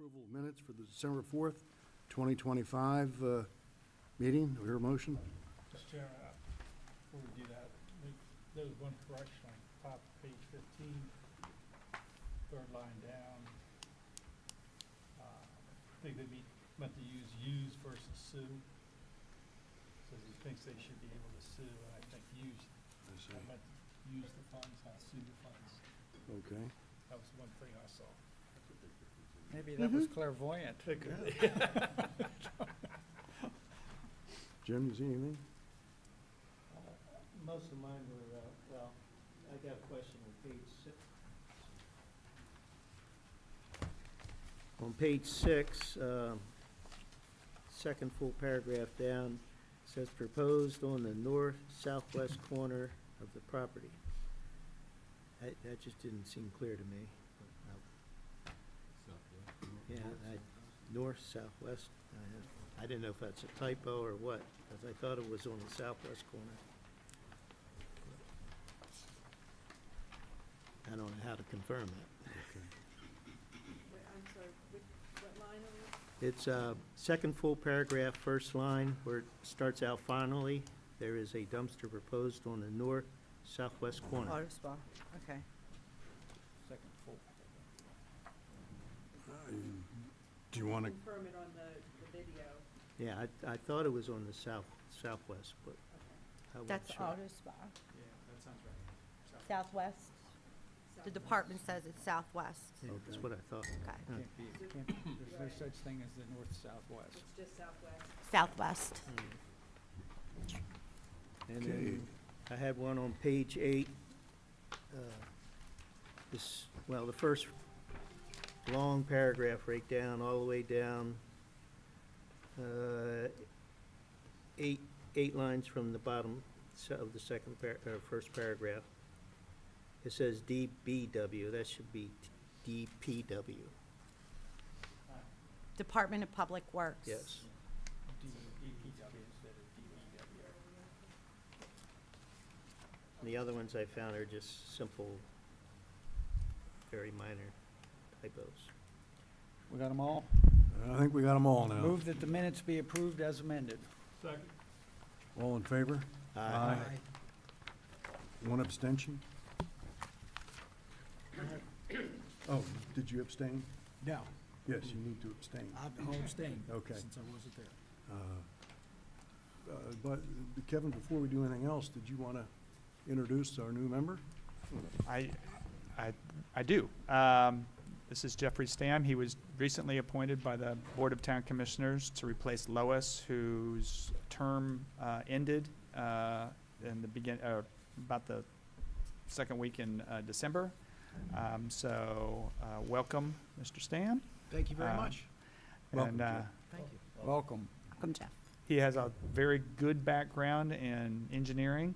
Approval of minutes for the December 4th, 2025 meeting. Do we hear a motion? Mr. Chairman, before we do that, there was one correction on top of page 15, third line down. I think they meant to use versus sue. So he thinks they should be able to sue, and I think I meant to use the funds, not sue the funds. Okay. That was one thing I saw. Maybe that was clairvoyant. Jim, you see anything? Most of mine were, well, I got a question on page 6. On page 6, second full paragraph down, says proposed on the north southwest corner of the property. That just didn't seem clear to me. Yeah, north, southwest, I didn't know if that's a typo or what, because I thought it was on the southwest corner. I don't know how to confirm that. Wait, I'm sorry, what line are we? It's second full paragraph, first line, where it starts out finally, there is a dumpster proposed on the north southwest corner. Auto spa, okay. Second full. Do you want to, Confirm it on the video. Yeah, I thought it was on the southwest, but I wasn't That's sure. Auto Spa. Yeah, that sounds right. Southwest. The department says it's southwest. Yeah, that's what I thought. Okay. Can't be, there's no such thing as the north-southwest. It's just southwest. Southwest. And Okay. then I had one on page 8. Well, the first long paragraph right down, all the way down, eight lines from the bottom of the first paragraph. It says DBW, that should be DPW, Department of Public Works. yes. DPW instead of DPW. And the other ones I found are just simple, very minor typos. We got them all? I think we got them all now. Move that the minutes be approved as amended. Second. All in favor? One abstention? Oh, did you abstain? No, Yes, you need to abstain. I'll abstain. Okay. Since I wasn't there. But Kevin, before we do anything else, did you want to introduce our new member? I do. This is Jeffrey Stam. He was recently appointed by the Board of Town Commissioners to replace Lois, whose term ended in the about the second week in December. Welcome, Mr. Stam. Thank you very much. Welcome, And Jeff. Thank you. Welcome. Welcome, Jeff. he has a very good background in engineering,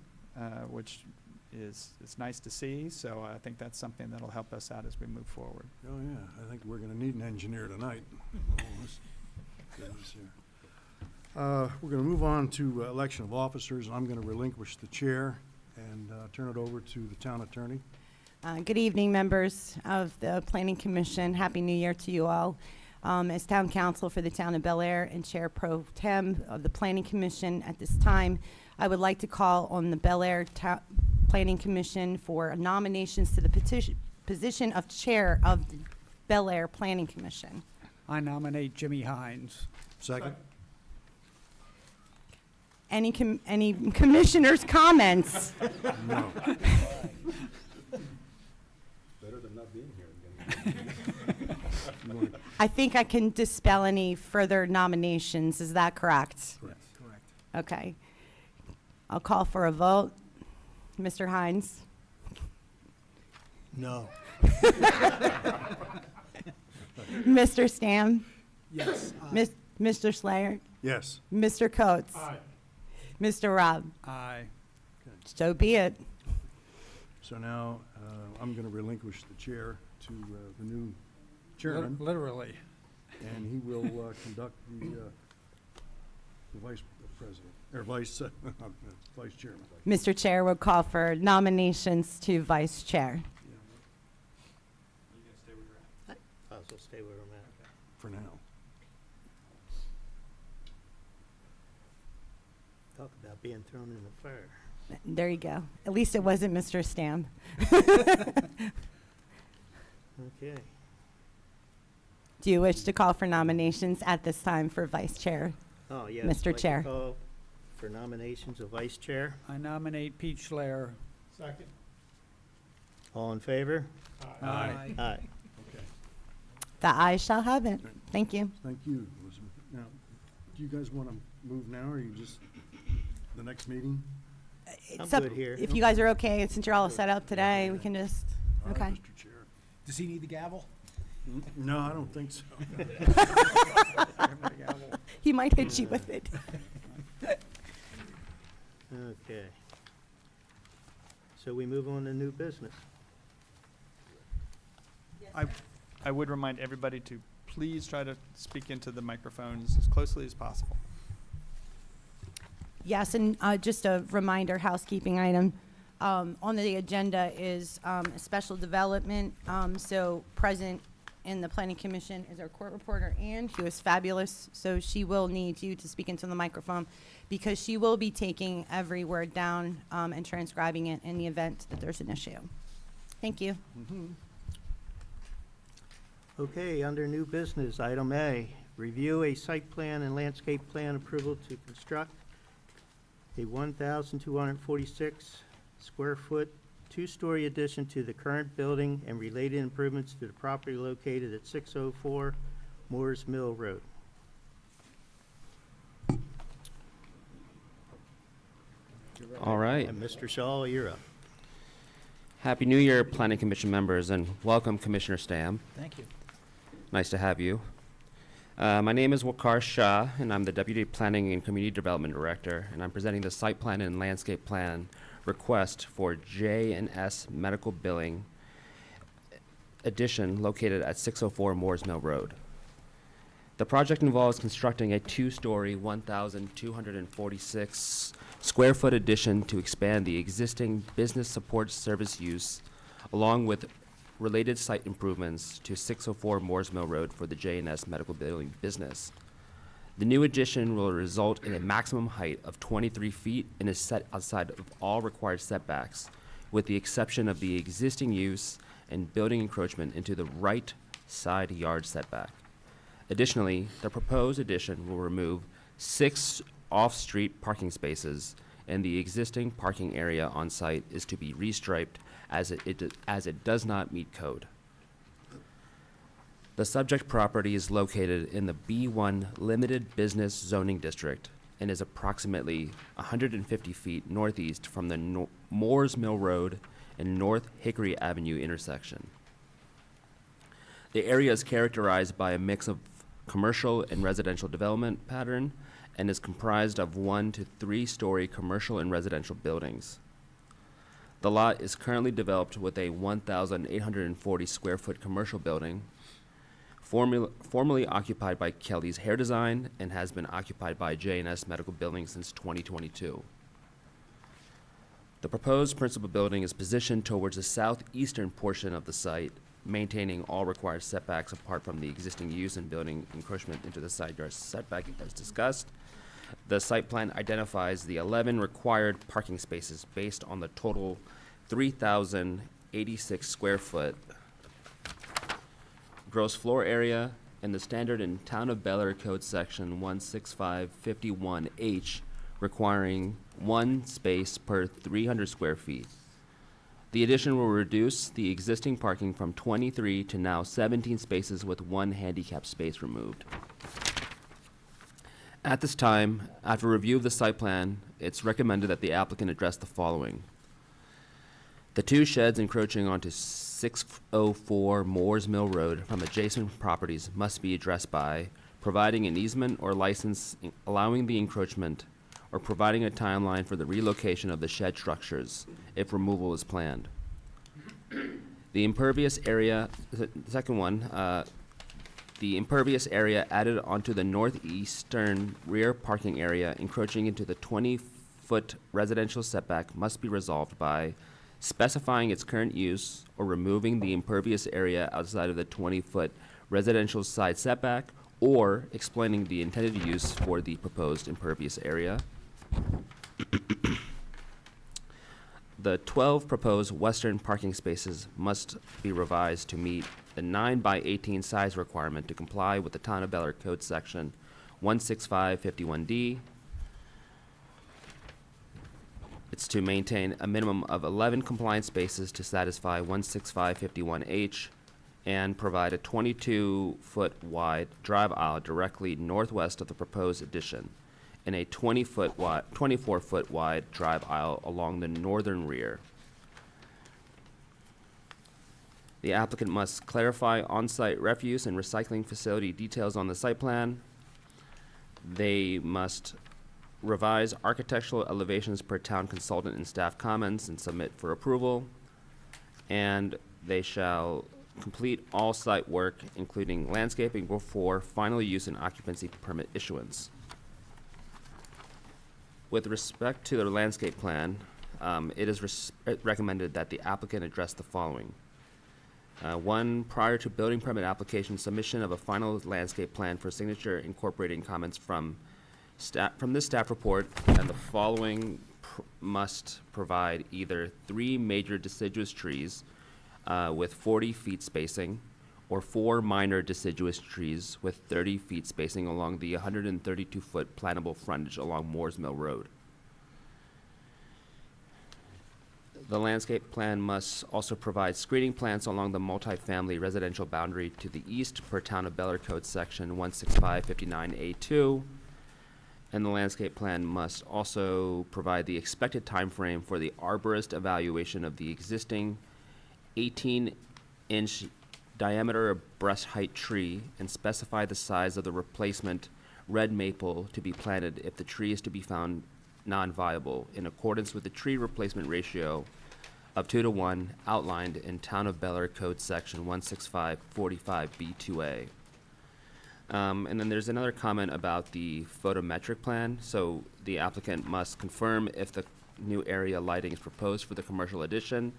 which is nice to see. So I think that's something that'll help us out as we move forward. Oh, yeah, I think we're going to need an engineer tonight. All this goodness here. We're going to move on to election of officers, and I'm going to relinquish the chair and turn it over to the town attorney. Good evening, members of the Planning Commission. Happy New Year to you all. As Town Council for the Town of Bel Air and Chair Pro Tem of the Planning Commission at this time, I would like to call on the Bel Air Planning Commission for nominations to the position of Chair of the Bel Air Planning Commission. I nominate Jimmy Hines. Second? Any commissioners' comments? No. Better than not being here. I think I can dispel any further nominations. Is that correct? Correct. Okay. I'll call for a vote. Mr. Hines? No. Mr. Stam? Yes. Mr. Slayer? Yes. Mr. Coates? Aye. Mr. Robb? Aye. So be it. So now I'm going to relinquish the chair to the new chairman, Literally. and he will conduct the vice president, or vice chairman. Mr. Chair will call for nominations to Vice Chair. I'll still stay where I'm at. for now. Talk about being thrown in the fire. There you go. At least it wasn't Mr. Stam. Okay. Do you wish to call for nominations at this time for vice chair? Oh, yes. Mr. I'd like to Chair. call for nominations of vice chair. I nominate Pete Schler. Second. All in favor? Aye. Aye. Okay. The ayes shall have it. Thank you. Thank you, Elizabeth. Now, do you guys want to move now, or you just, the next meeting? I'm It's up- good here. If you guys are okay, since you're all set up today, we can just, All right, okay. Mr. Chair. Does he need the gavel? No, I don't think so. He might hit you with it. Okay. So we move on to new business. I would remind everybody to please try to speak into the microphones as closely as possible. Yes, and just a reminder, housekeeping item. On the agenda is a special development. So present in the planning commission is our court reporter, Ann. She was fabulous, so she will need you to speak into the microphone because she will be taking every word down and transcribing it in the event that there's an issue. Thank you. Okay, under new business, item A, review a site plan and landscape plan approval to construct a 1,246 square foot, two-story addition to the current building and related improvements to the property located at 604 Moores Mill Road. All right. And Mr. Shaw, you're up. Happy New Year, Planning Commission members, and welcome, Commissioner Stam. Thank you. Nice to have you. My name is Waqar Shah, and I'm the Deputy Planning and Community Development Director, and I'm presenting the site plan and landscape plan request for J&S Medical Billing addition located at 604 Moores Mill Road. The project involves constructing a two-story, 1,246 square foot addition to expand the existing business support service use, along with related site improvements to 604 Moores Mill Road for the J&S Medical Billing business. The new addition will result in a maximum height of 23 feet and is set outside of all required setbacks, with the exception of the existing use and building encroachment into the right side yard setback. Additionally, the proposed addition will remove 6 off-street parking spaces, and the existing parking area on site is to be restriped as it does not meet code. The subject property is located in the B1 Limited Business Zoning District and is approximately 150 feet northeast from the Moores Mill Road and North Hickory Avenue intersection. The area is characterized by a mix of commercial and residential development pattern and is comprised of 1 to 3 story commercial and residential buildings. The lot is currently developed with a 1,840 square foot commercial building, formerly occupied by Kelly's Hair Design and has been occupied by J&S Medical Billing since 2022. The proposed principal building is positioned towards the southeastern portion of the site, maintaining all required setbacks apart from the existing use and building encroachment into the side yard setback as discussed. The site plan identifies the 11 required parking spaces based on the total 3,086 square foot gross floor area and the standard in Town of Bel Air Code Section 16551H requiring 1 space per 300 square feet. The addition will reduce the existing parking from 23 to now 17 spaces with 1 handicap space removed. At this time, after review of the site plan, it's recommended that the applicant address the following. The 2 sheds encroaching onto 604 Moores Mill Road from adjacent properties must be addressed by providing an easement or license allowing the encroachment or providing a timeline for the relocation of the shed structures if removal is planned. The impervious area, the second one, the impervious area added onto the northeastern rear parking area encroaching into the 20-foot residential setback must be resolved by specifying its current use or removing the impervious area outside of the 20-foot residential side setback, or explaining the intended use for the proposed impervious area. The 12 proposed western parking spaces must be revised to meet the 9 by 18 size requirement to comply with the Town of Bel Air Code Section 16551D. It's to maintain a minimum of 11 compliant spaces to satisfy 16551H and provide a 22-foot wide drive aisle directly northwest of the proposed addition and a 24-foot wide drive aisle along the northern rear. The applicant must clarify on-site refuse and recycling facility details on the site plan. They must revise architectural elevations per town consultant and staff comments and submit for approval. And they shall complete all site work, including landscaping, before final use and occupancy permit issuance. With respect to the landscape plan, it is recommended that the applicant address the following. One, prior to building permit application, submission of a final landscape plan for signature incorporating comments from this staff report, and the following must provide either 3 major deciduous trees with 40 feet spacing, or 4 minor deciduous trees with 30 feet spacing along the 132-foot plantable frontage along Moores Mill Road. The landscape plan must also provide screening plants along the multifamily residential boundary to the east per Town of Bel Air Code Section 16559A2. And the landscape plan must also provide the expected time frame for the arborist evaluation of the existing 18-inch diameter of breast height tree and specify the size of the replacement red maple to be planted if the tree is to be found non-viable in accordance with the tree replacement ratio of 2:1 outlined in Town of Bel Air Code Section 16545B2A. And then there's another comment about the photometric plan. So the applicant must confirm if the new area lighting is proposed for the commercial addition,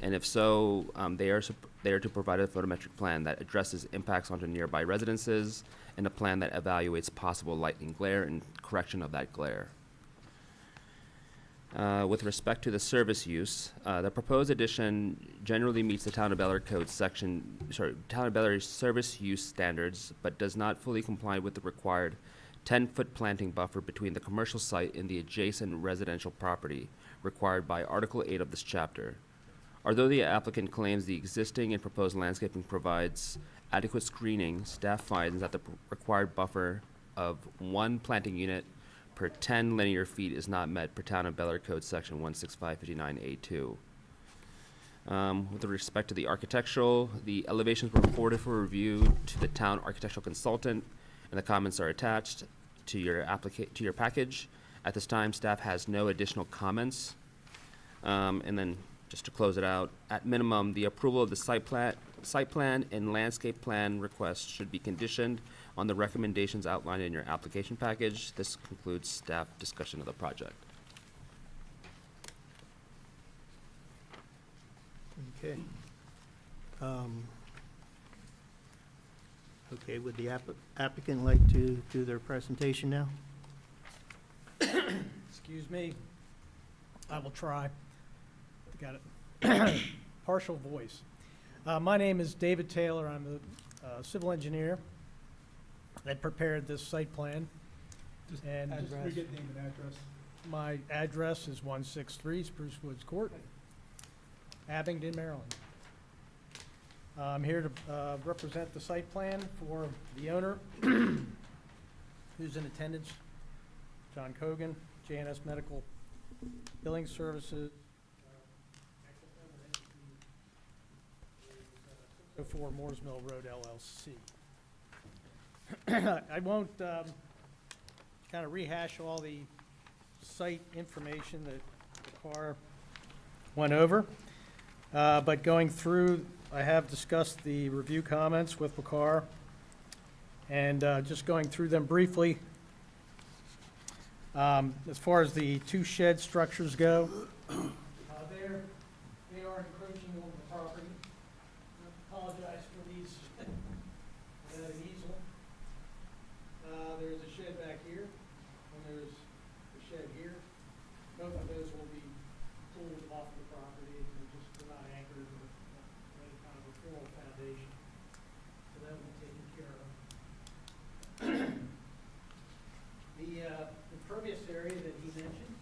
and if so, they are to provide a photometric plan that addresses impacts onto nearby residences and a plan that evaluates possible lighting glare and correction of that glare. With respect to the service use, the proposed addition generally meets the Town of Bel Air Code Town of Bel Air service use standards, but does not fully comply with the required 10-foot planting buffer between the commercial site and the adjacent residential property required by Article 8 of this chapter. Although the applicant claims the existing and proposed landscaping provides adequate screening, staff finds that the required buffer of 1 planting unit per 10 linear feet is not met per Town of Bel Air Code Section 16559A2. With respect to the architectural, the elevations were forwarded for review to the town architectural consultant, and the comments are attached to your package. At this time, staff has no additional comments. And then, just to close it out, at minimum, the approval of the site plan and landscape plan requests should be conditioned on the recommendations outlined in your application package. This concludes staff discussion of the project. Okay. Okay, would the applicant like to do their presentation now? Excuse me. I will try. Got it. Partial voice. My name is David Taylor. I'm a civil engineer that prepared this site plan. And Just forget name and address. my address is 163 Spruce Woods Court, Abingdon, Maryland. I'm here to represent the site plan for the owner, who's in attendance, John Cogan, JNS Medical Billing Services, 604 Moores Mill Road, LLC. I won't kind of rehash all the site information that the car went over, but going through, I have discussed the review comments with Bakar, and just going through them briefly. As far as the 2 shed structures go, they are encroaching on the property. I apologize for these There's a shed back here, and there's a shed here. Both of those will be pulled off the property, they're not anchored with any kind of a formal foundation. So that will be taken care of. The impervious area that he mentioned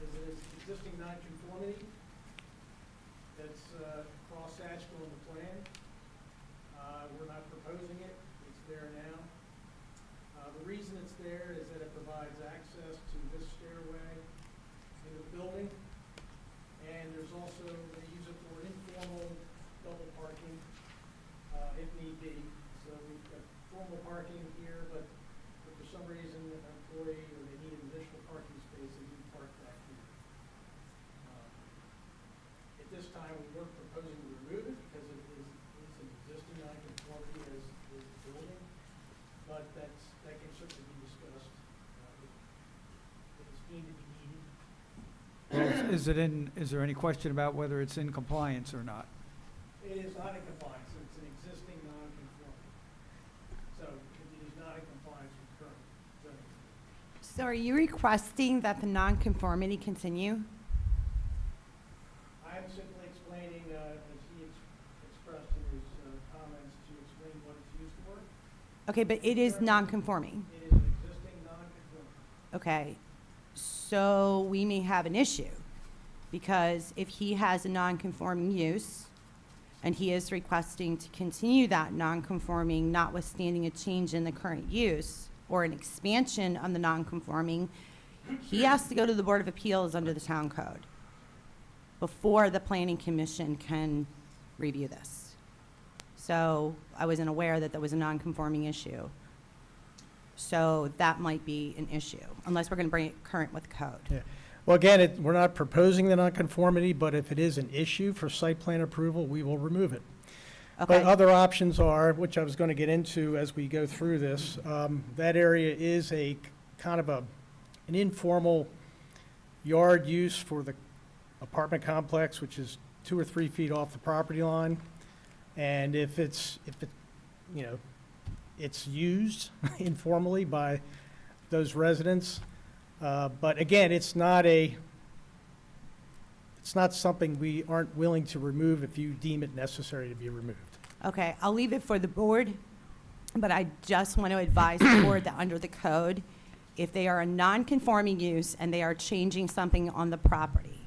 is an existing nonconformity that's cross-hatched on the plan. We're not proposing it, it's there now. The reason it's there is that it provides access to this stairway in the building. And there's also, they use it for informal double parking, if need be. So we've got formal parking here, but if for some reason an employee or they need an additional parking space, they do park back here. At this time, we weren't proposing to remove it because it is an existing nonconformity as is the building, but that can certainly be discussed if it's deemed to be needed. Well, is there any question about whether it's in compliance or not? It is not in compliance, it's an existing non-conformity. So it is not in compliance with current zoning. So are you requesting that the nonconformity continue? I'm simply explaining, as he expressed in his comments, to explain what it's used for. Okay, but it is nonconforming. It is an existing non-conformity. Okay, so we may have an issue, because if he has a non-conforming use, and he is requesting to continue that non-conforming, notwithstanding a change in the current use, or an expansion on the non-conforming, he has to go to the Board of Appeals under the town code before the Planning Commission can review this. So I wasn't aware that there was a non-conforming issue. So that might be an issue, unless we're going to bring it current with code. Yeah. Well, again, we're not proposing the nonconformity, but if it is an issue for site plan approval, we will remove it. But Okay, other options are, which I was going to get into as we go through this, that area is a kind of an informal yard use for the apartment complex, which is 2 or 3 feet off the property line. And if it's used informally by those residents. But again, it's not something we aren't willing to remove if you deem it necessary to be removed. okay, I'll leave it for the board, but I just want to advise the board that under the code, if they are a non-conforming use and they are changing something on the property,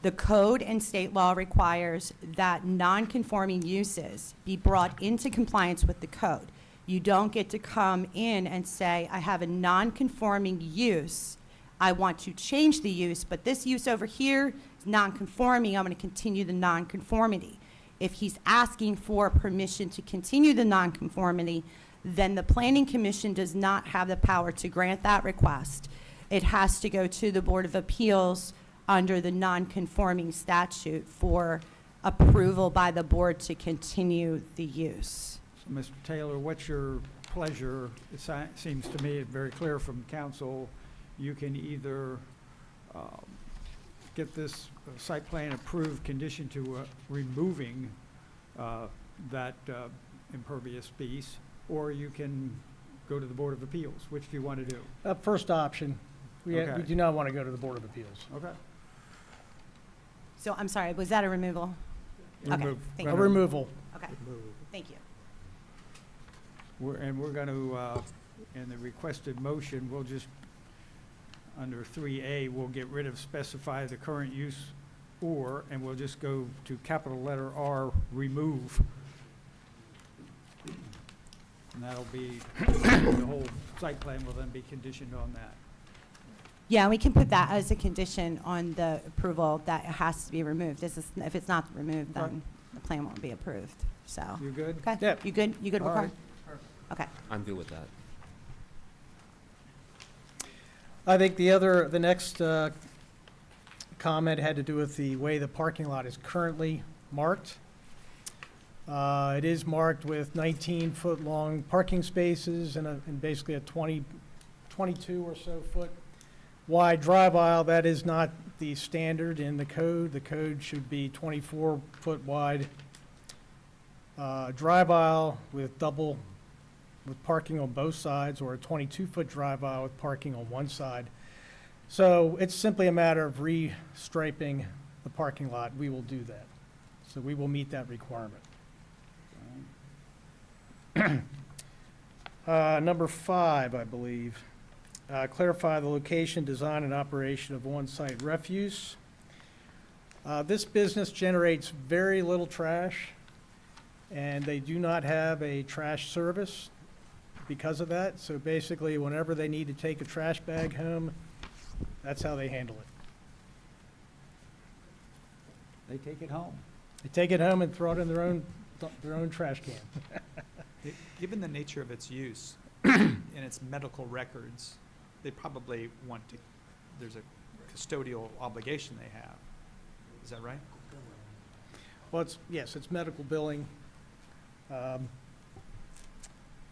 the code and state law requires that non-conforming uses be brought into compliance with the code. You don't get to come in and say, I have a non-conforming use, I want to change the use, but this use over here is non-conforming, I'm going to continue the non-conformity. If he's asking for permission to continue the non-conformity, then the Planning Commission does not have the power to grant that request. It has to go to the Board of Appeals under the non-conforming statute for approval by the board to continue the use. So, Mr. Taylor, what's your pleasure? It seems to me very clear from council, you can either get this site plan approved condition to removing that impervious piece, or you can go to the Board of Appeals. Which do you want to do? First option, we Okay. do not want to go to the Board of Appeals. Okay. So I'm sorry, was that a removal? Okay, Remove. thank A you. removal. Okay, thank you. We're going to, in the requested motion, we'll just, under 3A, we'll get rid of specify the current use or, and we'll just go to capital letter R, remove. And that'll be, the whole site plan will then be conditioned on that. Yeah, we can put that as a condition on the approval that it has to be removed. If it's not removed, then Right. the plan won't be approved, so. You good? Okay, Yep. you good? You good with All Carl? right. Okay. I'm good with that. I think the next comment had to do with the way the parking lot is currently marked. It is marked with 19-foot-long parking spaces and basically a 22 or so foot wide drive aisle. That is not the standard in the code. The code should be 24-foot wide drive aisle with double with parking on both sides, or a 22-foot drive aisle with parking on one side. So it's simply a matter of restriping the parking lot. We will do that. So we will meet that requirement. Number 5, I believe, clarify the location, design, and operation of on-site refuse. This business generates very little trash, and they do not have a trash service because of that. So basically, whenever they need to take a trash bag home, that's how they handle it. They take it home. They take it home and throw it in their own trash can. Given the nature of its use and its medical records, they probably want to, there's a custodial obligation they have. Is that right? Well, yes, it's medical billing. I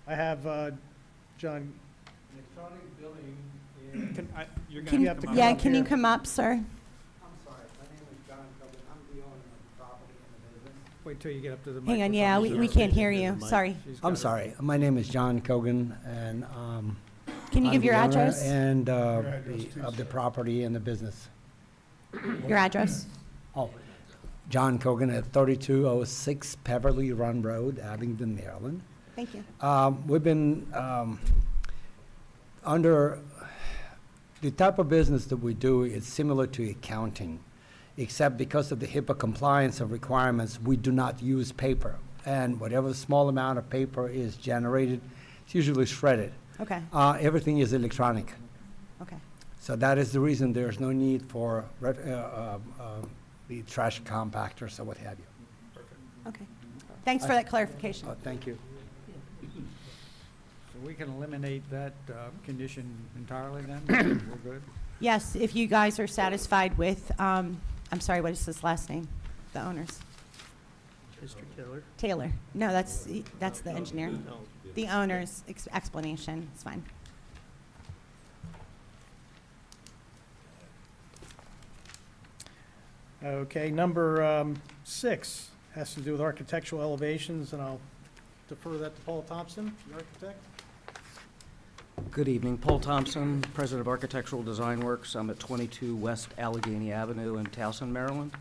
have, John. Electronic billing is. You're Can, gonna come up. yeah, can you come up, sir? I'm sorry, my name is John Cogan, I'm the owner of the property and the business. Wait till you get up to the microphone. Hang on, yeah, we can't hear you, sorry. She's got I'm it. sorry, my name is John Cogan, and, Can you I'm give your the owner address? And, address too, of the sir. property and the business. Your address? Oh, John Cogan at 3206 Peverly Run Road, Abingdon, Maryland. Thank you. We've been under the type of business that we do is similar to accounting, except because of the HIPAA compliance and requirements, we do not use paper. And whatever small amount of paper is generated, it's usually shredded. Okay, Everything is electronic. okay. So that is the reason there's no need for the trash compactors or what have you. Okay. Thanks for that clarification. Thank you. So we can eliminate that condition entirely then? We're good? Yes, if you guys are satisfied with, I'm sorry, what is his last name? The owners? Mr. Taylor? Taylor. No, that's the engineer. The owner's explanation is fine. Okay, number 6 has to do with architectural elevations, and I'll defer that to Paul Thompson, the architect. Good evening. Paul Thompson, President of Architectural Design Works. I'm at 22 West Allegheny Avenue in Towson, Maryland.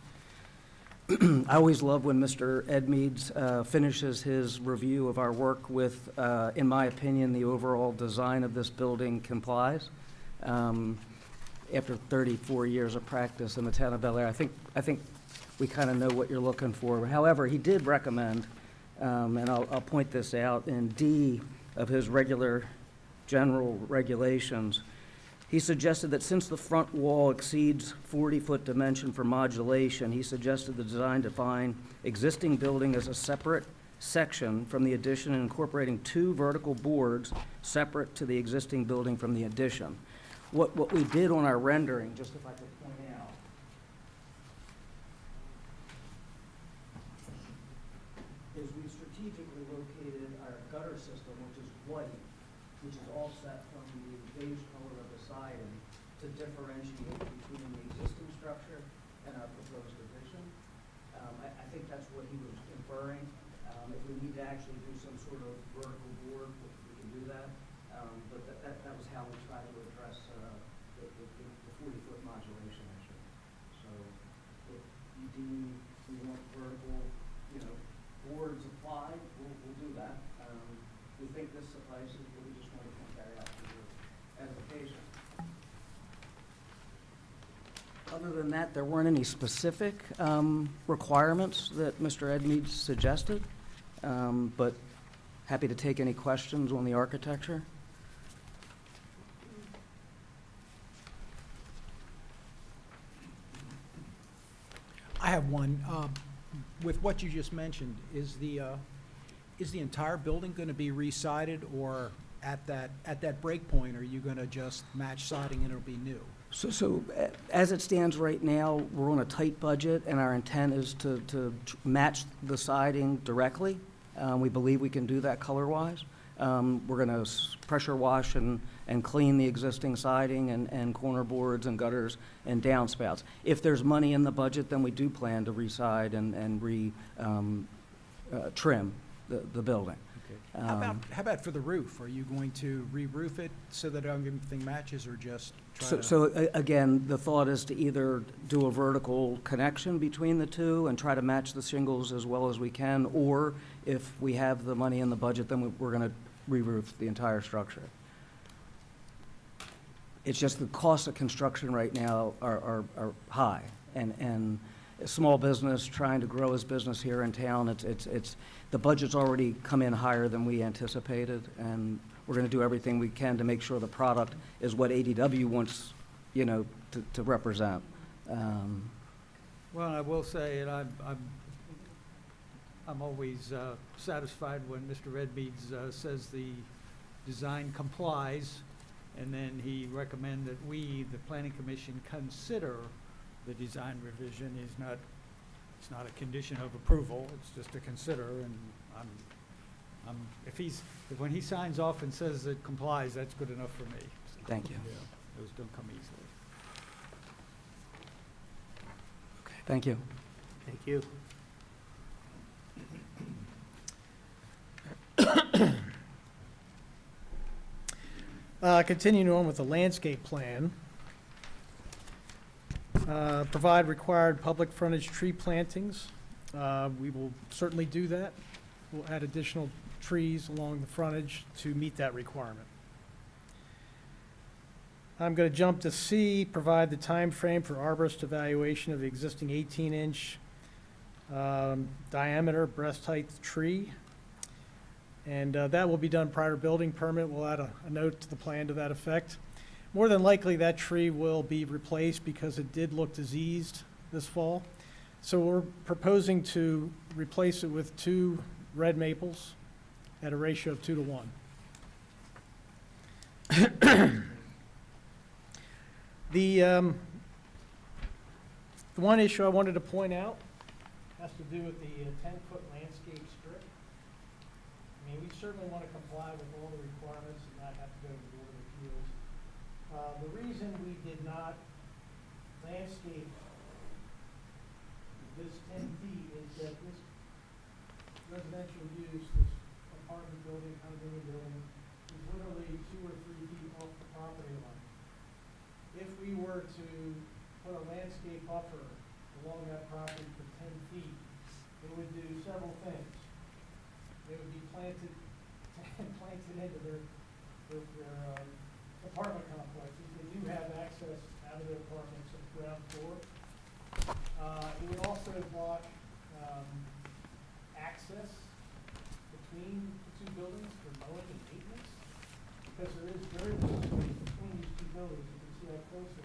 I always love when Mr. Edmeades finishes his review of our work with, in my opinion, the overall design of this building complies. After 34 years of practice in the town of Bel Air, I think we kind of know what you're looking for. However, he did recommend, and I'll point this out, in D of his regular general regulations, he suggested that since the front wall exceeds 40-foot dimension for modulation, he suggested the design define existing building as a separate section from the addition and incorporating 2 vertical boards separate to the existing building from the addition. What we did on our rendering, just if I could point out, is we strategically located our gutter system, which is white, which is offset from the beige color of the siding, to differentiate between the existing structure and our proposed addition. I think that's what he was inferring. If we need to actually do some sort of vertical board, we can do that. But that was how we tried to address the 40-foot modulation issue. So if you deem we want vertical, boards applied, we'll do that. We think this suffices, but we just want to point that out for your edification. Other than that, there weren't any specific requirements that Mr. Edmeades suggested, but happy to take any questions on the architecture. I have one. With what you just mentioned, is the entire building going to be re-sided, or at that break point, are you going to just match siding and it'll be new? So as it stands right now, we're on a tight budget, and our intent is to match the siding directly. We believe we can do that color-wise. We're going to pressure wash and clean the existing siding and corner boards and gutters and downspouts. If there's money in the budget, then we do plan to re-side and trim the building. How about for the roof? Are you going to re-roof it so that everything matches, or just try So, to? again, the thought is to either do a vertical connection between the two and try to match the shingles as well as we can, or if we have the money in the budget, then we're gonna re-roof the entire structure. It's just the cost of construction right now are high, and a small business trying to grow his business here in town, it's, the budget's already come in higher than we anticipated, and we're gonna do everything we can to make sure the product is what ADW wants, you know, to represent. Well, I will say, and I'm always satisfied when Mr. Redmead says the design complies, and then he recommend that we, the planning commission, consider the design revision. It's not a condition of approval, it's just a consider, and when he signs off and says it complies, that's good enough for me. Thank you. Those don't come easily. Thank you. Thank you. Continuing on with the landscape plan. Provide required public frontage tree plantings. We will certainly do that. We'll add additional trees along the frontage to meet that requirement. I'm going to jump to C, provide the time frame for arborist evaluation of the existing 18-inch diameter breast height tree. And that will be done prior to building permit. We'll add a note to the plan to that effect. More than likely, that tree will be replaced because it did look diseased this fall. So we're proposing to replace it with 2 red maples at a ratio of 2 to 1. The one issue I wanted to point out has to do with the 10-foot landscape strip. I mean, we certainly want to comply with all the requirements and not have to go to the Board of Appeals. The reason we did not landscape this 10 feet is that this residential use, this apartment building, condominium building, is literally 2 or 3 feet off the property line. If we were to put a landscape buffer along that property for 10 feet, it would do several things. They would be planted into their apartment complexes. They do have access out of their apartments on the ground floor. It would also block access between the 2 buildings for mowing and maintenance, because there is very little space between these 2 buildings. You can see how close they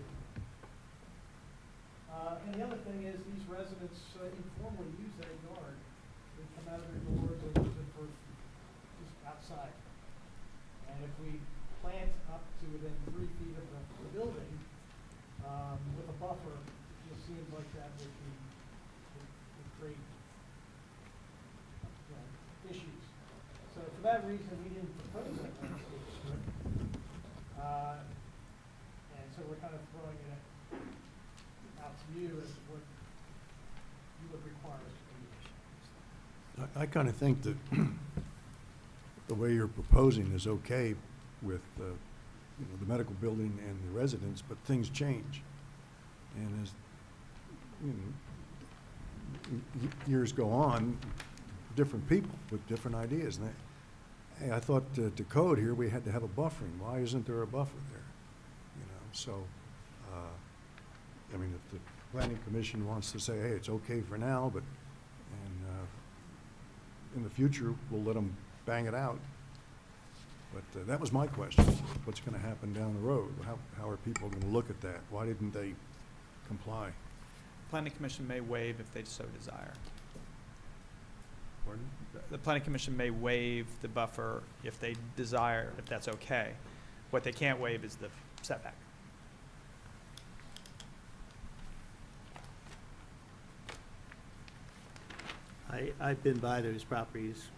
are. And the other thing is, these residents informally use that yard. They come out of their doors, they use it for just outside. And if we plant up to within 3 feet of the building, with a buffer, it just seems like that would create issues. So for that reason, we didn't propose that landscape strip. And so we're kind of throwing it out to you as what you would require us to do. I kind of think that the way you're proposing is okay with, the medical building and the residents, but things change. And as, years go on, different people with different ideas. And hey, I thought to code here, we had to have a buffering. Why isn't there a buffer there? So, I mean, if the planning commission wants to say, hey, it's okay for now, but, in the future, we'll let them bang it out. But that was my question. What's going to happen down the road? How are people going to look at that? Why didn't they comply? Planning commission may waive if they so desire. Pardon? The planning commission may waive the buffer if they desire, if that's okay. What they can't waive is the setback. I've been by those properties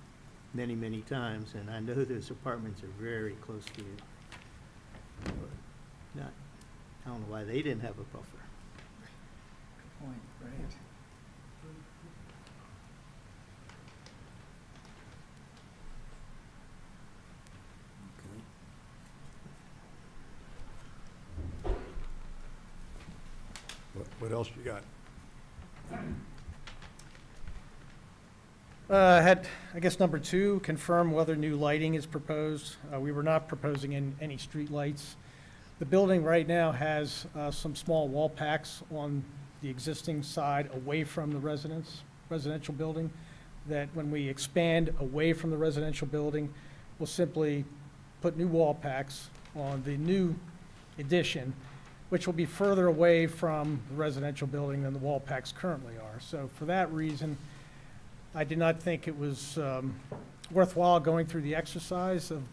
many, many times, and I know those apartments are very close to you. I don't know why they didn't have a buffer. Good point, right? What else you got? Had, I guess, number 2, confirm whether new lighting is proposed. We were not proposing any street lights. The building right now has some small wall packs on the existing side away from the residential building, that when we expand away from the residential building, we'll simply put new wall packs on the new addition, which will be further away from the residential building than the wall packs currently are. So for that reason, I did not think it was worthwhile going through the exercise of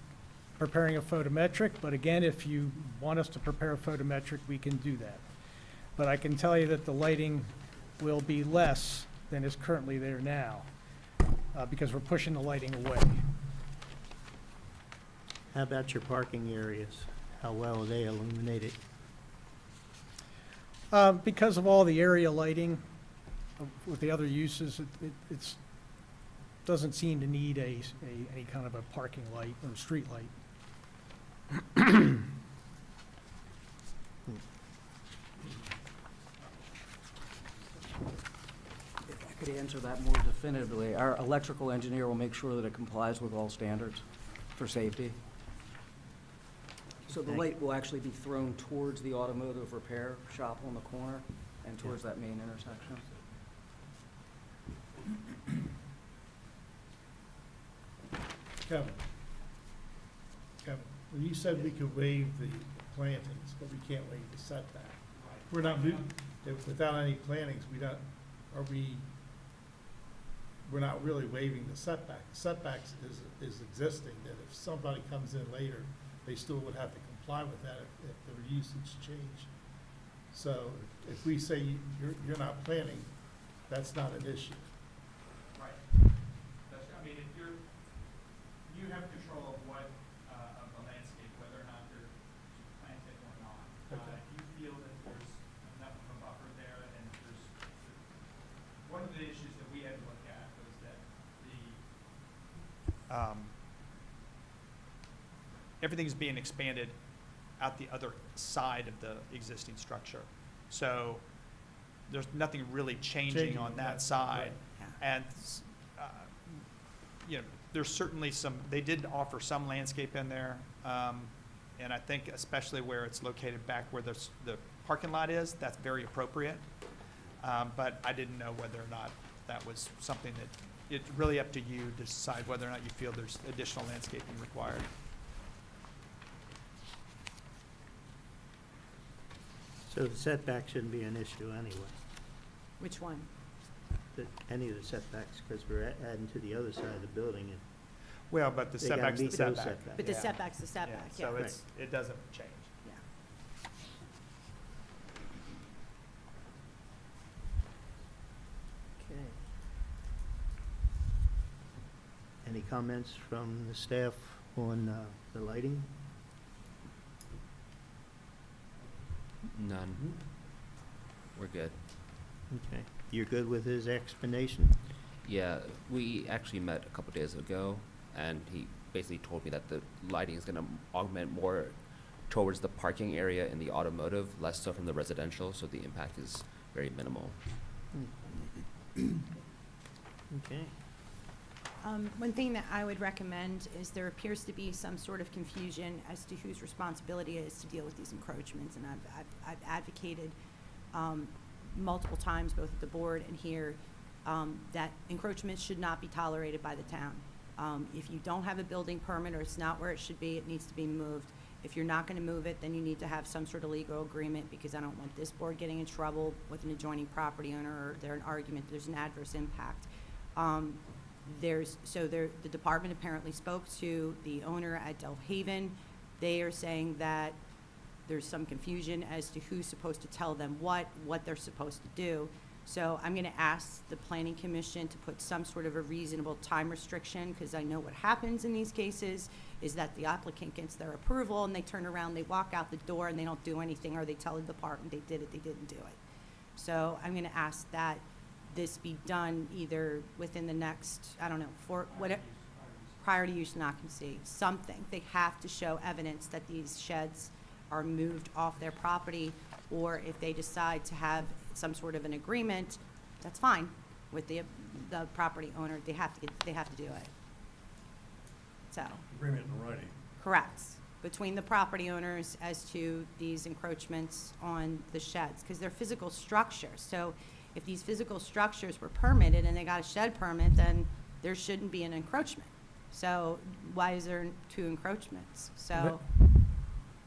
preparing a photometric, but again, if you want us to prepare a photometric, we can do that. But I can tell you that the lighting will be less than is currently there now, because we're pushing the lighting away. How about your parking areas? How well are they illuminated? Because of all the area lighting with the other uses, it's doesn't seem to need any kind of a parking light or street light. If I could answer that more definitively, our electrical engineer will make sure that it complies with all standards for safety. So the light will actually be thrown towards the automotive repair shop on the corner and towards that main intersection. Kevin, when you said we could waive the plantings, but we can't waive the setback. We're not, without any plantings, we're not really waiving the setback. Setbacks is existing, that if somebody comes in later, they still would have to comply with that if their usage changed. So if we say you're not planning, that's not an issue. Right. That's, I mean, if you have control of what, of the landscape, whether or not they're planted or not. Okay. If you feel that there's enough of a buffer there, and one of the issues that we had to look at was that everything's being expanded out the other side of the existing structure. So there's nothing really changing on that side. And, you know, there's certainly they did offer some landscape in there. And I think especially where it's located back where the parking lot is, that's very appropriate. But I didn't know whether or not that was something that, it's really up to you to decide whether or not you feel there's additional landscaping required. So the setback shouldn't be an issue anyway, Which one? any of the setbacks, because we're adding to the other side of the building, and Well, but the they gotta setback's the meet those setback. setbacks. But the Yeah. setback's the setback, yeah. So it doesn't change. Yeah. Okay. Any comments from the staff on the lighting? None. We're good. Okay. You're good with his explanation? Yeah, we actually met a couple days ago, and he basically told me that the lighting is gonna augment more towards the parking area in the automotive, less so from the residential, so the impact is very minimal. Okay. One thing that I would recommend is there appears to be some sort of confusion as to whose responsibility it is to deal with these encroachments, and I've advocated multiple times, both at the board and here, that encroachments should not be tolerated by the town. If you don't have a building permit or it's not where it should be, it needs to be moved. If you're not gonna move it, then you need to have some sort of legal agreement, because I don't want this board getting in trouble with an adjoining property owner, or there's an argument, there's an adverse impact. The department apparently spoke to the owner at Delhaven. They are saying that there's some confusion as to who's supposed to tell them what they're supposed to do. So I'm gonna ask the planning commission to put some sort of a reasonable time restriction, because I know what happens in these cases is that the applicant gets their approval and they turn around, they walk out the door and they don't do anything, or they tell the department they did it, they didn't do it. So I'm gonna ask that this be done either within the next, I don't know, prior to use and occupancy, something. They have to show evidence that these sheds are moved off their property, or if they decide to have some sort of an agreement, that's fine with the property owner. They have to do it. So, Agreement in writing. correct, between the property owners as to these encroachments on the sheds, because they're physical structures. So if these physical structures were permitted and they got a shed permit, then there shouldn't be an encroachment. So why is there two encroachments? So,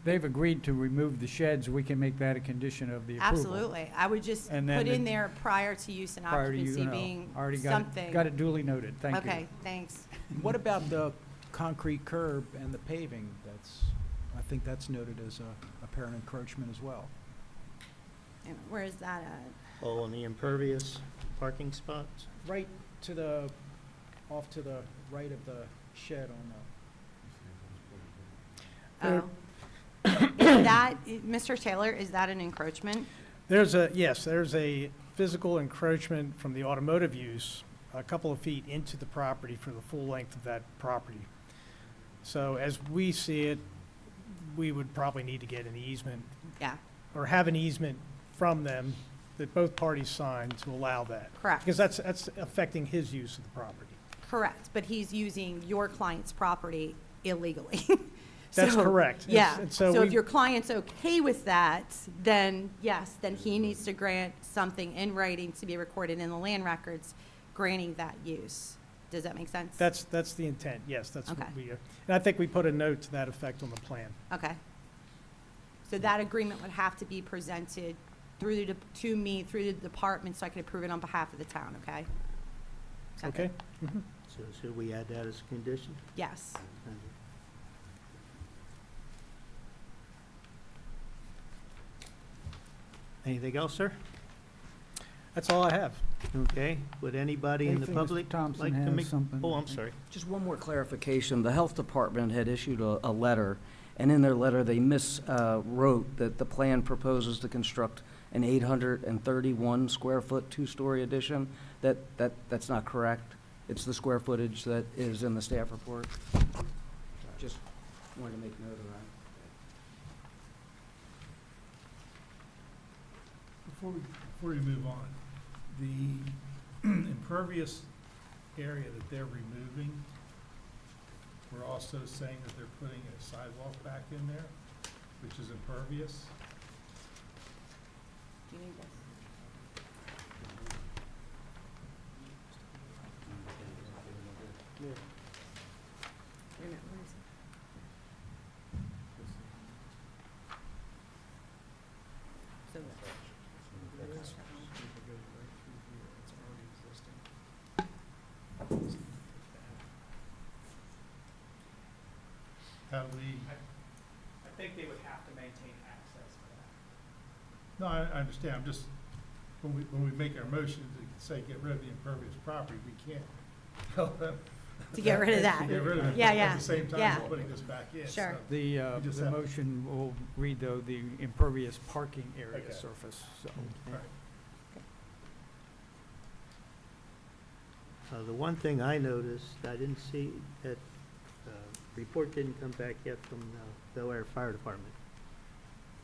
They've agreed to remove the sheds. We can make that a condition of the approval. absolutely, I would just And then put in the- there prior to use and Prior to you, occupancy no, being already something. got it duly noted. Thank you. Okay, thanks. What about the concrete curb and the paving? I think that's noted as a apparent encroachment as well. And where is that at? All in the impervious parking spots? Right off to the right of the shed on Oh. Is that, Mr. Taylor, is that an encroachment? There's a physical encroachment from the automotive use a couple of feet into the property for the full length of that property. So as we see it, we would probably need to get an easement Yeah, or have an easement from them that both parties sign to allow that. correct. Because that's affecting his use of the property. Correct, but he's using your client's property illegally. That's So, correct. And Yeah, and so we- if your client's okay with that, then yes, then he needs to grant something in writing to be recorded in the land records, granting that use. Does that make sense? That's the intent, yes, that's what Okay. and I think we put a note to that effect on the plan. Okay. So that agreement would have to be presented to me through the department so I can approve it on behalf of the town, okay? Second. Okay? Mhm. So should we add that as a condition? Yes. Anything else, sir? That's all I have. Okay, would anybody in the Anything Mr. public Thompson like to has make? something? Oh, I'm sorry. Just one more clarification. The Health Department had issued a letter, and in their letter, they miswrote that the plan proposes to construct an 831 square foot, two-story addition. That's not correct. It's the square footage that is in the staff report. Just wanted to make note of that. Before we move on, the impervious area that they're removing, we're also saying that they're putting a sidewalk back in there, which is impervious. Do you need this? Wait a minute, where is it? So How do we, I think they would have to maintain access to that. no, I understand, I'm just, when we make our motion to say get rid of the impervious property, we can't tell them. To get rid of that. To get rid of it. Yeah, At yeah, the same time yeah. as putting this back in. Sure. so The we just the have- motion will read, though, the impervious parking area Okay. surface, so. Right. The one thing I noticed, I didn't see, that report didn't come back yet from Bel Air Fire Department.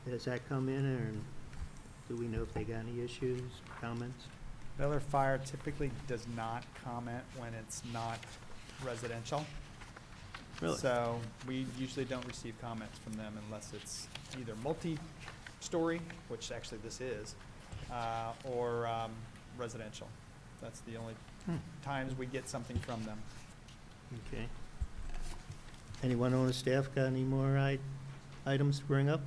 Has that come in, or do we know if they got any issues, comments? Bel Air Fire typically does not comment when it's not residential. Really? So we usually don't receive comments from them unless it's either multi-story, which actually this is, or residential. That's the only times we get something from them. Okay. Anyone on the staff got any more items to bring up?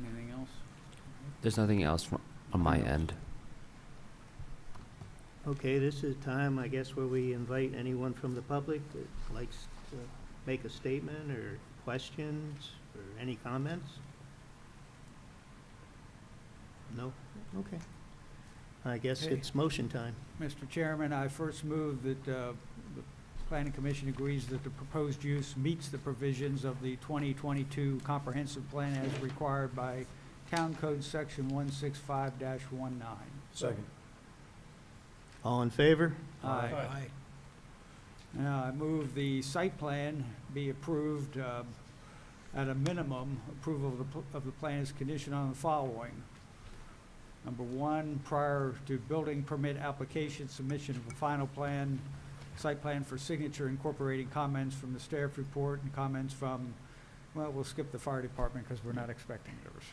Anything else? There's nothing else on my end. Okay, this is time, I guess, where we invite anyone from the public that likes to make a statement or questions or any comments? No? Okay. I guess Okay. it's motion time. Mr. Chairman, I first move that the Planning Commission agrees that the proposed use meets the provisions of the 2022 comprehensive plan as required by Town Code Section 165-19. Second. All in favor? Aye. Aye. Now, I move the site plan be approved, at a minimum, approval of the plan is conditioned on the following. Number one, prior to building permit application, submission of a final plan, site plan for signature incorporating comments from the staff report and comments from, well, we'll skip the fire department because we're not expecting theirs.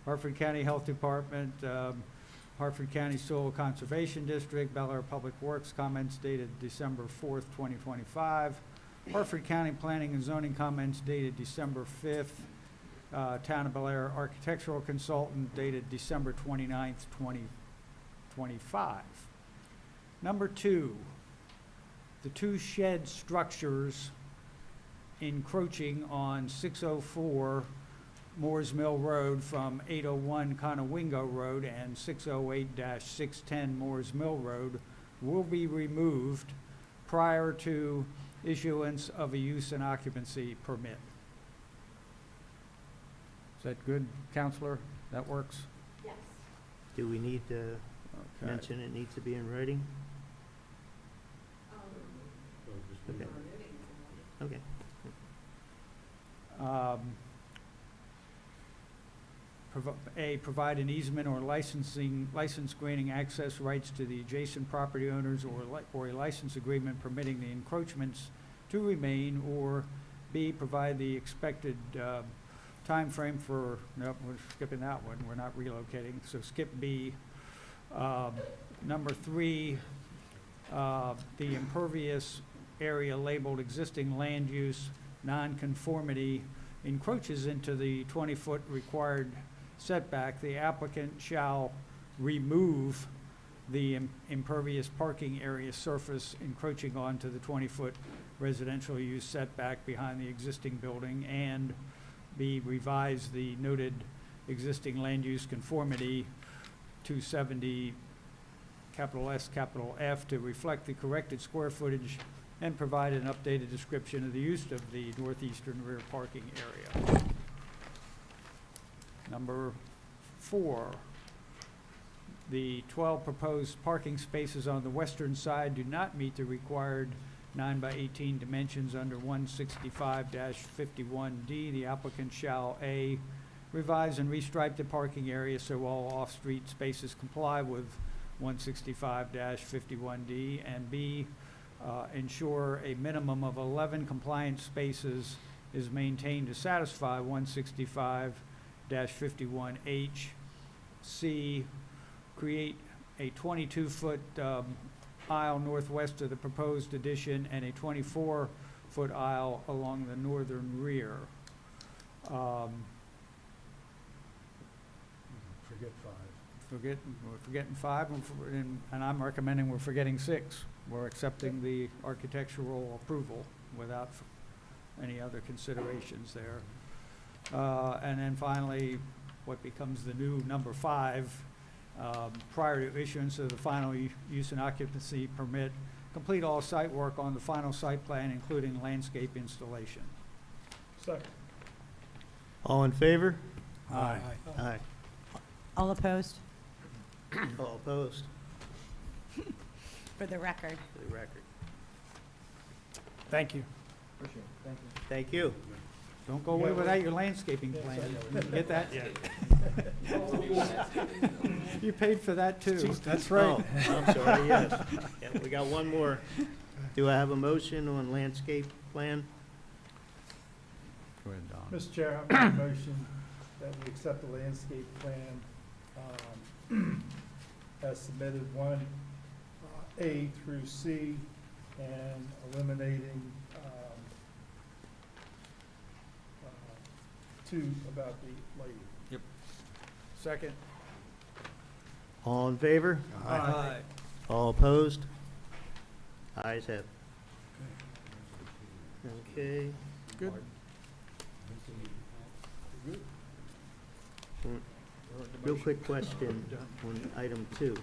Hartford County Health Department, Hartford County Soil Conservation District, Bel Air Public Works comments dated December 4th, 2025. Hartford County Planning and Zoning comments dated December 5th. Town of Bel Air Architectural Consultant dated December 29th, 2025. Number two, the two shed structures encroaching on 604 Moores Mill Road from 801 Conowingo Road and 608-610 Moores Mill Road will be removed prior to issuance of a use and occupancy permit. Is that good, Counselor? That works? Yes. Do we need to Okay. mention it needs to be in writing? Okay. Okay. Provide an easement or license granting access rights to the adjacent property owners or a license agreement permitting the encroachments to remain, or B, provide the expected time frame for, nope, we're skipping that one, we're not relocating, so skip B. Number three, the impervious area labeled existing land use nonconformity encroaches into the 20-foot required setback. The applicant shall remove the impervious parking area surface encroaching onto the 20-foot residential use setback behind the existing building, and B, revise the noted existing land use conformity 270 capital S, capital F to reflect the corrected square footage and provide an updated description of the use of the northeastern rear parking area. Number four, the 12 proposed parking spaces on the western side do not meet the required 9 by 18 dimensions under 165-51D. The applicant shall A, revise and restripe the parking area so all off-street spaces comply with 165-51D, and B, ensure a minimum of 11 compliant spaces is maintained to satisfy 165-51H. C, create a 22-foot aisle northwest of the proposed addition and a 24-foot aisle along the northern rear. Forget five. We're forgetting five, and I'm recommending we're forgetting six. We're accepting the architectural approval without any other considerations there. And then finally, what becomes the new number five, prior to issuance of the final use and occupancy permit, complete all site work on the final site plan, including landscape installation. Second. All in favor? Aye. Aye. All opposed? All opposed, For the record. for the record. Thank you. Thank you. Don't go away without your landscaping plan. You didn't get that yet. You paid for that too. That's right. Oh, I'm sorry, yes. Yeah, we got one more. Do I have a motion on landscape plan? Go ahead, Don. Mr. Chair, I make a motion that we accept the landscape plan as submitted, 1A through C, and eliminating 2 about the lighting. Second. All in favor? Aye. All opposed? Ayes have it. Okay. Good. Real quick question on item 2.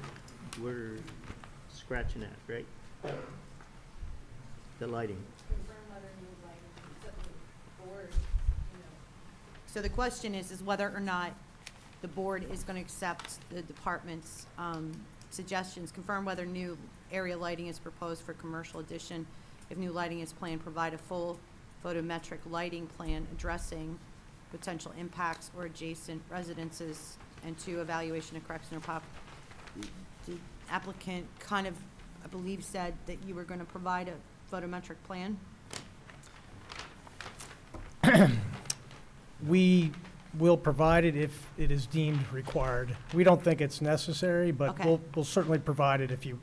We're scratching that, right? The lighting. So the question is whether or not the board is going to accept the department's suggestions, confirm whether new area lighting is proposed for commercial addition. If new lighting is planned, provide a full photometric lighting plan addressing potential impacts or adjacent residences and 2, evaluation of correction or pop. The applicant kind of, I believe, said that you were going to provide a photometric plan. We will provide it if it is deemed required. We don't think it's necessary, but Okay. we'll certainly provide it if you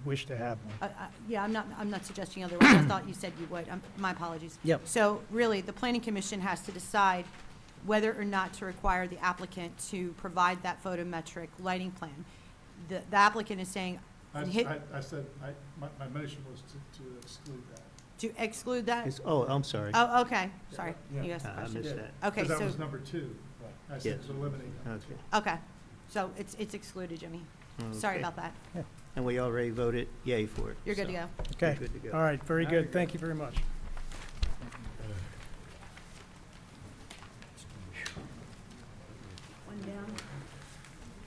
wish to have one. Yeah, I'm not suggesting otherwise. I thought you said you would. My apologies. Yep. So really, the planning commission has to decide whether or not to require the applicant to provide that photometric lighting plan. The applicant is saying, I hit- said, my motion was to exclude that. to exclude that? Oh, I'm sorry. Oh, okay, sorry. Yeah. You asked the I question. missed that. Okay, Because that so, was number 2. I said Yes. to eliminate number 2. Okay. okay. So it's excluded, Jimmy. Sorry Okay. about that. And we already voted yay for it. You're good to so go. we're Okay, good to go. all right, very good. Thank you very much. One down.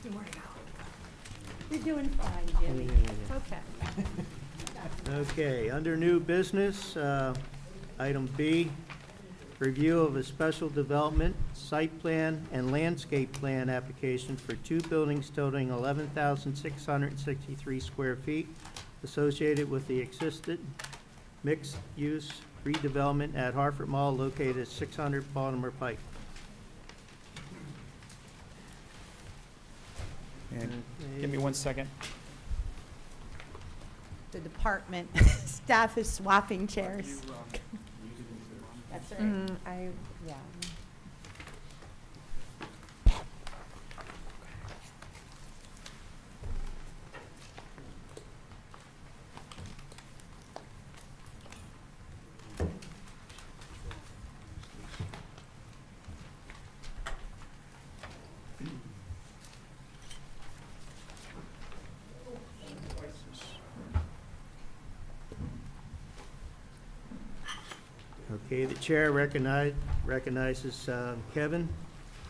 2 more to go. You're doing fine, Jimmy. It's okay. Okay, under new business, item B, review of a special development, site plan, and landscape plan application for 2 buildings totaling 11,663 square feet associated with the existing mixed-use redevelopment at Hartford Mall located at 600 Baltimore Pike. And give me 1 second. The department staff is swapping chairs. That's right. Yeah. Okay, the chair recognizes Kevin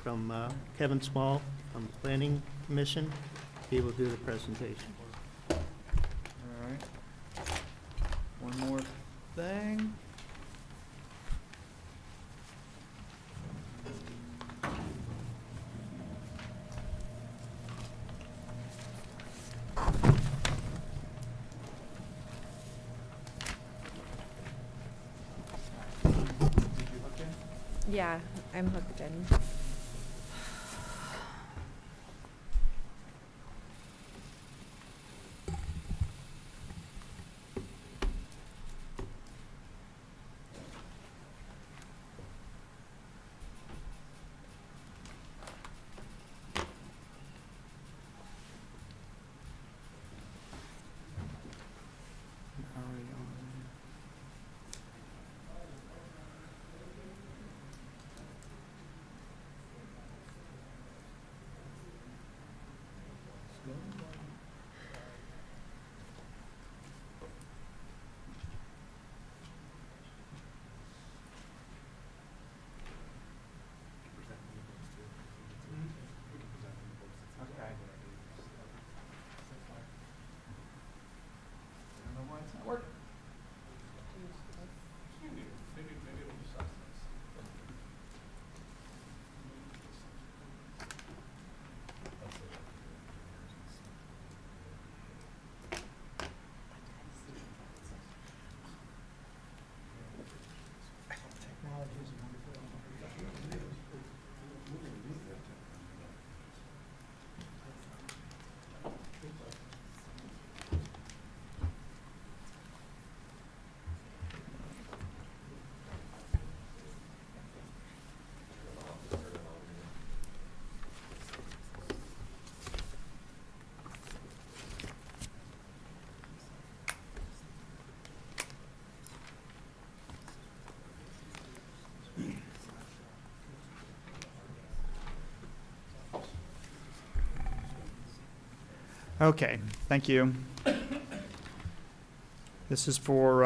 Kevin Small from the Planning Commission. He will do the presentation. All right. One more thing. Yeah, I'm hooked in. Okay. I don't know why it's not working. Okay, thank you. This is for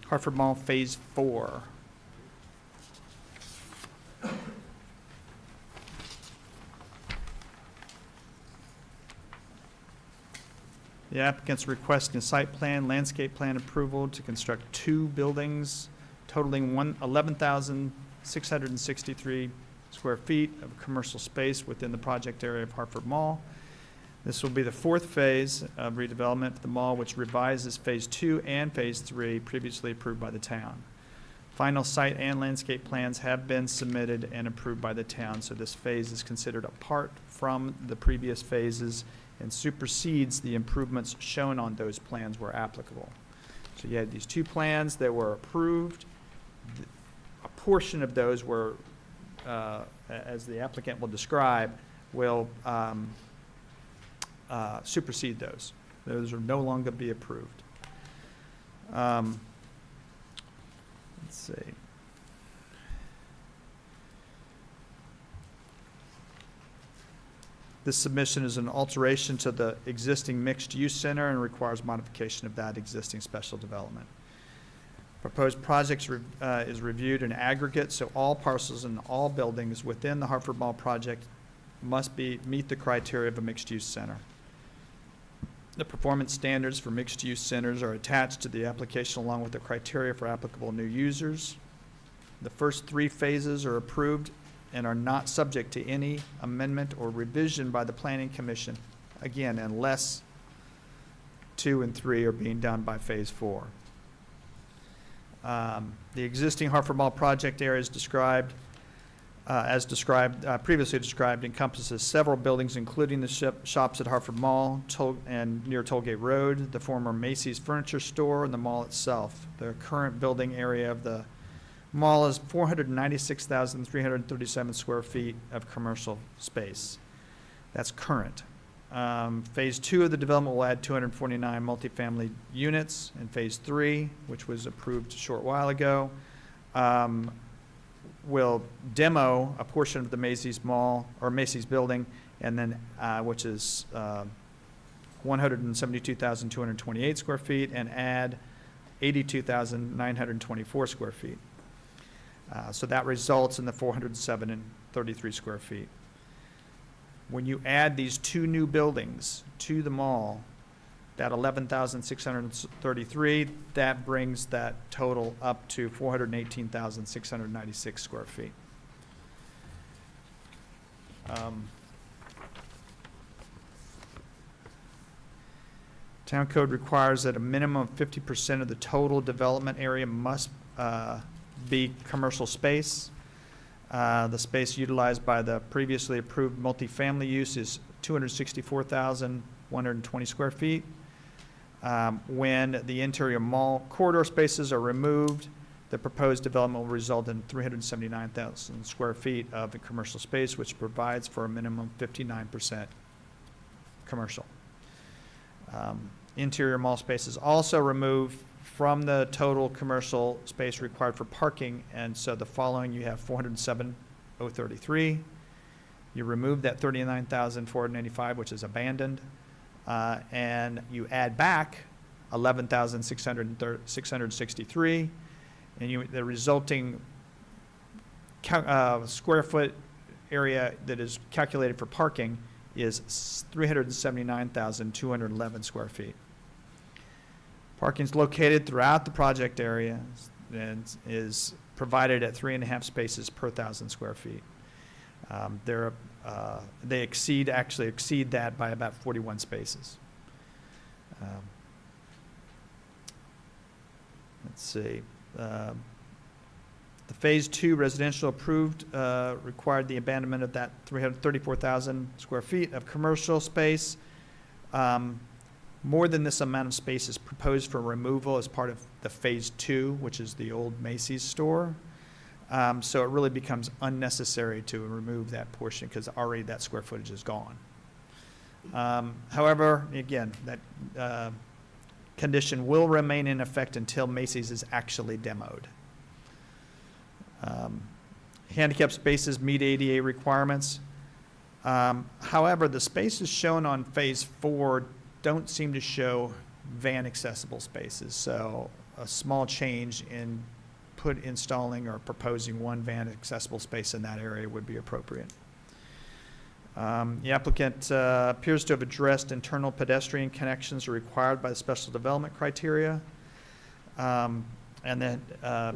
Hartford Mall Phase 4. The applicant's requesting a site plan, landscape plan approval to construct 2 buildings totaling 11,663 square feet of commercial space within the project area of Hartford Mall. This will be the fourth phase of redevelopment of the mall, which revises Phase 2 and Phase 3 previously approved by the town. Final site and landscape plans have been submitted and approved by the town, so this phase is considered apart from the previous phases and supersedes the improvements shown on those plans where applicable. So you had these two plans that were approved. A portion of those were, as the applicant will describe, will supersede those. Those are no longer be approved. Let's see. This submission is an alteration to the existing mixed-use center and requires modification of that existing special development. Proposed projects is reviewed in aggregate, so all parcels and all buildings within the Hartford Mall project must meet the criteria of a mixed-use center. The performance standards for mixed-use centers are attached to the application along with the criteria for applicable new users. The first three phases are approved and are not subject to any amendment or revision by the Planning Commission, again, unless 2 and 3 are being done by Phase 4. The existing Hartford Mall project area is described, previously described, encompasses several buildings, including the shops at Hartford Mall and near Tollgate Road, the former Macy's Furniture Store, and the mall itself. The current building area of the mall is 496,337 square feet of commercial space. That's current. Phase 2 of the development will add 249 multifamily units, and Phase 3, which was approved a short while ago, will demo a portion of the Macy's Mall, or Macy's building, and then, which is 172,228 square feet, and add 82,924 square feet. So that results in the 407 and 33 square feet. When you add these two new buildings to the mall, that 11,633, that brings that total up to 418,696 square feet. Town code requires that a minimum of 50% of the total development area must be commercial space. The space utilized by the previously approved multifamily use is 264,120 square feet. When the interior mall corridor spaces are removed, the proposed development will result in 379,000 square feet of the commercial space, which provides for a minimum 59% commercial. Interior mall space is also removed from the total commercial space required for parking, and so the following, you have 407,033. You remove that 39,485, which is abandoned, and you add back 11,663, and the resulting square foot area that is calculated for parking is 379,211 square feet. Parking is located throughout the project area and is provided at 3.5 spaces per 1,000 square feet. They actually exceed that by about 41 spaces. Let's see. The Phase 2 residential approved required the abandonment of that 334,000 square feet of commercial space. More than this amount of space is proposed for removal as part of the Phase 2, which is the old Macy's store. So it really becomes unnecessary to remove that portion because already that square footage is gone. However, again, that condition will remain in effect until Macy's is actually demoed. Handicap spaces meet ADA requirements. However, the spaces shown on Phase 4 don't seem to show van accessible spaces. So a small change in installing or proposing one van accessible space in that area would be appropriate. The applicant appears to have addressed internal pedestrian connections required by the special development criteria. And then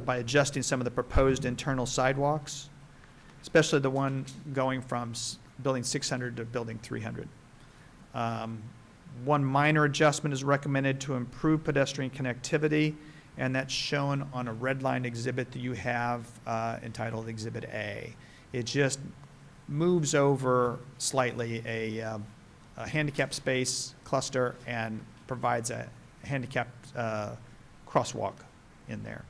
by adjusting some of the proposed internal sidewalks. especially the one going from building 600 to building 300. One minor adjustment is recommended to improve pedestrian connectivity, and that's shown on a red line exhibit that you have entitled Exhibit A. It just moves over slightly a handicap space cluster and provides a handicap crosswalk in there.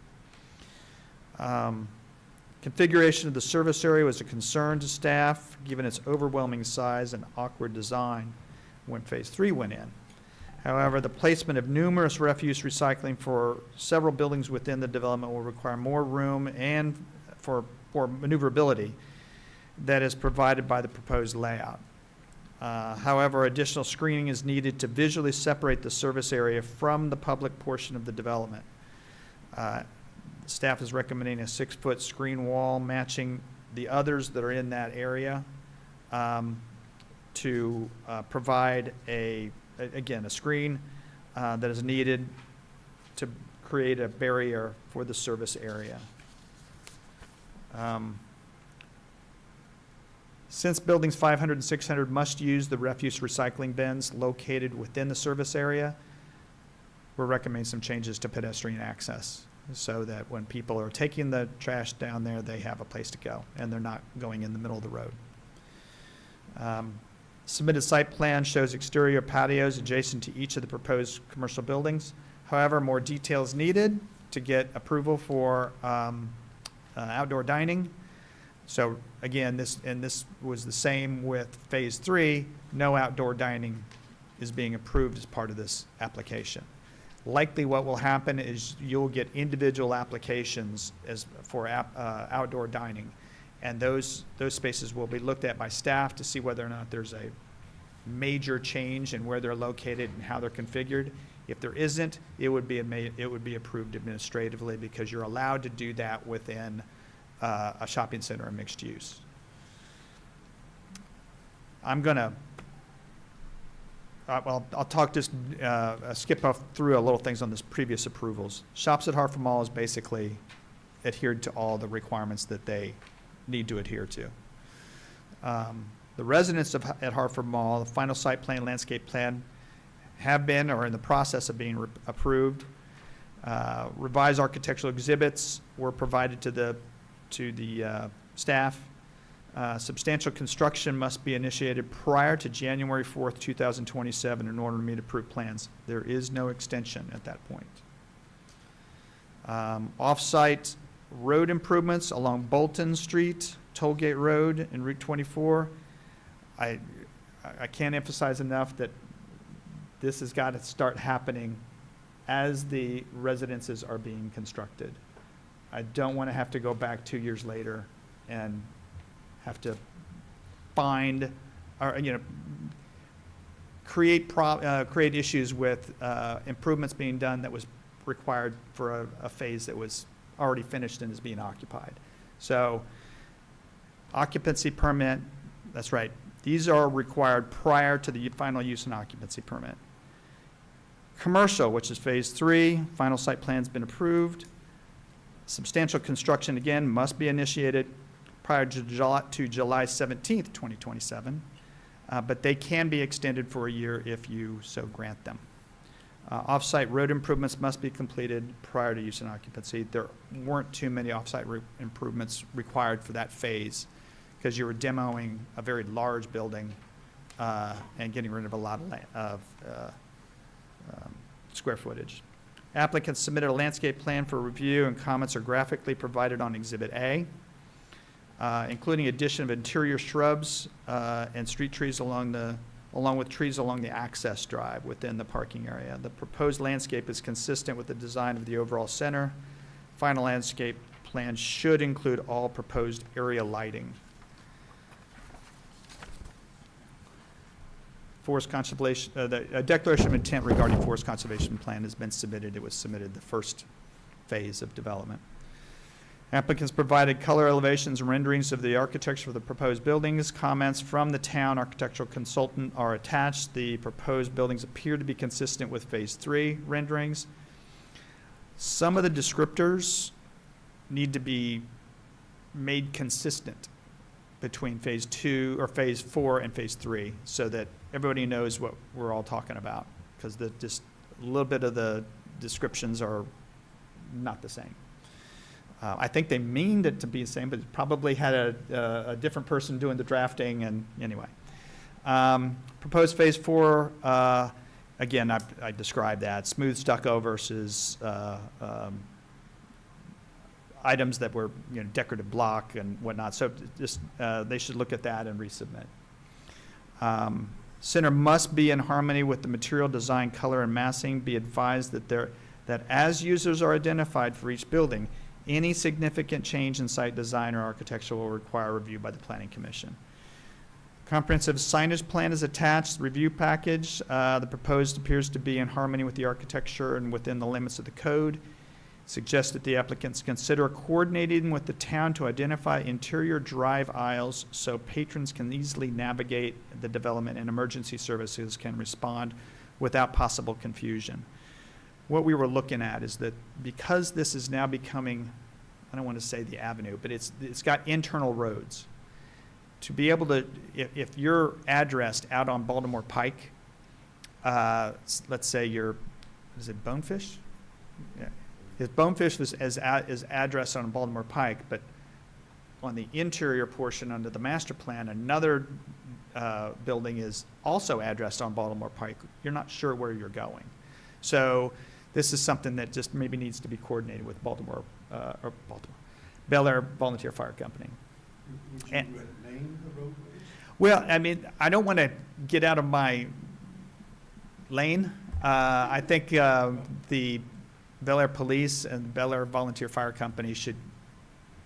Configuration of the service area was a concern to staff, given its overwhelming size and awkward design when Phase 3 went in. However, the placement of numerous refuse recycling for several buildings within the development will require more room and for maneuverability that is provided by the proposed layout. However, additional screening is needed to visually separate the service area from the public portion of the development. Staff is recommending a 6-foot screen wall matching the others that are in that area to provide again, a screen that is needed to create a barrier for the service area. Since buildings 500 and 600 must use the refuse recycling bins located within the service area, we're recommending some changes to pedestrian access so that when people are taking the trash down there, they have a place to go and they're not going in the middle of the road. Submitted site plan shows exterior patios adjacent to each of the proposed commercial buildings. However, more details needed to get approval for outdoor dining. So again, this was the same with Phase 3. No outdoor dining is being approved as part of this application. Likely what will happen is you'll get individual applications for outdoor dining. And those spaces will be looked at by staff to see whether or not there's a major change in where they're located and how they're configured. If there isn't, it would be approved administratively because you're allowed to do that within a shopping center or mixed use. I'm gonna, I'll talk just skip off through a little things on this previous approvals. Shops at Hartford Mall is basically adhered to all the requirements that they need to adhere to. The residents at Hartford Mall, the final site plan, landscape plan have been or are in the process of being approved. Revised architectural exhibits were provided to the staff. Substantial construction must be initiated prior to January 4th, 2027 in order to meet approved plans. There is no extension at that point. Off-site road improvements along Bolton Street, Tollgate Road, and Route 24. I can't emphasize enough that this has got to start happening as the residences are being constructed. I don't want to have to go back 2 years later and have to find or create issues with improvements being done that was required for a phase that was already finished and is being occupied. So occupancy permit, that's right. These are required prior to the final use and occupancy permit. Commercial, which is Phase 3, final site plan's been approved. Substantial construction, again, must be initiated prior to July 17th, 2027, but they can be extended for a year if you so grant them. Off-site road improvements must be completed prior to use and occupancy. There weren't too many off-site improvements required for that phase because you were demoing a very large building and getting rid of a lot of square footage. Applicants submitted a landscape plan for review and comments are graphically provided on Exhibit A, including addition of interior shrubs and street trees along with trees along the access drive within the parking area. The proposed landscape is consistent with the design of the overall center. Final landscape plan should include all proposed area lighting. Forest conservation, a declaration of intent regarding forest conservation plan has been submitted. It was submitted the first phase of development. Applicants provided color elevations and renderings of the architecture of the proposed buildings. Comments from the town architectural consultant are attached. The proposed buildings appear to be consistent with Phase 3 renderings. Some of the descriptors need to be made consistent between phase 2 or phase 4 and phase 3, so that everybody knows what we're all talking about, because just a little bit of the descriptions are not the same. I think they meaned it to be the same, but probably had a different person doing the drafting, and anyway. Proposed phase 4, again, I described that, smooth stucco versus items that were, decorative block and whatnot. So just, they should look at that and resubmit. Center must be in harmony with the material design, color, and massing. Be advised that as users are identified for each building, any significant change in site design or architecture will require review by the Planning Commission. Comprehensive signage plan is attached, review package. The proposed appears to be in harmony with the architecture and within the limits of the code. Suggests that the applicants consider coordinating with the town to identify interior drive aisles so patrons can easily navigate the development and emergency services can respond without possible confusion. What we were looking at is that because this is now becoming, I don't want to say the avenue, but it's got internal roads. To be able to, if you're addressed out on Baltimore Pike, let's say is it Bonefish? Yeah. If Bonefish is addressed on Baltimore Pike, but on the interior portion under the master plan, another building is also addressed on Baltimore Pike, you're not sure where you're going. So this is something that just maybe needs to be coordinated with Bel Air Volunteer Fire Company. Would you name the roadways? Well, I mean, I don't want to get out of my lane. I think the Bel Air Police and Bel Air Volunteer Fire Company should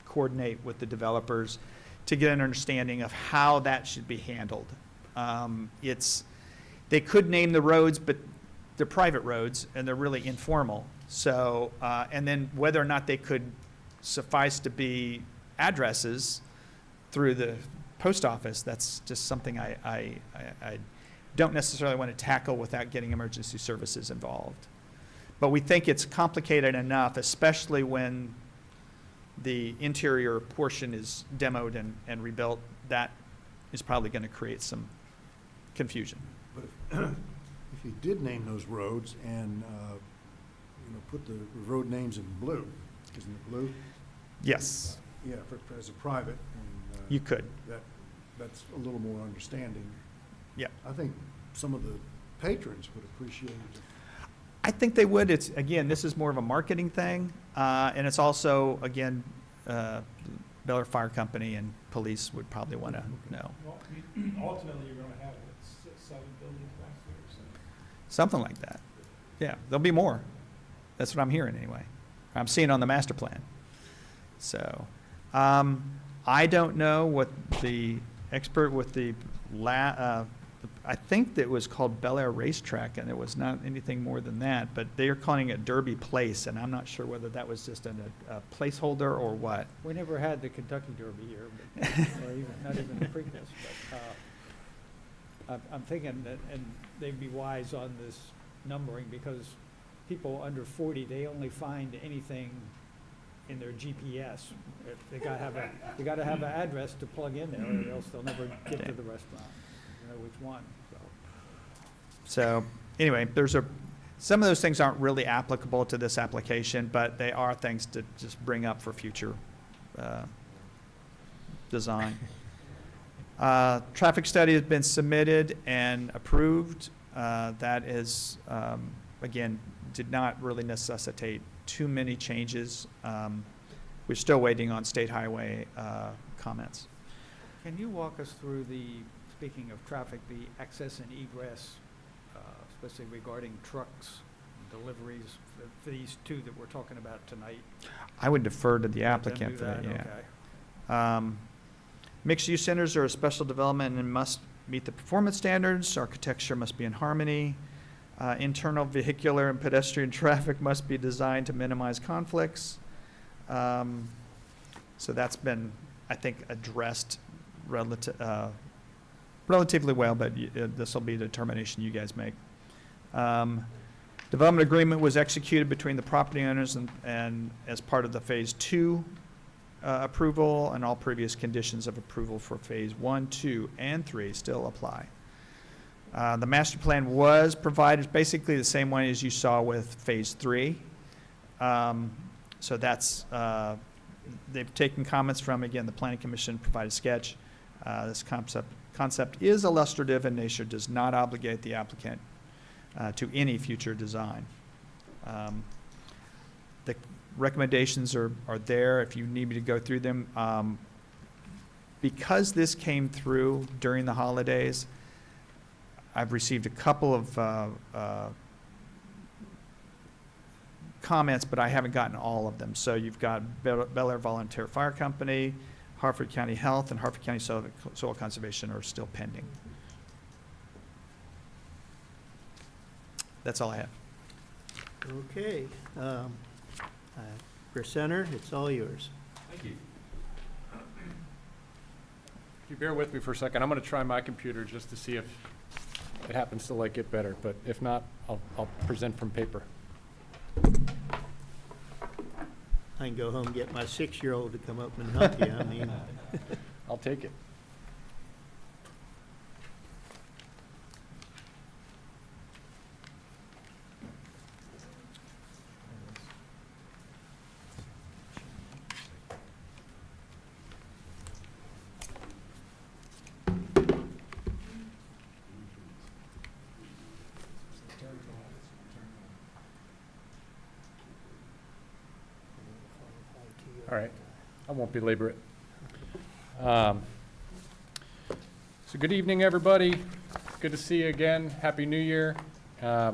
coordinate with the developers to get an understanding of how that should be handled. They could name the roads, but they're private roads and they're really informal. So, and then whether or not they could suffice to be addresses through the post office, that's just something I don't necessarily want to tackle without getting emergency services involved. But we think it's complicated enough, especially when the interior portion is demoed and rebuilt. That is probably going to create some confusion. But if you did name those roads and, put the road names in blue, isn't it blue? Yes, Yeah, as a private. And, you could. That's a little more understanding. Yeah. I think some of the patrons would appreciate it. I think they would. It's, again, this is more of a marketing thing. And it's also, again, Bel Air Fire Company and police would probably want to know. Well, ultimately, you're going to have 6, 7 buildings back there, so. Something like that. Yeah, there'll be more. That's what I'm hearing anyway. I'm seeing on the master plan. So, I don't know what the expert with the I think that it was called Bel Air Racetrack, and it was not anything more than that, but they are calling it Derby Place, and I'm not sure whether that was just a placeholder or what. We never had the Kentucky Derby here, but, or even, not even the Preakness, but, I'm thinking that, and they'd be wise on this numbering, because people under 40, they only find anything in their GPS. They gotta have an address to plug in there, or else they'll never get to the restaurant, which one, so. So, anyway, some of those things aren't really applicable to this application, but they are things to just bring up for future design. Traffic study has been submitted and approved. That is, again, did not really necessitate too many changes. We're still waiting on State Highway comments. Can you walk us through speaking of traffic, the access and egress, especially regarding trucks, deliveries, for these two that we're talking about tonight? I would defer to the Let them applicant do for that, that, yeah. okay. Mixed-use centers are a special development and must meet the performance standards. Architecture must be in harmony. Internal vehicular and pedestrian traffic must be designed to minimize conflicts. So that's been, I think, addressed relatively well, but this will be the determination you guys make. Development agreement was executed between the property owners and as part of the Phase 2 approval, and all previous conditions of approval for Phase 1, 2, and 3 still apply. The master plan was provided, basically the same one as you saw with Phase 3. So that's, they've taken comments from, again, the Planning Commission provided sketch. This concept is illustrative in nature, does not obligate the applicant to any future design. The recommendations are there if you need me to go through them. Because this came through during the holidays, I've received a couple of comments, but I haven't gotten all of them. So you've got Bel Air Volunteer Fire Company, Harford County Health, and Harford County Soil Conservation are still pending. That's all I have. Okay. Presenter, it's all yours. Thank you. If you bear with me for a second, I'm going to try my computer just to see if it happens to like it better, but if not, I'll present from paper. I can go home and get my 6-year-old to come up and help you. I mean, I'll take it. All right, I won't belabor it. So good evening, everybody. Good to see you again. Happy New Year. I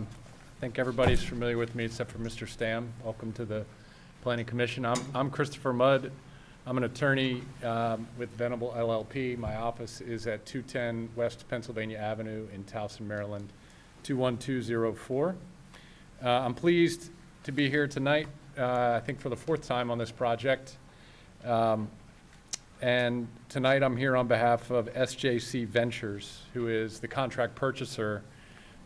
think everybody's familiar with me except for Mr. Stam. Welcome to the Planning Commission. I'm Christopher Mudd. I'm an attorney with Venable LLP. My office is at 210 West Pennsylvania Avenue in Towson, Maryland, 21204. I'm pleased to be here tonight, I think for the 4th time on this project. And tonight I'm here on behalf of SJC Ventures, who is the contract purchaser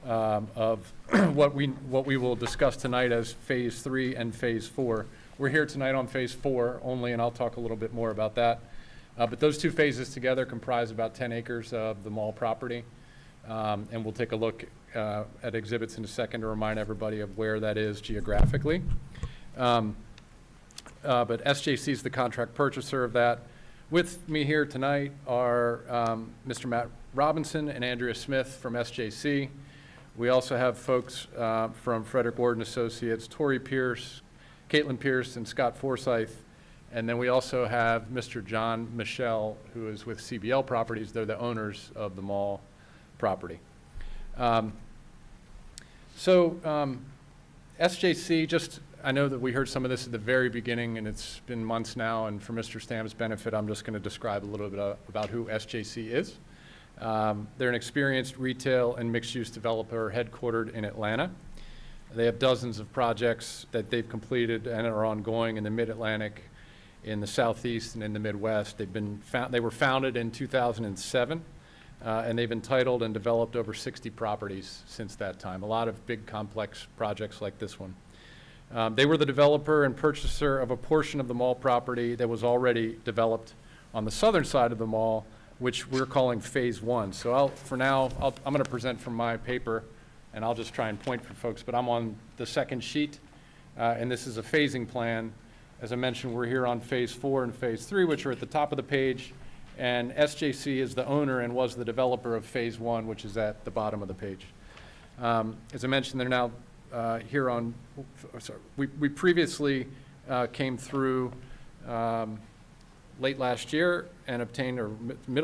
of what we will discuss tonight as Phase 3 and Phase 4. We're here tonight on Phase 4 only, and I'll talk a little bit more about that. But those two phases together comprise about 10 acres of the mall property. And we'll take a look at exhibits in a second to remind everybody of where that is geographically. But SJC is the contract purchaser of that. With me here tonight are Mr. Matt Robinson and Andrea Smith from SJC. We also have folks from Frederick Ward & Associates, Tori Pierce, Caitlin Pierce, and Scott Forsyth. And then we also have Mr. John Michelle, who is with CBL Properties. They're the owners of the mall property. SJC, I know that we heard some of this at the very beginning, and it's been months now, and for Mr. Stam's benefit, I'm just going to describe a little bit about who SJC is. They're an experienced retail and mixed-use developer headquartered in Atlanta. They have dozens of projects that they've completed and are ongoing in the Mid-Atlantic, in the Southeast, and in the Midwest. They were founded in 2007, and they've entitled and developed over 60 properties since that time. A lot of big, complex projects like this one. They were the developer and purchaser of a portion of the mall property that was already developed on the southern side of the mall, which we're calling Phase 1. So I'm going to present from my paper, and I'll just try and point for folks, but I'm on the second sheet, and this is a phasing plan. As I mentioned, we're here on Phase 4 and Phase 3, which are at the top of the page, and SJC is the owner and was the developer of Phase 1, which is at the bottom of the page. As I mentioned, they're now here on, we previously came through late last year and obtained, or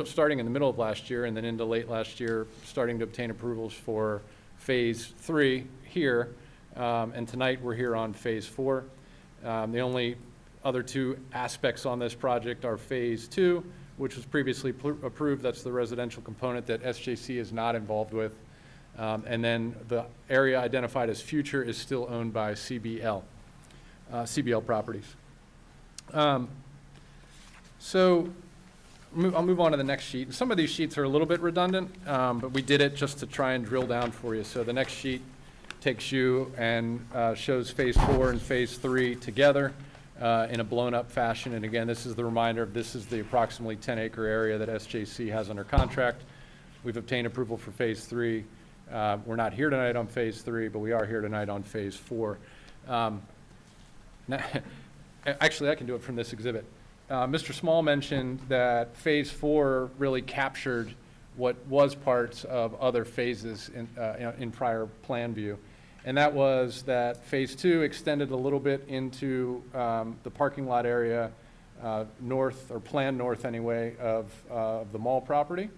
starting in the middle of last year and then into late last year, starting to obtain approvals for Phase 3 here, and tonight we're here on Phase 4. The only other two aspects on this project are Phase 2, which was previously approved. That's the residential component that SJC is not involved with. And then the area identified as future is still owned by CBL Properties. So I'll move on to the next sheet. Some of these sheets are a little bit redundant, but we did it just to try and drill down for you. So the next sheet takes you and shows Phase 4 and Phase 3 together. in a blown-up fashion. And again, this is the reminder of this is the approximately 10-acre area that SJC has under contract. We've obtained approval for Phase 3. We're not here tonight on Phase 3, but we are here tonight on Phase 4. Now, actually, I can do it from this exhibit. Mr. Small mentioned that Phase 4 really captured what was parts of other phases in prior plan view. And that was that Phase 2 extended a little bit into the parking lot area north, or planned north anyway, of the mall property.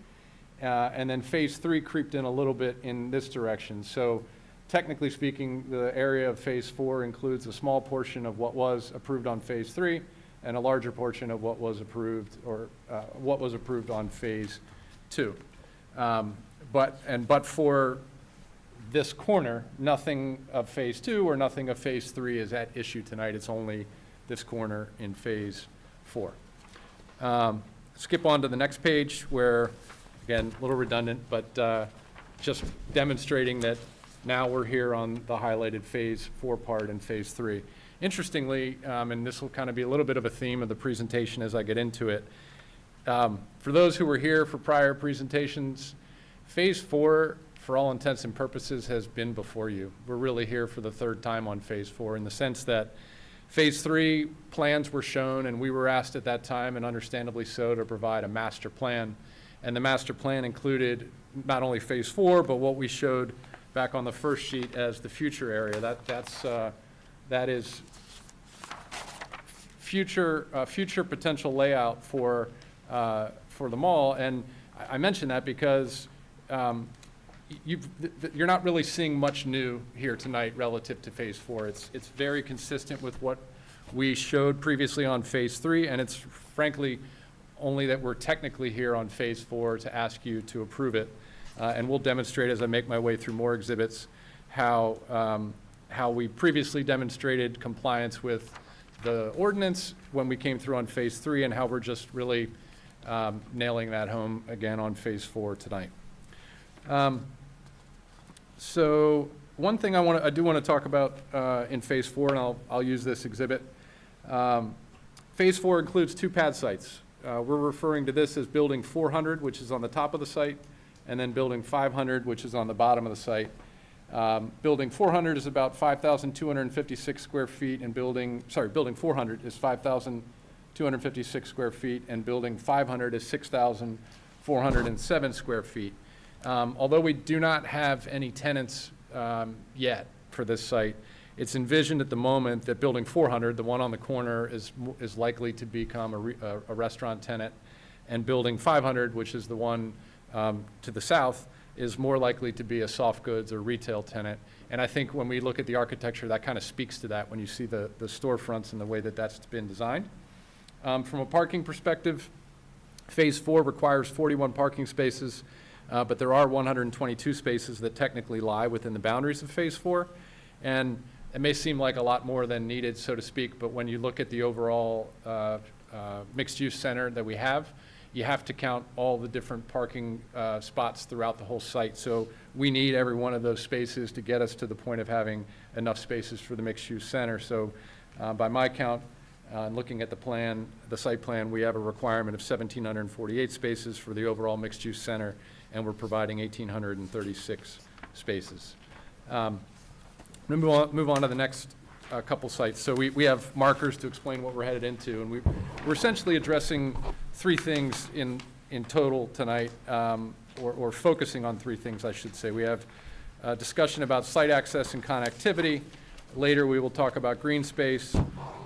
And then Phase 3 creeped in a little bit in this direction. So technically speaking, the area of Phase 4 includes a small portion of what was approved on Phase 3 and a larger portion of what was approved, or what was approved on Phase 2. But for this corner, nothing of Phase 2 or nothing of Phase 3 is at issue tonight. It's only this corner in Phase 4. Skip on to the next page where, again, a little redundant, but just demonstrating that now we're here on the highlighted Phase 4 part and Phase 3. Interestingly, and this will kind of be a little bit of a theme of the presentation as I get into it, for those who were here for prior presentations, Phase 4, for all intents and purposes, has been before you. We're really here for the third time on Phase 4 in the sense that Phase 3 plans were shown, and we were asked at that time, and understandably so, to provide a master plan. And the master plan included not only Phase 4, but what we showed back on the first sheet as the future area. That is future potential layout for the mall. And I mention that because you're not really seeing much new here tonight relative to Phase 4. It's very consistent with what we showed previously on Phase 3, and it's frankly only that we're technically here on Phase 4 to ask you to approve it. And we'll demonstrate as I make my way through more exhibits how we previously demonstrated compliance with the ordinance when we came through on Phase 3, and how we're just really nailing that home again on Phase 4 tonight. So one thing I do want to talk about in Phase 4, and I'll use this exhibit. Phase 4 includes 2 pad sites. We're referring to this as Building 400, which is on the top of the site, and then Building 500, which is on the bottom of the site. Building 400 is about 5,256 square feet, and Building 400 is 5,256 square feet, and Building 500 is 6,407 square feet. Although we do not have any tenants yet for this site, it's envisioned at the moment that Building 400, the one on the corner, is likely to become a restaurant tenant, and Building 500, which is the one to the south, is more likely to be a soft goods or retail tenant. And I think when we look at the architecture, that kind of speaks to that when you see the storefronts and the way that that's been designed. From a parking perspective, Phase 4 requires 41 parking spaces, but there are 122 spaces that technically lie within the boundaries of Phase 4. And it may seem like a lot more than needed, so to speak, but when you look at the overall mixed-use center that we have, you have to count all the different parking spots throughout the whole site. So we need every one of those spaces to get us to the point of having enough spaces for the mixed-use center. So by my count, looking at the plan, the site plan, we have a requirement of 1,748 spaces for the overall mixed-use center, and we're providing 1,836 spaces. Move on to the next couple sites. So we have markers to explain what we're headed into, and we're essentially addressing 3 things in total tonight, or focusing on 3 things, I should say. We have a discussion about site access and connectivity. Later, we will talk about green space.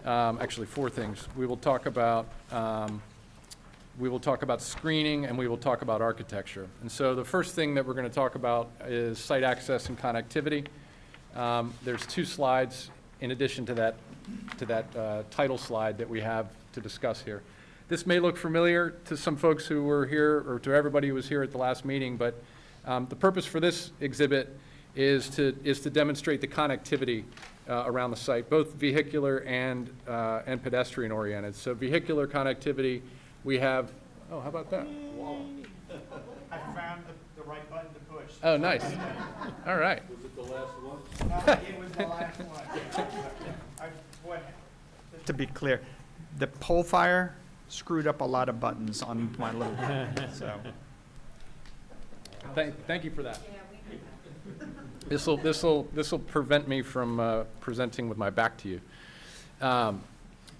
Actually, 4 things. We will talk about screening, and we will talk about architecture. And so the first thing that we're going to talk about is site access and connectivity. There's 2 slides in addition to that title slide that we have to discuss here. This may look familiar to some folks who were here, or to everybody who was here at the last meeting, but the purpose for this exhibit is to demonstrate the connectivity around the site, both vehicular and pedestrian oriented. So vehicular connectivity, we have, oh, how about that? I found the right button to push. Oh, nice. All right. Was it the last one? It was the last one. The to be clear, the pole fire screwed up a lot of buttons on my little, so. Thank you for that. This'll prevent me from presenting with my back to you.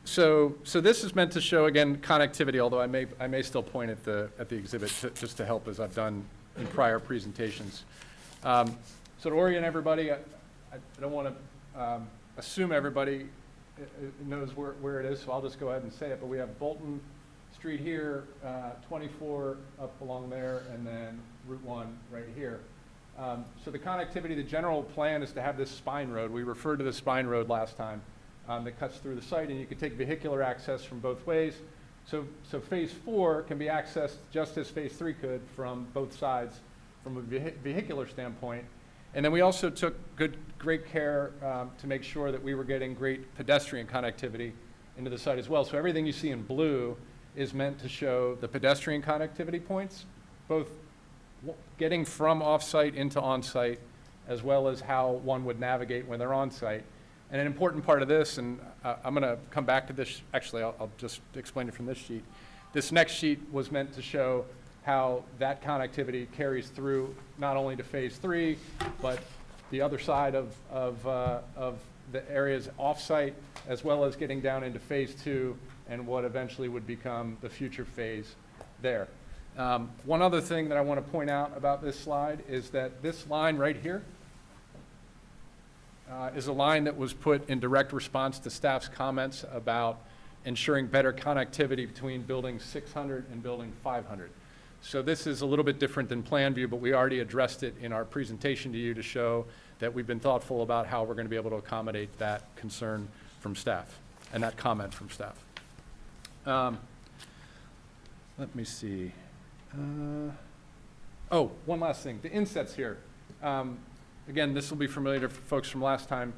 So this is meant to show, again, connectivity, although I may still point at the exhibit just to help, as I've done in prior presentations. So to orient everybody, I don't want to assume everybody knows where it is, so I'll just go ahead and say it. But we have Bolton Street here, 24 up along there, and then Route 1 right here. So the connectivity, the general plan is to have this spine road. We referred to the spine road last time. That cuts through the site, and you can take vehicular access from both ways. So phase 4 can be accessed just as phase 3 could from both sides from a vehicular standpoint. And then we also took great care to make sure that we were getting great pedestrian connectivity into the site as well. So everything you see in blue is meant to show the pedestrian connectivity points, both getting from off-site into on-site, as well as how one would navigate when they're on-site. And an important part of this, and I'm going to come back to this, actually, I'll just explain it from this sheet. This next sheet was meant to show how that connectivity carries through not only to phase 3, but the other side of the areas off-site, as well as getting down into phase 2 and what eventually would become the future phase there. One other thing that I want to point out about this slide is that this line right here is a line that was put in direct response to staff's comments about ensuring better connectivity between building 600 and building 500. So this is a little bit different than plan view, but we already addressed it in our presentation to you to show that we've been thoughtful about how we're going to be able to accommodate that concern from staff and that comment from staff. Let me see. Oh, one last thing. The insets here. Again, this will be familiar to folks from last time,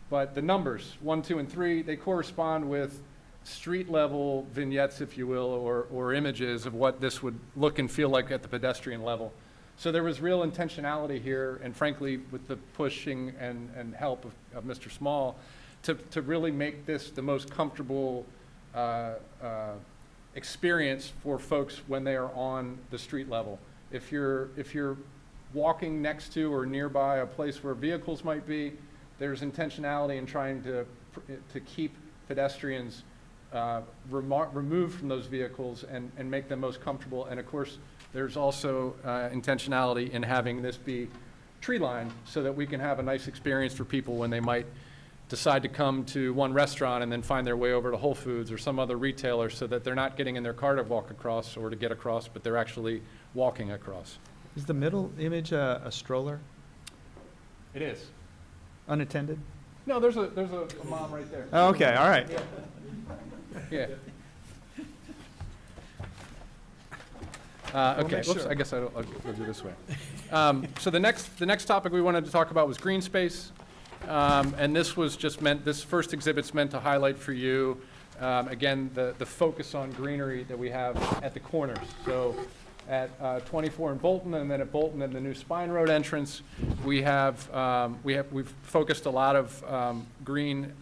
but the numbers, 1, 2, and 3, they correspond with street-level vignettes, if you will, or images of what this would look and feel like at the pedestrian level. So there was real intentionality here, and frankly, with the pushing and help of Mr. Small, to really make this the most comfortable experience for folks when they are on the street level. If you're walking next to or nearby a place where vehicles might be, there's intentionality in trying to keep pedestrians removed from those vehicles and make them most comfortable. And of course, there's also intentionality in having this be tree lined so that we can have a nice experience for people when they might decide to come to one restaurant and then find their way over to Whole Foods or some other retailer, so that they're not getting in their car to walk across or to get across, but they're actually walking across. Is the middle image a stroller, It is. unattended? No, there's a mom right there. Oh, okay, all right. Yeah. Okay, make whoops, sure. I guess I'll do this way. So the next topic we wanted to talk about was green space. And this was just meant, this first exhibit's meant to highlight for you, again, the focus on greenery that we have at the corners. So at 24 in Bolton, and then at Bolton and the new Spine Road entrance, we've focused a lot of green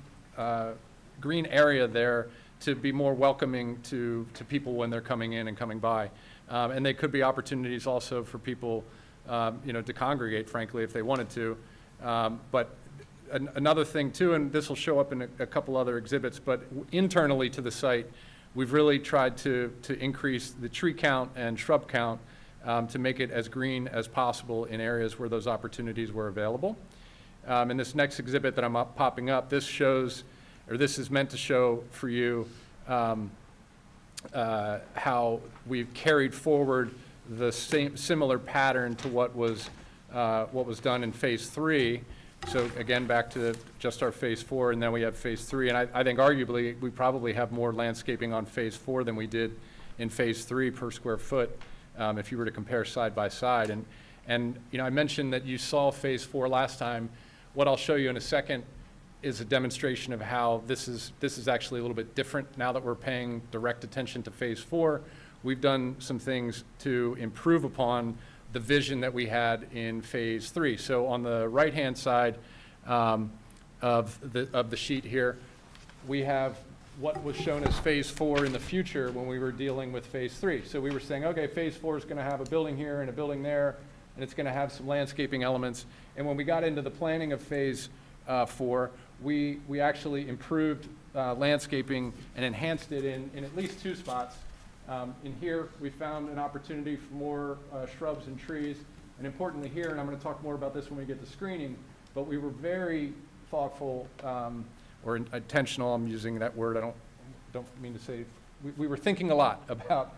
area there to be more welcoming to people when they're coming in and coming by. And they could be opportunities also for people, to congregate, frankly, if they wanted to. But another thing too, and this will show up in a couple other exhibits, but internally to the site, we've really tried to increase the tree count and shrub count to make it as green as possible in areas where those opportunities were available. In this next exhibit that I'm popping up, this shows, or this is meant to show for you how we've carried forward the similar pattern to what was done in phase 3. So again, back to just our phase 4, and then we have phase 3. And I think arguably we probably have more landscaping on phase 4 than we did in phase 3 per square foot, if you were to compare side by side. And I mentioned that you saw phase 4 last time. What I'll show you in a second is a demonstration of how this is actually a little bit different now that we're paying direct attention to phase 4. We've done some things to improve upon the vision that we had in phase 3. So on the right-hand side of the sheet here, we have what was shown as Phase 4 in the future when we were dealing with Phase 3. So we were saying, okay, Phase 4 is going to have a building here and a building there, and it's going to have some landscaping elements. And when we got into the planning of Phase 4, we actually improved landscaping and enhanced it in at least 2 spots. In here, we found an opportunity for more shrubs and trees. And importantly here, and I'm going to talk more about this when we get to screening, but we were very thoughtful or intentional. I'm using that word. I don't mean to say. We were thinking a lot about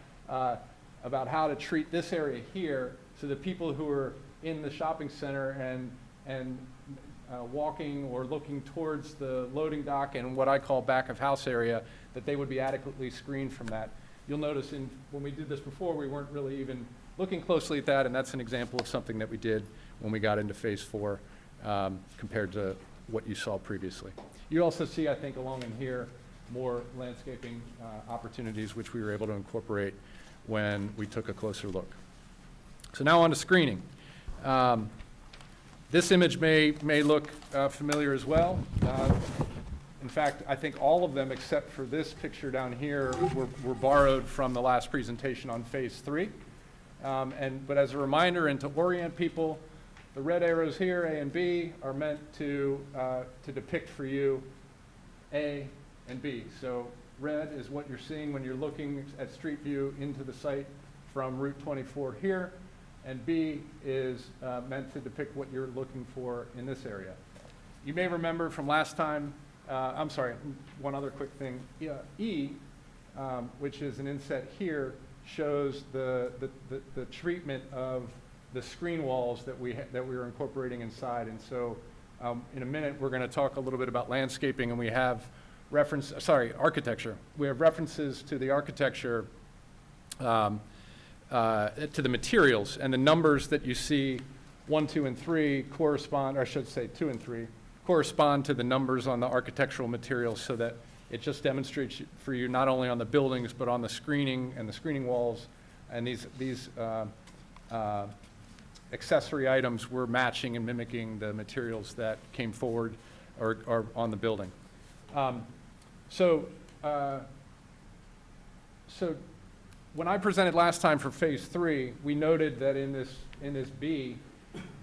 how to treat this area here, so that people who are in the shopping center and walking or looking towards the loading dock and what I call back of house area, that they would be adequately screened from that. You'll notice when we did this before, we weren't really even looking closely at that, and that's an example of something that we did when we got into Phase 4 compared to what you saw previously. You also see, I think, along in here, more landscaping opportunities, which we were able to incorporate when we took a closer look. So now on to screening. This image may look familiar as well. In fact, I think all of them except for this picture down here were borrowed from the last presentation on Phase 3. But as a reminder and to orient people, the red arrows here, A and B, are meant to depict for you A and B. So red is what you're seeing when you're looking at Street View into the site from Route 24 here, and B is meant to depict what you're looking for in this area. You may remember from last time, I'm sorry, one other quick thing. E, which is an inset here, shows the treatment of the screen walls that we were incorporating inside. And so in a minute, we're going to talk a little bit about landscaping, and we have architecture. We have references to the architecture, to the materials, and the numbers that you see, 1, 2, and 3 correspond, or I should say 2 and 3, correspond to the numbers on the architectural materials, so that it just demonstrates for you not only on the buildings, but on the screening and the screening walls, and these accessory items were matching and mimicking the materials that came forward or on the building. So when I presented last time for Phase 3, we noted that in this B,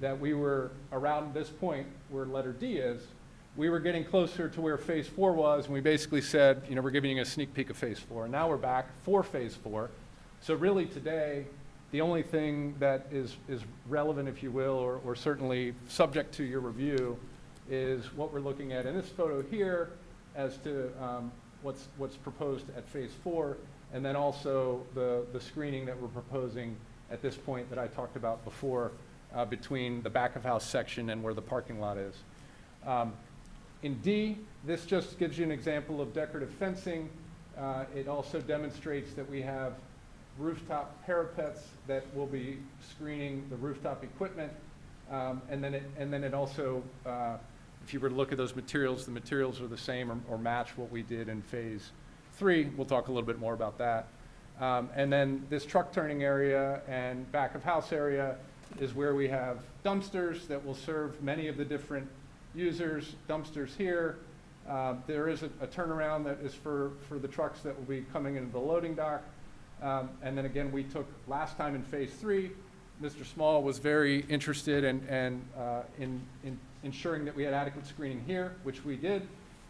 that we were around this point where letter D is, we were getting closer to where Phase 4 was, and we basically said, we're giving you a sneak peek of Phase 4. And now we're back for Phase 4. So really today, the only thing that is relevant, if you will, or certainly subject to your review, is what we're looking at in this photo here as to what's proposed at Phase 4, and then also the screening that we're proposing at this point that I talked about before, between the back of house section and where the parking lot is. In D, this just gives you an example of decorative fencing. It also demonstrates that we have rooftop parapets that will be screening the rooftop equipment. And then it also, if you were to look at those materials, the materials are the same or match what we did in Phase 3. We'll talk a little bit more about that. And then this truck turning area and back of house area is where we have dumpsters that will serve many of the different users. Dumpsters here. There is a turnaround that is for the trucks that will be coming into the loading dock. And then again, we took last time in Phase 3, Mr. Small was very interested in ensuring that we had adequate screening here, which we did.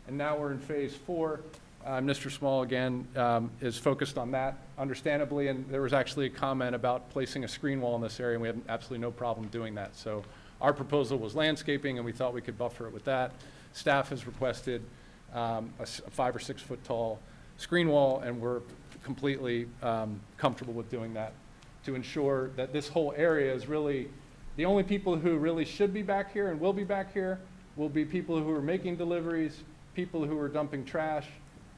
And now we're in Phase 4. Mr. Small, again, is focused on that, understandably, and there was actually a comment about placing a screen wall in this area, and we have absolutely no problem doing that. So our proposal was landscaping, and we thought we could buffer it with that. Staff has requested a 5 or 6 foot tall screen wall, and we're completely comfortable with doing that to ensure that this whole area is really, the only people who really should be back here and will be back here will be people who are making deliveries, people who are dumping trash,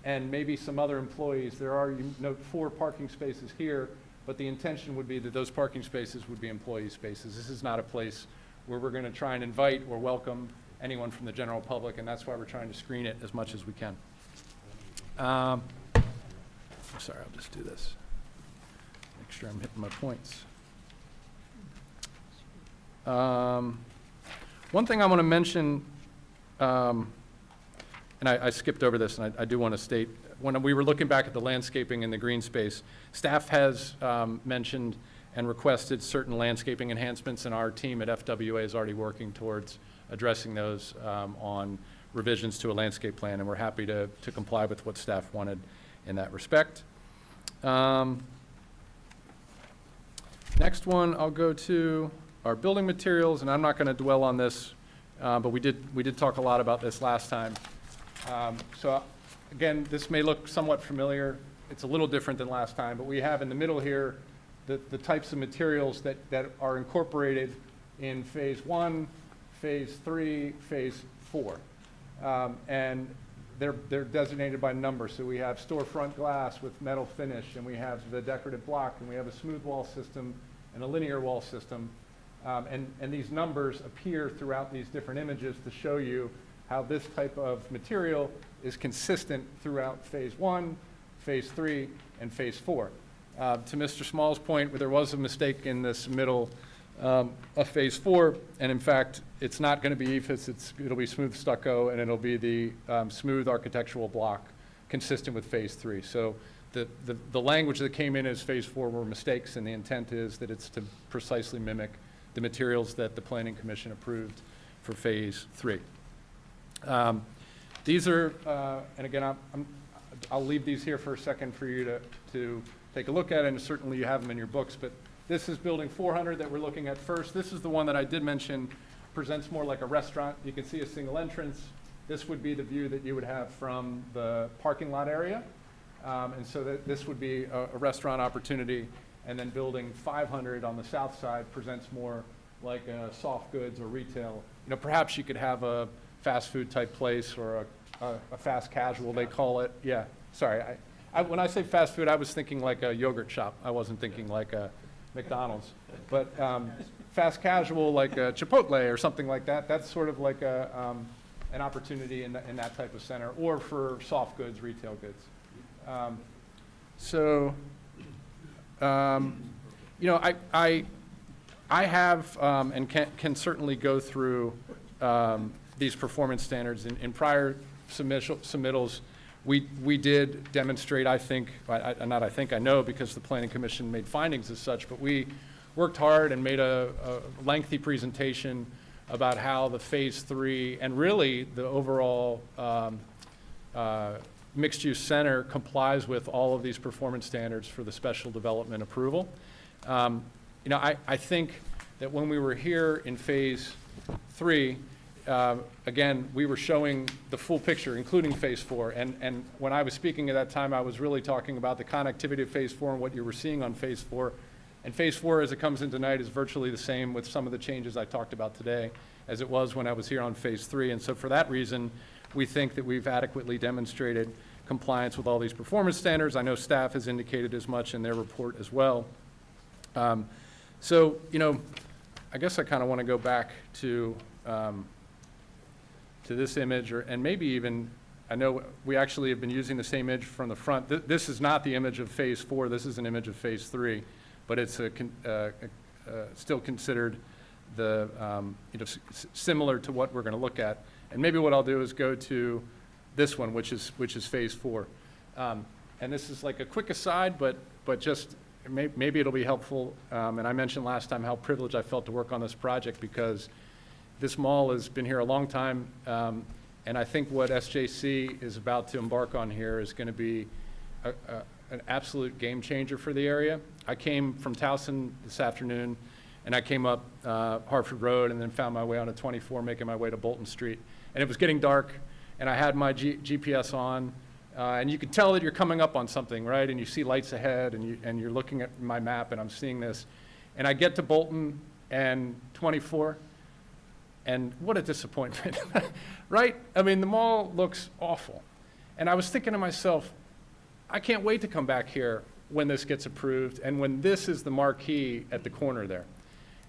and maybe some other employees. There are, you note, 4 parking spaces here, but the intention would be that those parking spaces would be employee spaces. This is not a place where we're going to try and invite or welcome anyone from the general public, and that's why we're trying to screen it as much as we can. I'm sorry, I'll just do this. Make sure I'm hitting my points. One thing I want to mention, and I skipped over this, and I do want to state when we were looking back at the landscaping in the green space, staff has mentioned and requested certain landscaping enhancements, and our team at FWA is already working towards addressing those on revisions to a landscape plan, and we're happy to comply with what staff wanted in that respect. Next one, I'll go to our building materials, and I'm not going to dwell on this, but we did talk a lot about this last time. So again, this may look somewhat familiar. It's a little different than last time, but we have in the middle here the types of materials that are incorporated in phase 1, phase 3, phase 4. And they're designated by number. So we have storefront glass with metal finish, and we have the decorative block, and we have a smooth wall system and a linear wall system. And these numbers appear throughout these different images to show you how this type of material is consistent throughout phase 1, phase 3, and phase 4. To Mr. Small's point, there was a mistake in this middle of phase 4, and in fact, it's not going to be EIFS, it'll be smooth stucco, and it'll be the smooth architectural block consistent with phase 3. So the language that came in as phase 4 were mistakes, and the intent is that it's to precisely mimic the materials that the Planning Commission approved for phase 3. These are, and again, I'll leave these here for a second for you to take a look at, and certainly you have them in your books, but this is building 400 that we're looking at first. This is the one that I did mention presents more like a restaurant. You can see a single entrance. This would be the view that you would have from the parking lot area. And so this would be a restaurant opportunity. And then building 500 on the south side presents more like a soft goods or retail. You know, perhaps you could have a fast food type place or a fast casual, they call it. Yeah, sorry. When I say fast food, I was thinking like a yogurt shop. I wasn't thinking like a McDonald's. But fast casual, like a Chipotle or something like that, that's sort of like an opportunity in that type of center, or for soft goods, retail goods. You know, I have and can certainly go through these performance standards. In prior submittals, we did demonstrate, I know because the Planning Commission made findings as such, but we worked hard and made a lengthy presentation about how the phase 3 and really the overall mixed-use center complies with all of these performance standards for the special development approval. You know, I think that when we were here in phase 3, again, we were showing the full picture, including phase 4. And when I was speaking at that time, I was really talking about the connectivity of phase 4 and what you were seeing on phase 4. And phase 4, as it comes in tonight, is virtually the same with some of the changes I talked about today as it was when I was here on phase 3. And so for that reason, we think that we've adequately demonstrated compliance with all these performance standards. I know staff has indicated as much in their report as well. So, you know, I guess I kind of want to go back to this image, and maybe even, I know we actually have been using the same image from the front. This is not the image of phase 4, this is an image of phase 3, but it's still considered the, you know, similar to what we're going to look at. And maybe what I'll do is go to this one, which is phase 4. And this is like a quick aside, but just maybe it'll be helpful. And I mentioned last time how privileged I felt to work on this project, because this mall has been here a long time. And I think what SJC is about to embark on here is going to be an absolute game changer for the area. I came from Towson this afternoon, and I came up Hartford Road and then found my way onto 24, making my way to Bolton Street. And it was getting dark, and I had my GPS on, and you can tell that you're coming up on something, right? And you see lights ahead, and you're looking at my map, and I'm seeing this. And I get to Bolton and 24, and what a disappointment, right? I mean, the mall looks awful. And I was thinking to myself, I can't wait to come back here when this gets approved and when this is the marquee at the corner there.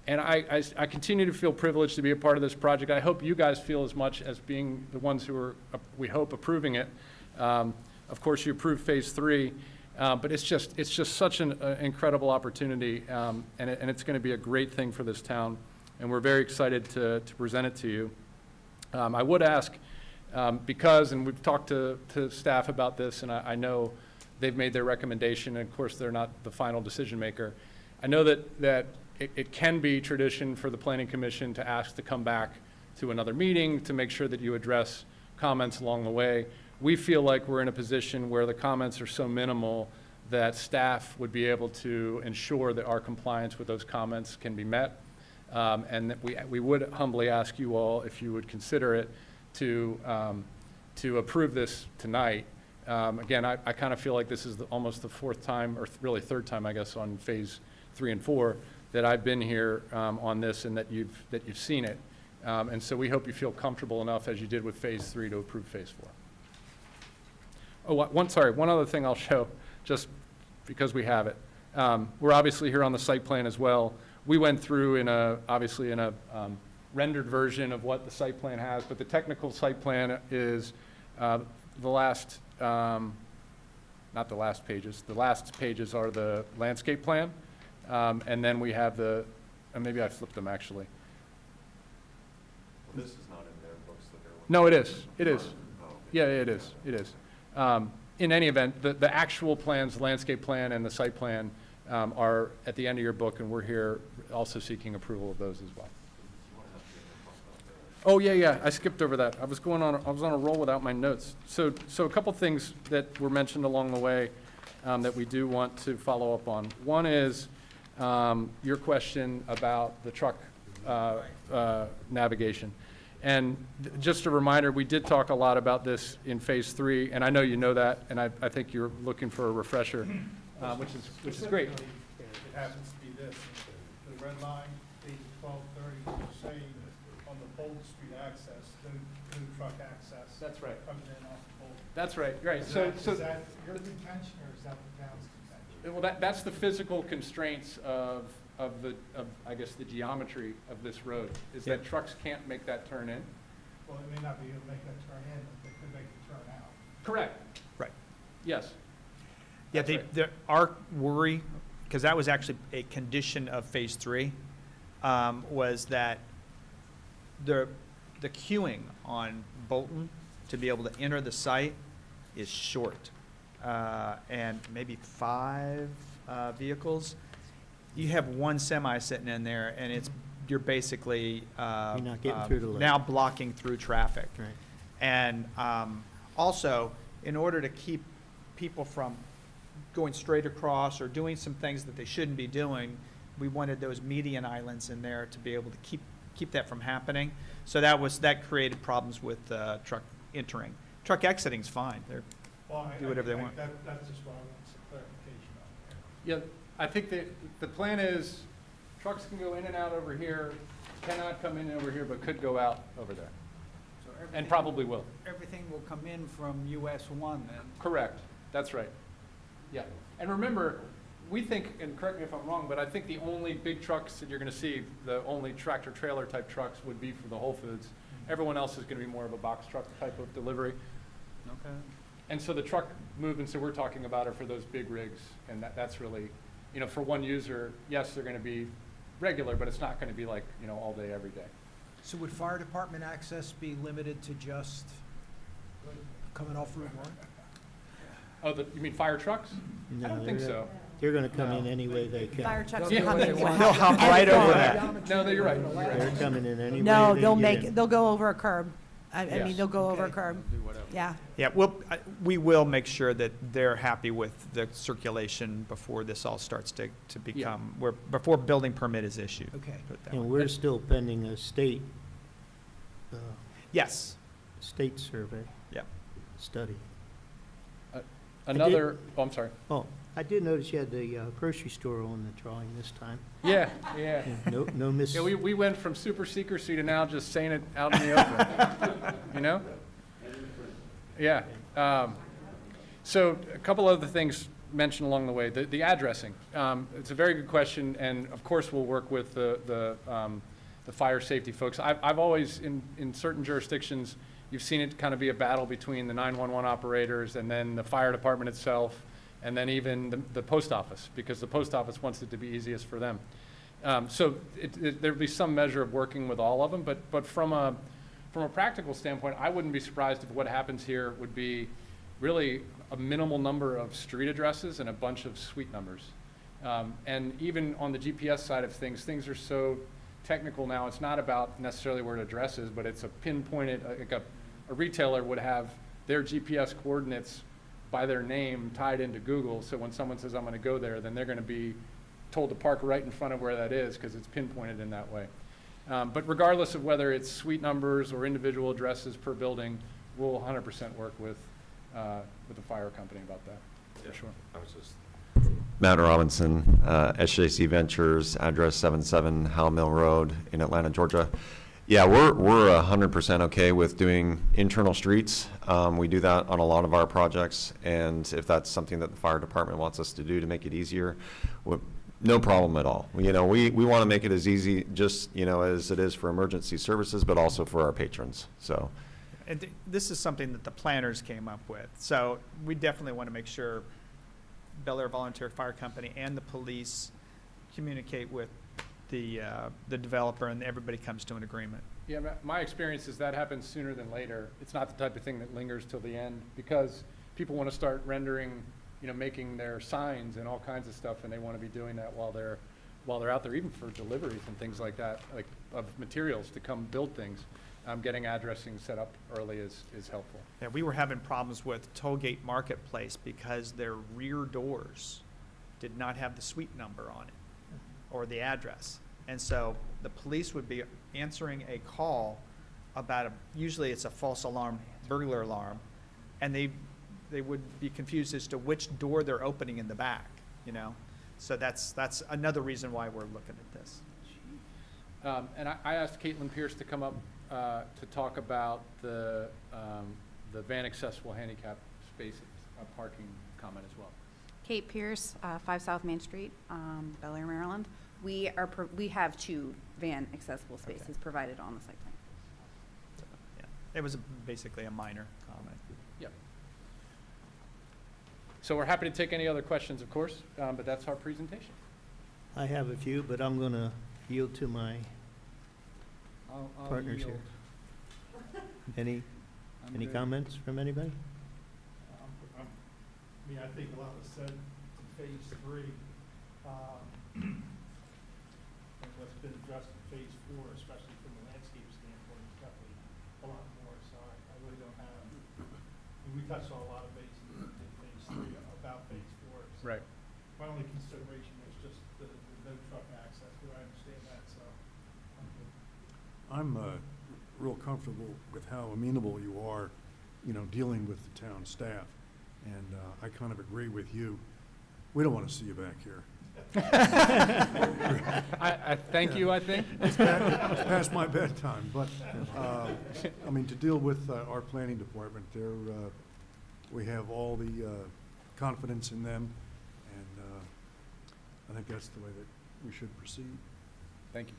And I continue to feel privileged to be a part of this project. I hope you guys feel as much as being the ones who are, we hope, approving it. Of course, you approved phase 3, but it's just such an incredible opportunity, and it's going to be a great thing for this town. And we're very excited to present it to you. I would ask Because, and we've talked to staff about this, and I know they've made their recommendation, and of course, they're not the final decision maker. I know that it can be tradition for the Planning Commission to ask to come back to another meeting to make sure that you address comments along the way. We feel like we're in a position where the comments are so minimal that staff would be able to ensure that our compliance with those comments can be met. And that we would humbly ask you all if you would consider it to approve this tonight. Again, I kind of feel like this is almost the fourth time, or really third time, I guess, on phase 3 and 4 that I've been here on this, and that you've seen it. And so we hope you feel comfortable enough, as you did with phase 3, to approve phase 4. Oh, one other thing I'll show, just because we have it. We're obviously here on the site plan as well. We went through obviously in a rendered version of what the site plan has, but the technical site plan is the last, not the last pages. The last pages are the landscape plan. And then we have maybe I flipped them actually. This is not in their books that they're. No, it is. It is. Oh, okay. Yeah, it is. It is. In any event, the actual plans, the landscape plan and the site plan are at the end of your book, and we're here also seeking approval of those as well. Oh, yeah, I skipped over that. I was on a roll without my notes. So a couple things that were mentioned along the way that we do want to follow up on. One is your question about the truck navigation. And just a reminder, we did talk a lot about this in phase 3, and I know you know that, and I think you're looking for a refresher, which is great. It happens to be this, the red line, page 1230, is saying on the Bolton Street access, no truck access. That's right. Coming in off the Bolton. That's right, right. Is that your contention, or is that the town's contention? Well, that's the physical constraints of I guess, the geometry of this road, is that trucks can't make that turn in. Well, it may not be able to make that turn in, but they could make the turn out. Correct. Right. Yes. Yeah, That's right. our worry, because that was actually a condition of phase 3, was that the queuing on Bolton to be able to enter the site is short, and maybe 5 vehicles. You have one semi sitting in there, and you're basically You're not getting through the lane. now blocking through traffic. Right. And also, in order to keep people from going straight across or doing some things that they shouldn't be doing, we wanted those median islands in there to be able to keep that from happening. So that created problems with truck entering. Truck exiting's fine. They're do whatever they want. That's just what I want some clarification on. Yeah, I think that the plan is trucks can go in and out over here, cannot come in over here, but could go out over there, So and everything- probably will. Everything will come in from US 1 then? Correct. That's right. Yeah. And remember, we think, and correct me if I'm wrong, but I think the only big trucks that you're going to see, the only tractor trailer type trucks would be for the Whole Foods. Everyone else is going to be more of a box truck type of delivery. Okay. And so the truck movements that we're talking about are for those big rigs, and that's really, for one user, yes, they're going to be regular, but it's not going to be like, all day, every day. So would fire department access be limited to just coming off Route 1? Oh, you mean fire trucks? I don't think so. They're gonna come in any way they can. Fire trucks Yeah. will come in. They'll hop right over that. No, you're right. They're coming in any way No, they they'll can. they'll go over a curb. I Yes. mean, they'll go over a Okay. curb. Do whatever. Yeah. Yeah, we will make sure that they're happy with the circulation before this all starts to become, before building permit is issued. Okay. Put it that And way. we're still pending a state Yes, survey Yep. study. Another, I'm sorry. Oh, I did notice you had the grocery store on the drawing this time. Yeah. Yeah, no miss. Yeah, we went from super secrecy to now just saying it out in the open, Yeah. So a couple other things mentioned along the way. The addressing. It's a very good question, and of course we'll work with the fire safety folks. I've always, in certain jurisdictions, you've seen it kind of be a battle between the 911 operators and then the fire department itself, and then even the post office, because the post office wants it to be easiest for them. So there'll be some measure of working with all of them, but from from a practical standpoint, I wouldn't be surprised if what happens here would be really a minimal number of street addresses and a bunch of suite numbers. And even on the GPS side of things, things are so technical now, it's not about necessarily where an address is, but it's a pinpointed, like a retailer would have their GPS coordinates by their name tied into Google, so when someone says, I'm gonna go there, then they're gonna be told to park right in front of where that is, because it's pinpointed in that way. But regardless of whether it's suite numbers or individual addresses per building, we'll 100% work with the fire company about that, for sure. I was just. Matt Robinson, SJC Ventures, address 77 Howell Mill Road in Atlanta, Georgia. Yeah, we're 100% okay with doing internal streets. We do that on a lot of our projects, and if that's something that the fire department wants us to do to make it easier, no problem at all. We want to make it as easy just, as it is for emergency services, but also for our patrons, so. And this is something that the planners came up with. So we definitely want to make sure Bel Air Volunteer Fire Company and the police communicate with the developer, and everybody comes to an agreement. Yeah, my experience is that happens sooner than later. It's not the type of thing that lingers till the end, because people want to start rendering, making their signs and all kinds of stuff, and they want to be doing that while they're out there, even for deliveries and things like that, like of materials to come build things. Getting addressing set up early is helpful. Yeah, we were having problems with Tollgate Marketplace because their rear doors did not have the suite number on it or the address. And so the police would be answering a call about usually it's a false alarm, burglar alarm, and they would be confused as to which door they're opening in the back, So that's another reason why we're looking at this. And I asked Caitlin Pierce to come up to talk about the van accessible handicap spaces, parking comment as well. Kate Pierce, 5 South Main Street, Bel Air, Maryland. We have 2 van accessible spaces provided on the site plan. So, yeah, it was basically a minor comment. Yep. So we're happy to take any other questions, of course, but that's our presentation. I have a few, but I'm going to yield to my I'll partners yield. here. Any good. comments from anybody? I think a lot was said in phase 3. And what's been addressed in phase 4, especially from the landscape standpoint, is definitely a lot more. So I really don't have, we touched on a lot of bases in phase 3 about phase 4. So Right. my only consideration was just the no truck access, but I understand that, so I'm good. I'm real comfortable with how amenable you are, dealing with the town staff. And I kind of agree with you. We don't want to see you back here. I thank you, I think. It's past my bedtime, but, to deal with our planning department, we have all the confidence in them, and I think that's the way that we should proceed. Thank you.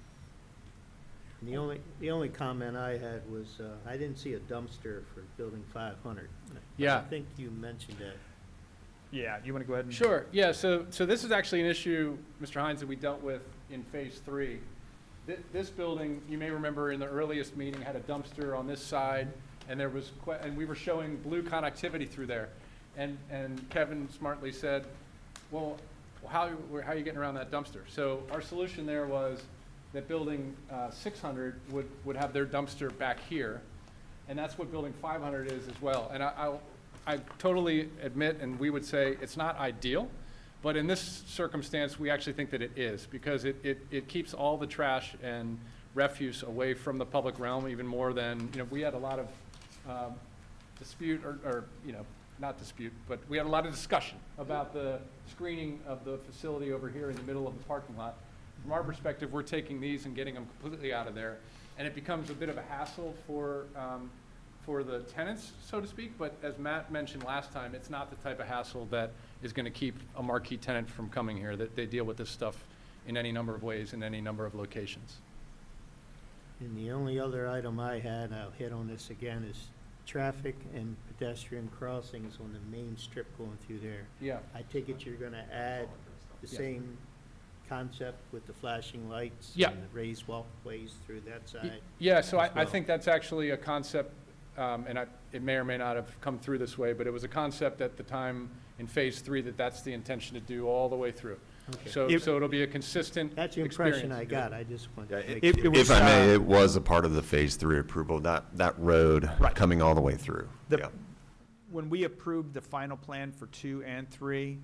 The only comment I had was, I didn't see a dumpster for building 500. Yeah. I think you mentioned that. Yeah, you want to go ahead and? Sure, yeah, so this is actually an issue, Mr. Hines, that we dealt with in phase 3. This building, you may remember in the earliest meeting, had a dumpster on this side, and there was, and we were showing blue connectivity through there. And Kevin smartly said, well, how are you getting around that dumpster? So our solution there was that building 600 would have their dumpster back here, and that's what building 500 is as well. And I totally admit, and we would say it's not ideal, but in this circumstance, we actually think that it is, because it keeps all the trash and refuse away from the public realm even more than, we had a lot of dispute, or not dispute, but we had a lot of discussion about the screening of the facility over here in the middle of the parking lot. From our perspective, we're taking these and getting them completely out of there, and it becomes a bit of a hassle for the tenants, so to speak, but as Matt mentioned last time, it's not the type of hassle that is going to keep a marquee tenant from coming here, that they deal with this stuff in any number of ways, in any number of locations. And the only other item I had, I'll hit on this again, is traffic and pedestrian crossings on the main strip going through there. Yeah. I take it you're going to add the Yeah. same concept with the flashing lights? Yeah. And the raised walkways through that side? Yeah, so as I well. think that's actually a concept, and it may or may not have come through this way, but it was a concept at the time in Phase 3 that's the intention to do all the way through. Okay. So it'll be a consistent That's the experience. impression I got, I just wanted to make it sure. was, If I may, it was a part of the Phase 3 approval, that road Right. coming all the way through. The- Yeah. when we approved the final plan for 2 and 3,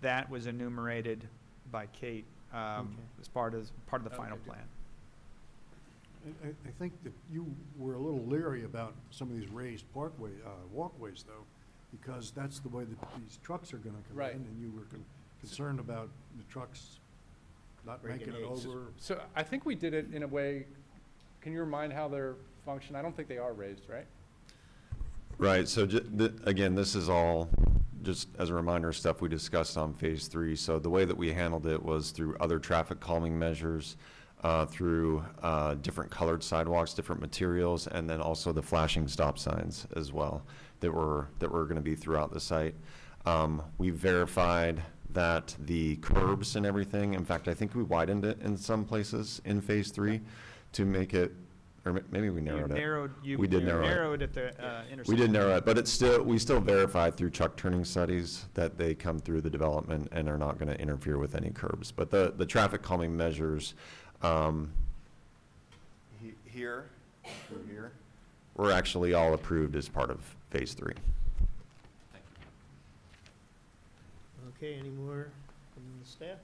that was enumerated by Kate Okay. as part of the final Okay, good. plan. I think that you were a little leery about some of these raised walkways though, because that's the way that these trucks are gonna come Right. in, and you were concerned about the trucks not Breaking making it eggs. over. So I think we did it in a way, can you remind how they're function? I don't think they are raised, right? Right, so again, this is all, just as a reminder, stuff we discussed on Phase 3. So the way that we handled it was through other traffic calming measures, through different colored sidewalks, different materials, and then also the flashing stop signs as well that were going to be throughout the site. We verified that the curbs and everything, in fact, I think we widened it in some places in Phase 3 to make it, or maybe we narrowed it. We did narrow it. narrowed at the intersection. We did narrow it, but we still verified through truck turning studies that they come through the development and are not going to interfere with any curbs. But the traffic calming measures, here, through here, were actually all approved as part of Phase 3. Okay, any more from the staff?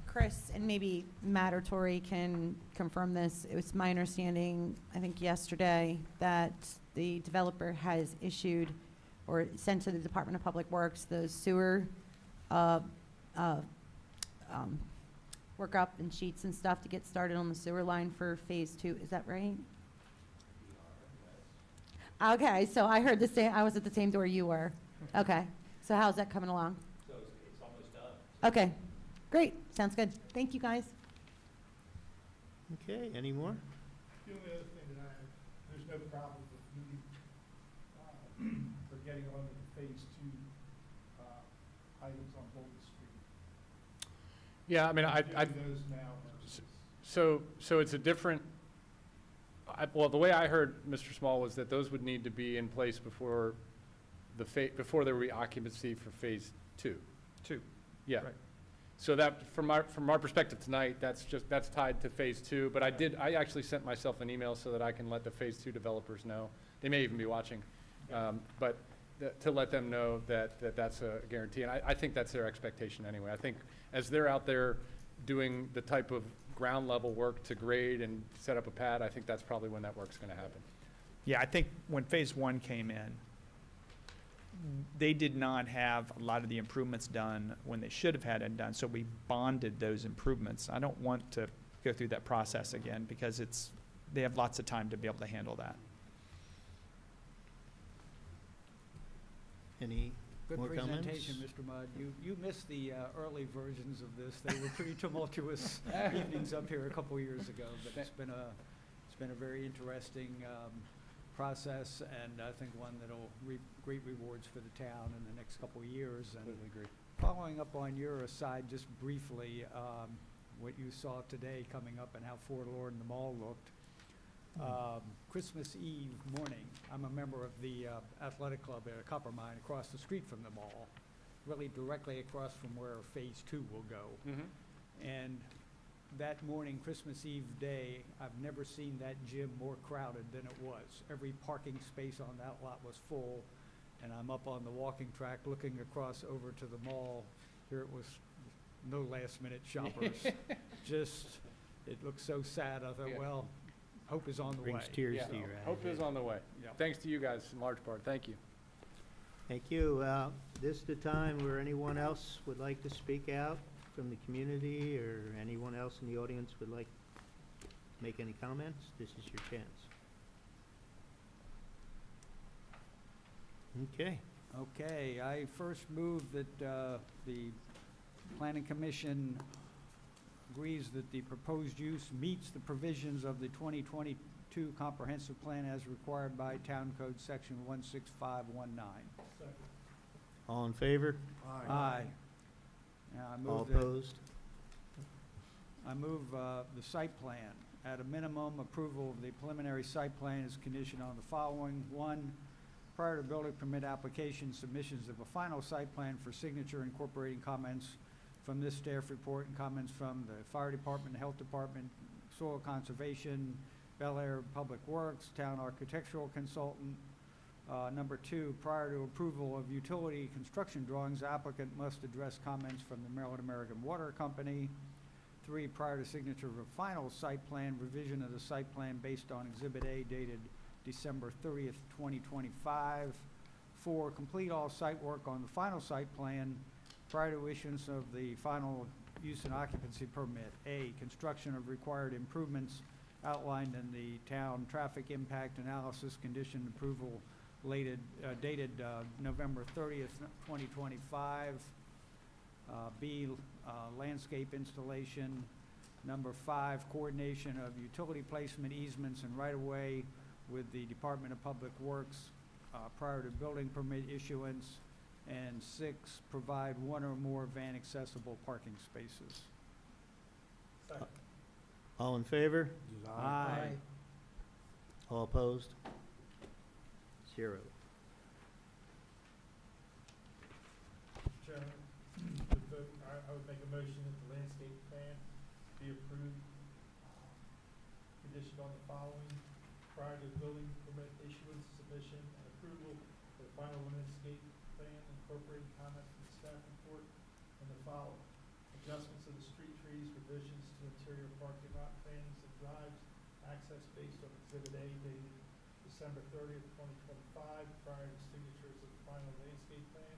Chris, and maybe Matt or Tori can confirm this. It was my understanding, I think yesterday, that the developer has issued or sent to the Department of Public Works those sewer workup and sheets and stuff to get started on the sewer line for Phase 2. Is that right? Okay, so I heard the same, I was at the same door you were. Okay, so how's that coming along? So it's almost done. Okay, great, sounds good. Thank you, guys. Okay, any more? The only other thing that there's no problem with moving, for getting on with the Phase 2 items on Bolton Street. Yeah, I mean, Doing those now versus. So it's a different, well, the way I heard Mr. Small was that those would need to be in place before before there would be occupancy for Phase 2. 2. Yeah. Right. So that, from our perspective tonight, that's tied to Phase 2, but I actually sent myself an email so that I can let the Phase 2 developers know. They may even be watching, but to let them know that that's a guarantee. And I think that's their expectation anyway. I think as they're out there doing the type of ground level work to grade and set up a pad, I think that's probably when that work's gonna happen. Yeah, I think when Phase 1 came in, they did not have a lot of the improvements done when they should have had it done, so we bonded those improvements. I don't want to go through that process again because they have lots of time to be able to handle that. Any Good more comments? presentation, Mr. Mudd. You missed the early versions of this. They were pretty tumultuous evenings up here a couple years ago, but it's been a very interesting process, and I think one that'll reap great rewards for the town in the next couple of years. And Completely agree. following up on your aside, just briefly, what you saw today coming up and how forlorn the mall looked. Christmas Eve morning, I'm a member of the athletic club at a copper mine across the street from the mall, really directly across from where Phase 2 will go. Mm-hmm. And that morning, Christmas Eve day, I've never seen that gym more crowded than it was. Every parking space on that lot was full, and I'm up on the walking track looking across over to the mall. Here it was, no last-minute shoppers. Just, it looked so sad. I thought, Yeah. well, hope is on the way. Brings tears Yeah. to your eyes. Hope is on the way. Yeah. Thanks to you guys in large part. Thank you. Thank you. This is the time where anyone else would like to speak out from the community, or anyone else in the audience would like to make any comments. This is your chance. Okay. Okay, I first move that the Planning Commission agrees that the proposed use meets the provisions of the 2022 Comprehensive Plan as required by Town Code Section 16519. All in favor? Aye. Now, All opposed? I move the site plan. At a minimum, approval of the preliminary site plan is conditioned on the following. One, prior to building permit application, submissions of a final site plan for signature incorporating comments from this staff report and comments from the fire department, health department, soil conservation, Bel Air Public Works, town architectural consultant. Number two, prior to approval of utility construction drawings, applicant must address comments from the Maryland American Water Company. Three, prior to signature of a final site plan, revision of the site plan based on Exhibit A dated December 30th, 2025. Four, complete all site work on the final site plan prior to issuance of the final use and occupancy permit. A, construction of required improvements outlined in the town traffic impact analysis condition approval dated November 30th, 2025. B, landscape installation. Number five, coordination of utility placement easements and right-of-way with the Department of Public Works prior to building permit issuance. And six, provide one or more van accessible parking spaces. All in favor? Aye. All opposed? 0. Chairman, I would make a motion that the landscape plan be approved, conditioned on the following: prior to building permit issuance, submission, and approval of the final landscape plan incorporating comments from the staff report, and the following: adjustments of the street trees, revisions to interior parking lot plans and drives, access based on Exhibit A dated December 30th, 2025, prior to signatures of the final landscape plan,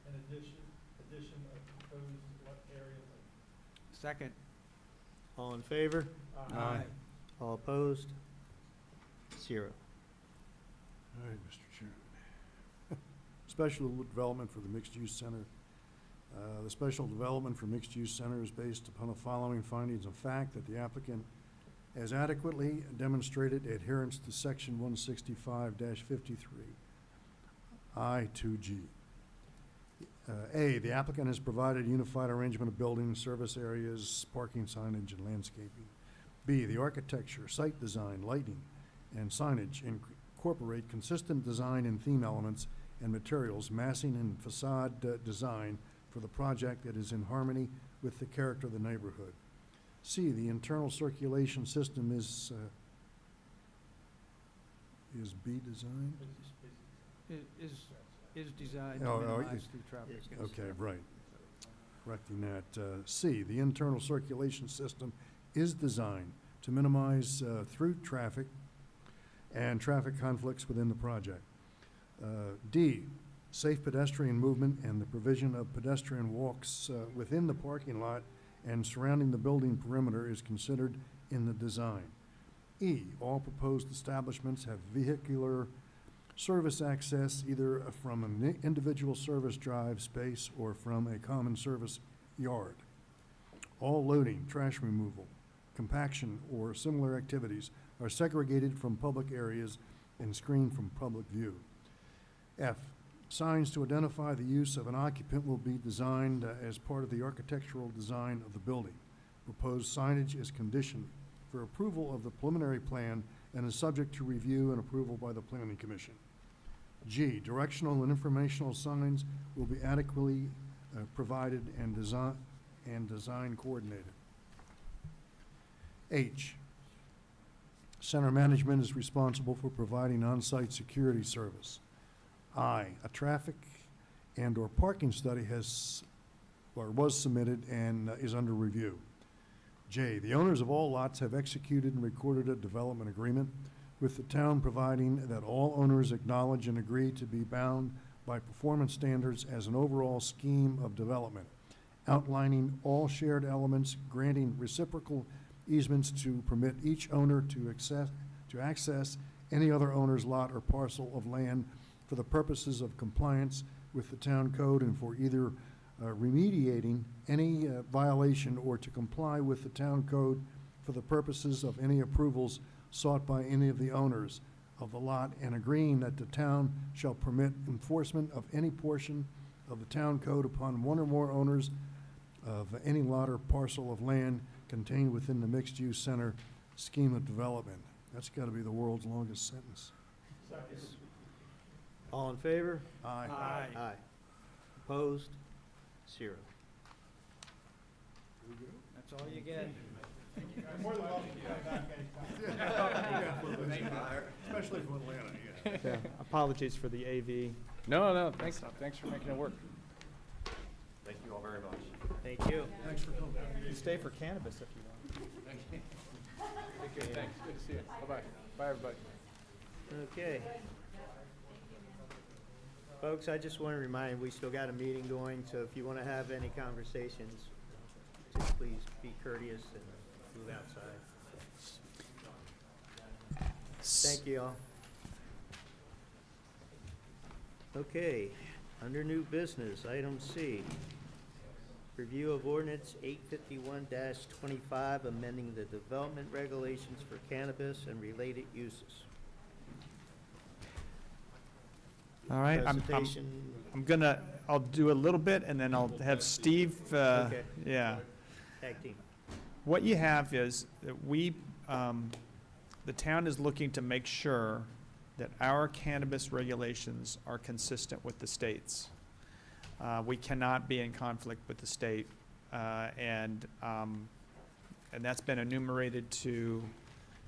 and addition of proposed area lighting. Second. All in favor? Aye. All opposed? 0. All right, Mr. Chairman. Special development for the mixed-use center. The special development for mixed-use center is based upon the following findings of fact: that the applicant has adequately demonstrated adherence to section 165-53, I-2G. A, the applicant has provided unified arrangement of buildings, service areas, parking signage, and landscaping. B, the architecture, site design, lighting, and signage incorporate consistent design and theme elements and materials, massing and facade design for the project that is in harmony with the character of the neighborhood. C, the internal circulation system is B designed? Is designed to Oh, minimize through traffic. Okay, right. Correcting that. C, the internal circulation system is designed to minimize through traffic and traffic conflicts within the project. D, safe pedestrian movement and the provision of pedestrian walks within the parking lot and surrounding the building perimeter is considered in the design. E, all proposed establishments have vehicular service access either from an individual service drive space or from a common service yard. All loading, trash removal, compaction, or similar activities are segregated from public areas and screened from public view. F, signs to identify the use of an occupant will be designed as part of the architectural design of the building. Proposed signage is conditioned for approval of the preliminary plan and is subject to review and approval by the Planning Commission. G, directional and informational signs will be adequately provided and design coordinated. H, center management is responsible for providing on-site security service. I, a traffic and/or parking study was submitted and is under review. J, the owners of all lots have executed and recorded a development agreement with the town providing that all owners acknowledge and agree to be bound by performance standards as an overall scheme of development, outlining all shared elements, granting reciprocal easements to permit each owner to access any other owner's lot or parcel of land for the purposes of compliance with the town code and for either remediating any violation or to comply with the town code for the purposes of any approvals sought by any of the owners of the lot, and agreeing that the town shall permit enforcement of any portion of the town code upon one or more owners of any lot or parcel of land contained within the mixed-use center scheme of development. That's got to be the world's longest sentence. All in favor? Aye. Aye. Opposed? 0. That's all you get. You're more than welcome to come back anytime. Especially from Atlanta, yeah. Yeah, apologies for the AV. No, thanks for making it work. Thank you all very much. Thank you. Thanks for coming. You can stay for cannabis if you want. Okay, thanks, good to see you. Bye-bye. Bye, everybody. Okay. Folks, I just want to remind you, we still got a meeting going, so if you want to have any conversations, just please be courteous and move outside. Thank you all. Okay, under new business, item C. Review of ordinance 851-25, amending the development regulations for cannabis and related uses. All right, Presentation. I'll do a little bit and then I'll have Steve, Okay. yeah. Tag team. What you have is that the town is looking to make sure that our cannabis regulations are consistent with the state's. We cannot be in conflict with the state, and that's been enumerated to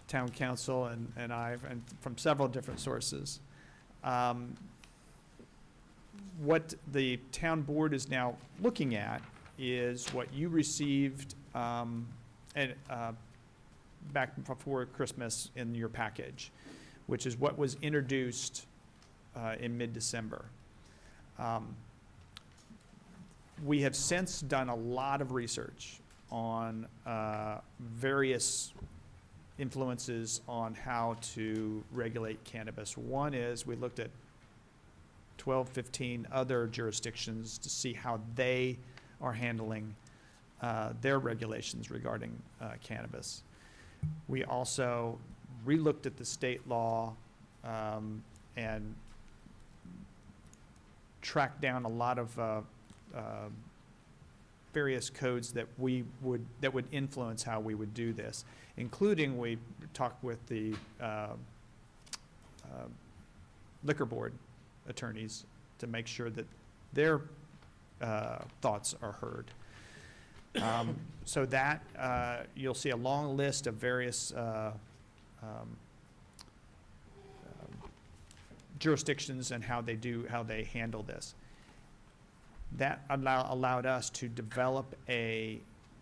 town council and from several different sources. What the town board is now looking at is what you received back before Christmas in your package, which is what was introduced in mid-December. We have since done a lot of research on various influences on how to regulate cannabis. One is we looked at 12, 15 other jurisdictions to see how they are handling their regulations regarding cannabis. We also relooked at the state law and tracked down a lot of various codes that would influence how we would do this, including we talked with the liquor board attorneys to make sure that their thoughts are heard. So that you'll see a long list of various jurisdictions and how they handle this. That allowed us to develop a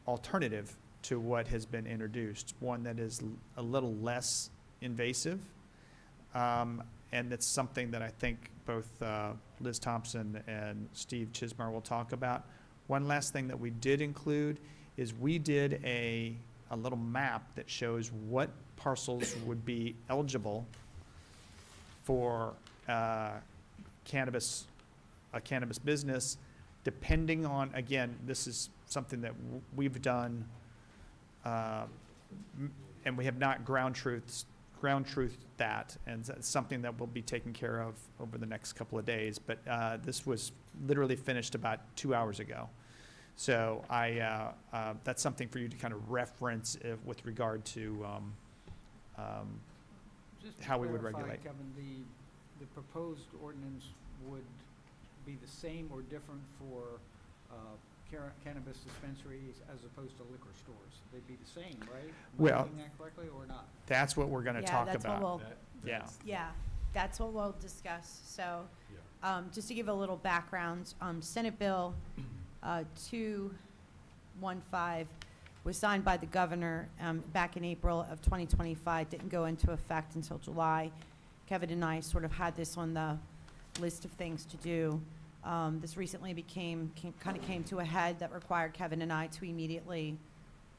alternative to what has been introduced, one that is a little less invasive, and it's something that I think both Liz Thompson and Steve Chismar will talk about. One last thing that we did include is we did a little map that shows what parcels would be eligible for a cannabis business, depending on, again, this is something that we've done, and we have not ground truthed that, and it's something that we'll be taking care of over the next couple of days. But this was literally finished about 2 hours ago. So that's something for you to kind of reference with regard to Just to how we would clarify, regulate. Kevin, the proposed ordinance would be the same or different for cannabis dispensaries as opposed to liquor stores? They'd be the same, right? Am I Well, reading that correctly or not? That's what we're going to talk that's what about. we'll- Yeah. Yeah, that's what we'll discuss. So, just to give a little background, Senate Bill 215 was signed by the governor back in April of 2025, didn't go into effect until July. Kevin and I sort of had this on the list of things to do. This recently came to a head that required Kevin and I to immediately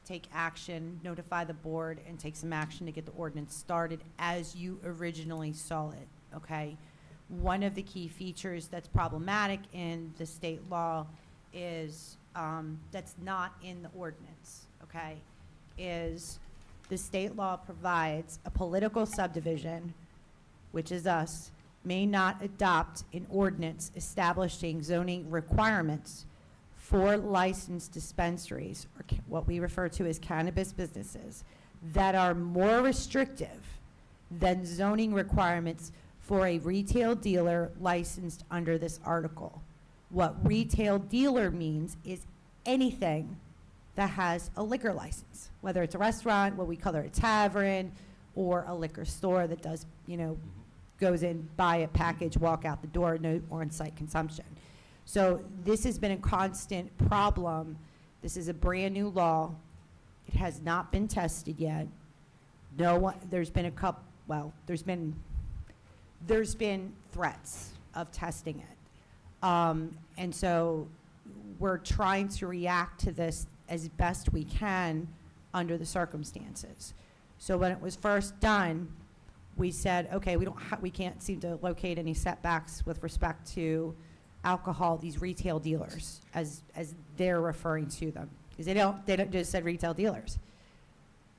take action, notify the board, and take some action to get the ordinance started as you originally saw it, okay? One of the key features that's problematic in the state law is, that's not in the ordinance, okay, is the state law provides a political subdivision, which is us, may not adopt an ordinance establishing zoning requirements for licensed dispensaries, or what we refer to as cannabis businesses, that are more restrictive than zoning requirements for a retail dealer licensed under this article. What retail dealer means is anything that has a liquor license, whether it's a restaurant, what we call it a tavern, or a liquor store that does, goes in, buy a package, walk out the door, no on-site consumption. So this has been a constant problem. This is a brand-new law. It has not been tested yet. No one, there's been threats of testing it. And so we're trying to react to this as best we can under the circumstances. So when it was first done, we said, okay, we can't seem to locate any setbacks with respect to alcohol, these retail dealers, as they're referring to them, because they don't just said retail dealers.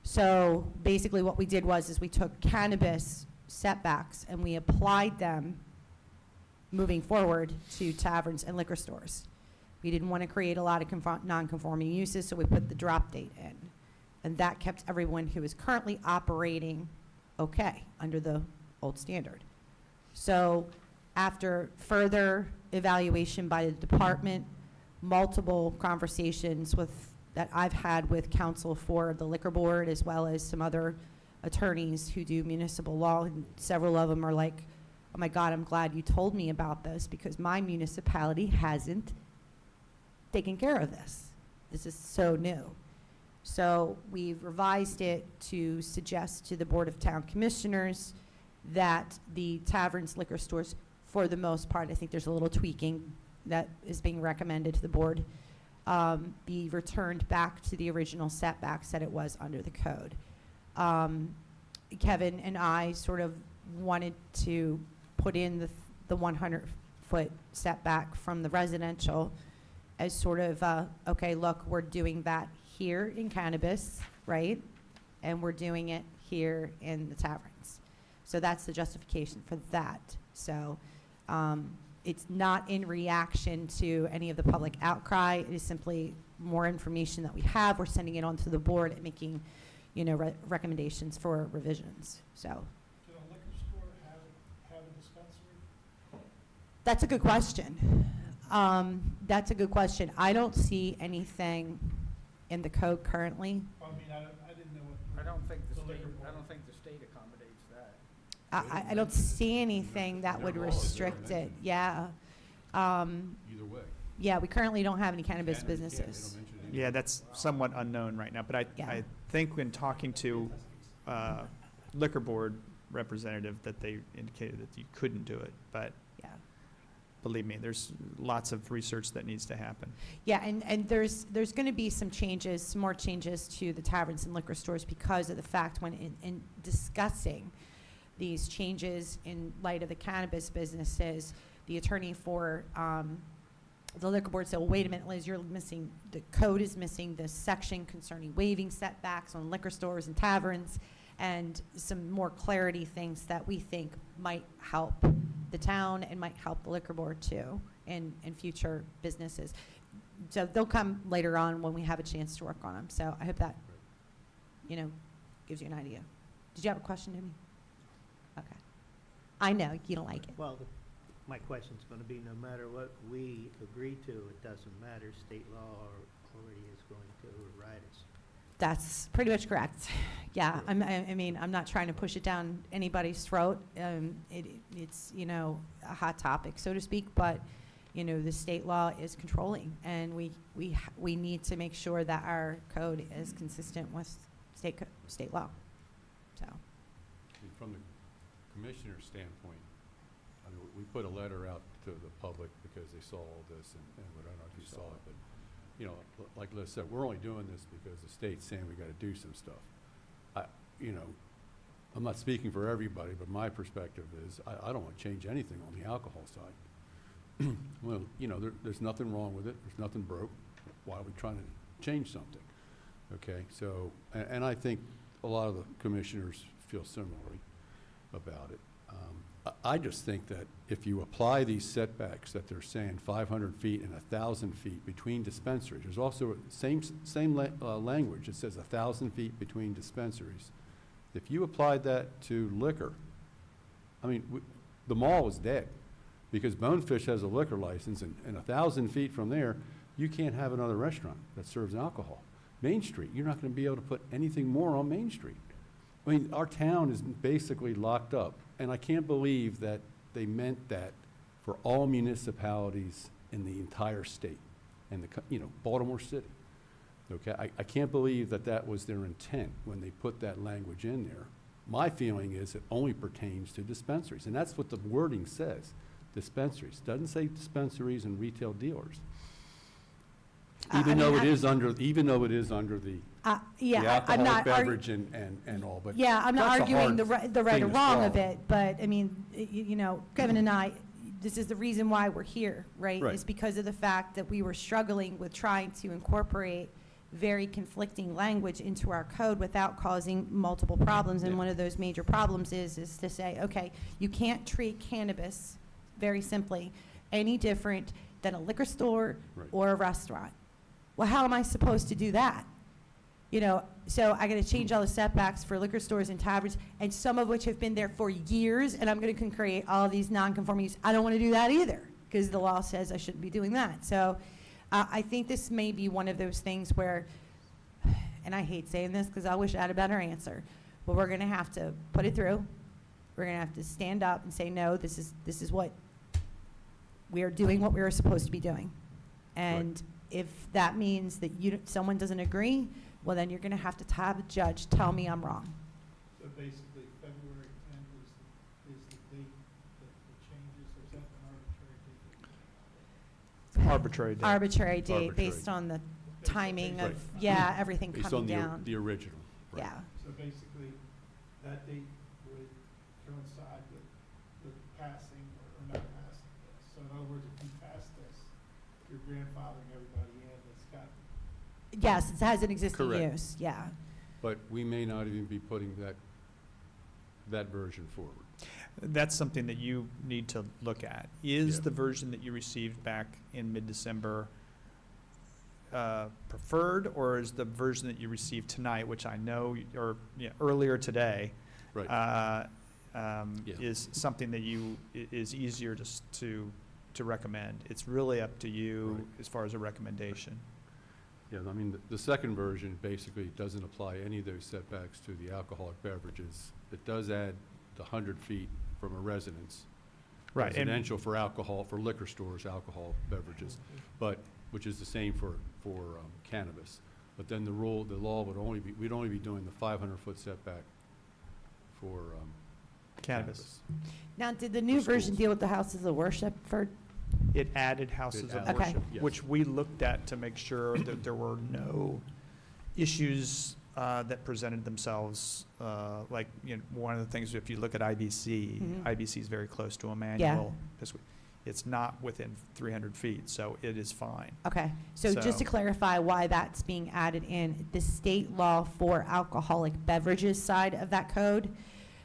So basically what we did is we took cannabis setbacks and we applied them moving forward to taverns and liquor stores. We didn't want to create a lot of non-conforming uses, so we put the drop date in. And that kept everyone who is currently operating okay under the old standard. So after further evaluation by the department, multiple conversations that I've had with counsel for the liquor board, as well as some other attorneys who do municipal law, and several of them are like, oh my God, I'm glad you told me about this, because my municipality hasn't taken care of this. This is so new. So we've revised it to suggest to the Board of Town Commissioners that the taverns, liquor stores, for the most part, I think there's a little tweaking that is being recommended to the board, be returned back to the original setbacks that it was under the code. Kevin and I sort of wanted to put in the 100-foot setback from the residential as sort of, okay, look, we're doing that here in cannabis, right? And we're doing it here in the taverns. So that's the justification for that. So it's not in reaction to any of the public outcry. It is simply more information that we have. We're sending it on to the board and making, recommendations for revisions. So. Can a liquor store have a dispensary? That's a good question. That's a good question. I don't see anything in the code currently. I mean, I didn't know what. I don't think the liquor state, board- I don't think the state accommodates that. I don't see anything that would restrict it. Yeah. Either way. Yeah, we currently don't have any cannabis businesses. Yeah, that's somewhat unknown right now, but Yeah. I think when talking to liquor board representative that they indicated that you couldn't do it, but Yeah. believe me, there's lots of research that needs to happen. Yeah, and there's going to be some more changes to the taverns and liquor stores because of the fact when in discussing these changes in light of the cannabis businesses, the attorney for the liquor board said, well, wait a minute, Liz, the code is missing this section concerning waiving setbacks on liquor stores and taverns, and some more clarity things that we think might help the town and might help the liquor board too in future businesses. So they'll come later on when we have a chance to work on them. So I hope that, gives you an idea. Did you have a question to me? Okay. I know, you don't like it. Well, my question's going to be, no matter what we agree to, it doesn't matter. State law already is going to override us. That's pretty much correct. Yeah, I'm not trying to push it down anybody's throat. It's, a hot topic, so to speak, but, the state law is controlling, and we need to make sure that our code is consistent with state law, so. From the commissioner's standpoint, I mean, we put a letter out to the public because they saw all this, and I don't know if you saw it, but, like Liz said, we're only doing this because the state's saying we gotta do some stuff. I'm not speaking for everybody, but my perspective is, I don't wanna change anything on the alcohol side. Well, there's nothing wrong with it, there's nothing broke, why are we trying to change something? Okay, so, and I think a lot of the commissioners feel similarly about it. I just think that if you apply these setbacks that they're saying 500 feet and 1,000 feet between dispensaries, there's also same language. It says 1,000 feet between dispensaries. If you applied that to liquor, I mean, the mall is dead because Bonefish has a liquor license, and 1,000 feet from there, you can't have another restaurant that serves alcohol. Main Street, you're not going to be able to put anything more on Main Street. I mean, our town is basically locked up, and I can't believe that they meant that for all municipalities in the entire state and Baltimore City. Okay, I can't believe that that was their intent when they put that language in there. My feeling is it only pertains to dispensaries, and that's what the wording says, dispensaries. Doesn't say dispensaries and retail dealers. Even though it is under the Yeah, I'm not alcoholic beverage and all, but Yeah, I'm not that's a arguing hard the right thing or to wrong of swallow. it, but, I mean, Kevin and I, this is the reason why we're here, right? Right. Is because of the fact that we were struggling with trying to incorporate very conflicting language into our code without causing multiple problems. And Yeah. one of those major problems is to say, okay, you can't treat cannabis, very simply, any different than a liquor store Right. or a restaurant. Well, how am I supposed to do that? So I gotta change all the setbacks for liquor stores and taverns, and some of which have been there for years, and I'm gonna create all these non-conformities. I don't wanna do that either, because the law says I shouldn't be doing that. So, I think this may be one of those things where, and I hate saying this, because I wish I had a better answer, but we're gonna have to put it through. We're gonna have to stand up and say, no, this is what, we are doing what we were supposed to be doing. And if that means that someone doesn't agree, well, then you're going to have to have a judge tell me I'm wrong. So basically, February 10th is the date that the changes, or is that an arbitrary date? Arbitrary date Arbitrary. based on the Based on timing things of, like- everything Based coming on down. the original. Right. Yeah. So basically, that date would coincide with passing or not passing this. So in other words, if you pass this, you're grandfathering everybody in that's got. Yes, it has an existing Correct. use, yeah. But we may not even be putting that version forward. That's something that you need to look at. Is Yeah. the version that you received back in mid-December preferred, or is the version that you received tonight, which I know, or earlier today, Right. Yeah. is something that is easier to recommend? It's really up to you Right. as far as a recommendation. Yeah, I mean, the second version basically doesn't apply any of those setbacks to the alcoholic beverages. It does add the 100 feet from a residence. Right, and- Residential for alcohol, for liquor stores, alcohol beverages, but, which is the same for cannabis. But then the law would we'd only be doing the 500-foot setback for Cannabis. Now, did the new For version schools. deal with the houses of worship for, It added houses of added- worship, yes. which we looked at to make sure that there were no issues that presented themselves. Like, one of the things, if you look at IBC, Mhm. IBC is very close to Emmanuel. It's not within 300 feet, so it is fine. okay. So just to So- clarify why that's being added in, the state law for alcoholic beverages side of that code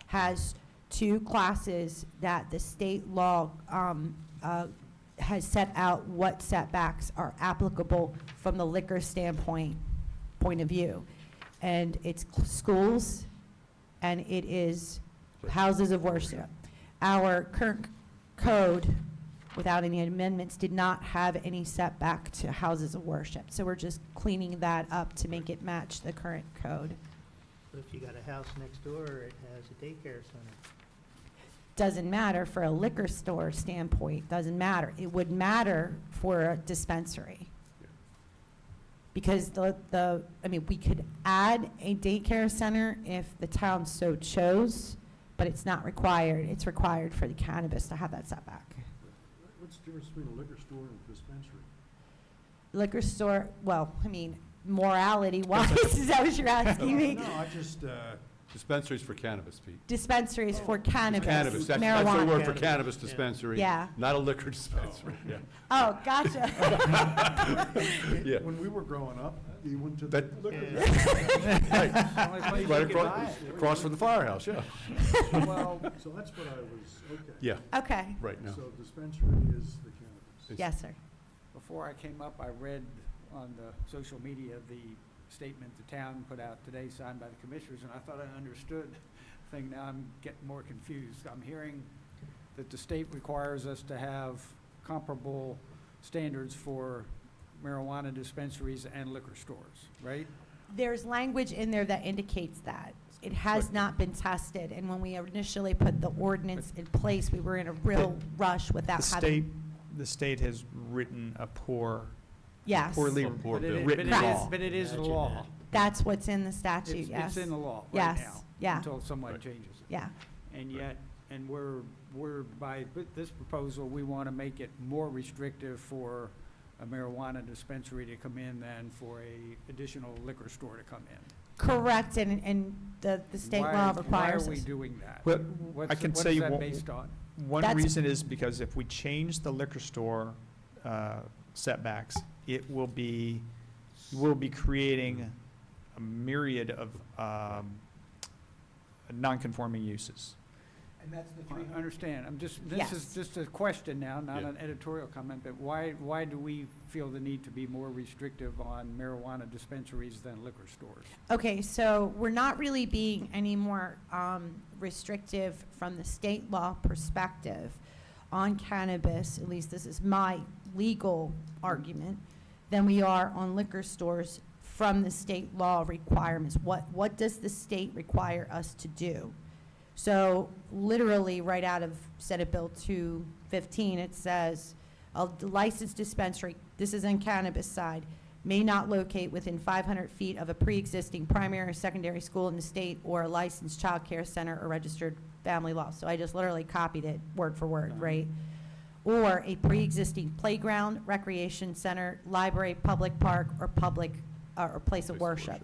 has two classes that the state law has set out what setbacks are applicable from the liquor point of view. And it's schools, and it is houses of worship. Our current code, without any amendments, did not have any setback to houses of worship. So we're just cleaning that up to make it match the current code. But if you got a house next door, it has a daycare center. Doesn't matter for a liquor store standpoint, doesn't matter. It would matter for a dispensary. Because we could add a daycare center if the town so chose, but it's not required. It's required for the cannabis to have that setback. What's the difference between a liquor store and a dispensary? Liquor store, well, morality-wise, is that what you're asking me? No, I just, Dispensaries for cannabis, Pete. Dispensaries for cannabis, Cannabis, that's the marijuana. word for cannabis dispensary. Yeah. Not a liquor dispensary, yeah. Oh, gotcha. Yeah. When we were growing up, you went to That- the liquor. Right across from the firehouse, yeah. Well, so that's what I was, okay. Yeah, Okay, right now. So dispensary is the cannabis. yes, sir. Before I came up, I read on the social media the statement the town put out today, signed by the commissioners, and I thought I understood the thing. Now I'm getting more confused. I'm hearing that the state requires us to have comparable standards for marijuana dispensaries and liquor stores, right? There's language in there that indicates that. It has not been tested, and when we initially put the ordinance in place, we were in a real rush without having. The state has written a Yes. poorly A poor bill. written Correct. law. But it is the Imagine law. that. That's what's in the statute, yes. It's in the law right Yes, now. yeah. Until someone Right. changes it. Yeah. And yet, and we're with this proposal, we want to make it more restrictive for a marijuana dispensary to come in than for a additional liquor store to come in. Correct, and the state law requires Why are we us. doing that? Well, What's I can what tell is you that one- based on? One That's- reason is because if we change the liquor store setbacks, we'll be creating a myriad of non-conforming uses. And that's the I understand. This Yes. is just a question now, not Yeah. an editorial comment, but why do we feel the need to be more restrictive on marijuana dispensaries than liquor stores? Okay, so we're not really being any more restrictive from the state law perspective on cannabis, at least this is my legal argument, than we are on liquor stores from the state law requirements. What does the state require us to do? So literally, right out of Senate Bill 215, it says, a licensed dispensary, this is on cannabis side, may not locate within 500 feet of a pre-existing primary or secondary school in the state or a licensed child care center or registered family law. So I just literally copied it word for word, right? Or a pre-existing playground, recreation center, library, public park, or public, or place of worship.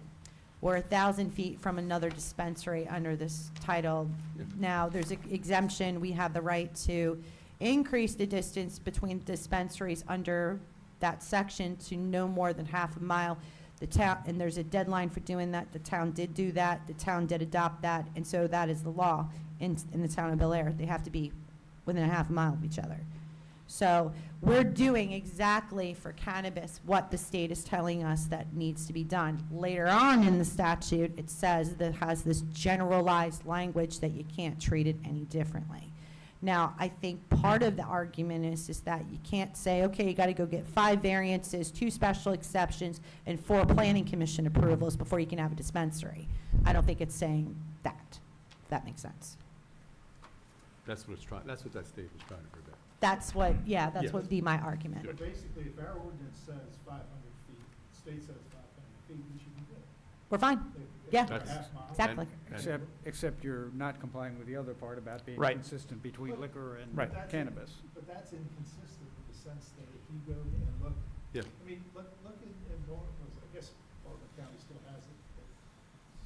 Or 1,000 feet from another dispensary under this title. Now, there's an exemption, we have the right to increase the distance between dispensaries under that section to no more than half a mile. The town, and there's a deadline for doing that, the town did do that, the town did adopt that, and so that is the law in the town of Bel Air. They have to be within a half mile of each other. So we're doing exactly for cannabis what the state is telling us that needs to be done. Later on in the statute, it says that it has this generalized language that you can't treat it any differently. Now, I think part of the argument is that you can't say, okay, you gotta go get 5 variances, 2 special exceptions, and 4 planning commission approvals before you can have a dispensary. I don't think it's saying that, if that makes sense. That's what that state was trying to prevent. That's what, yeah, that's Yes. what would be my argument. But basically, if our ordinance says 500 feet, the state says 500 feet, we should be good. We're fine, yeah, If it's a half mile. exactly. Except you're not complying with the other part about being Right. consistent between liquor and Right. cannabis. But that's inconsistent in the sense that if you go and look, Yeah. I mean, look in Baltimore, I guess Baltimore County still has it, but,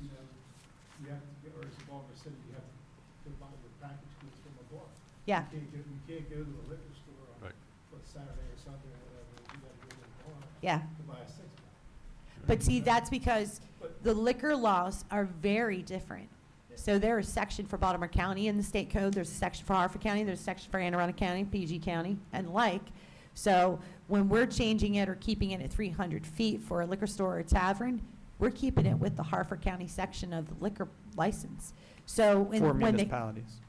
you know, you have to, or is it Baltimore City, you have to buy your package goods from a bar. Yeah, You can't go to the liquor store on, Right. what, Saturday or Sunday or whatever, you gotta go to the bar yeah. to buy a six-pack. But see, that's because the liquor laws are very different. So there is a section for Baltimore County in the state code, there's a section for Hartford County, there's a section for Anne Arundel County, PG County, and like. So when we're changing it or keeping it at 300 feet for a liquor store or tavern, we're keeping it with the Hartford County section of the liquor license. So when For they. municipalities.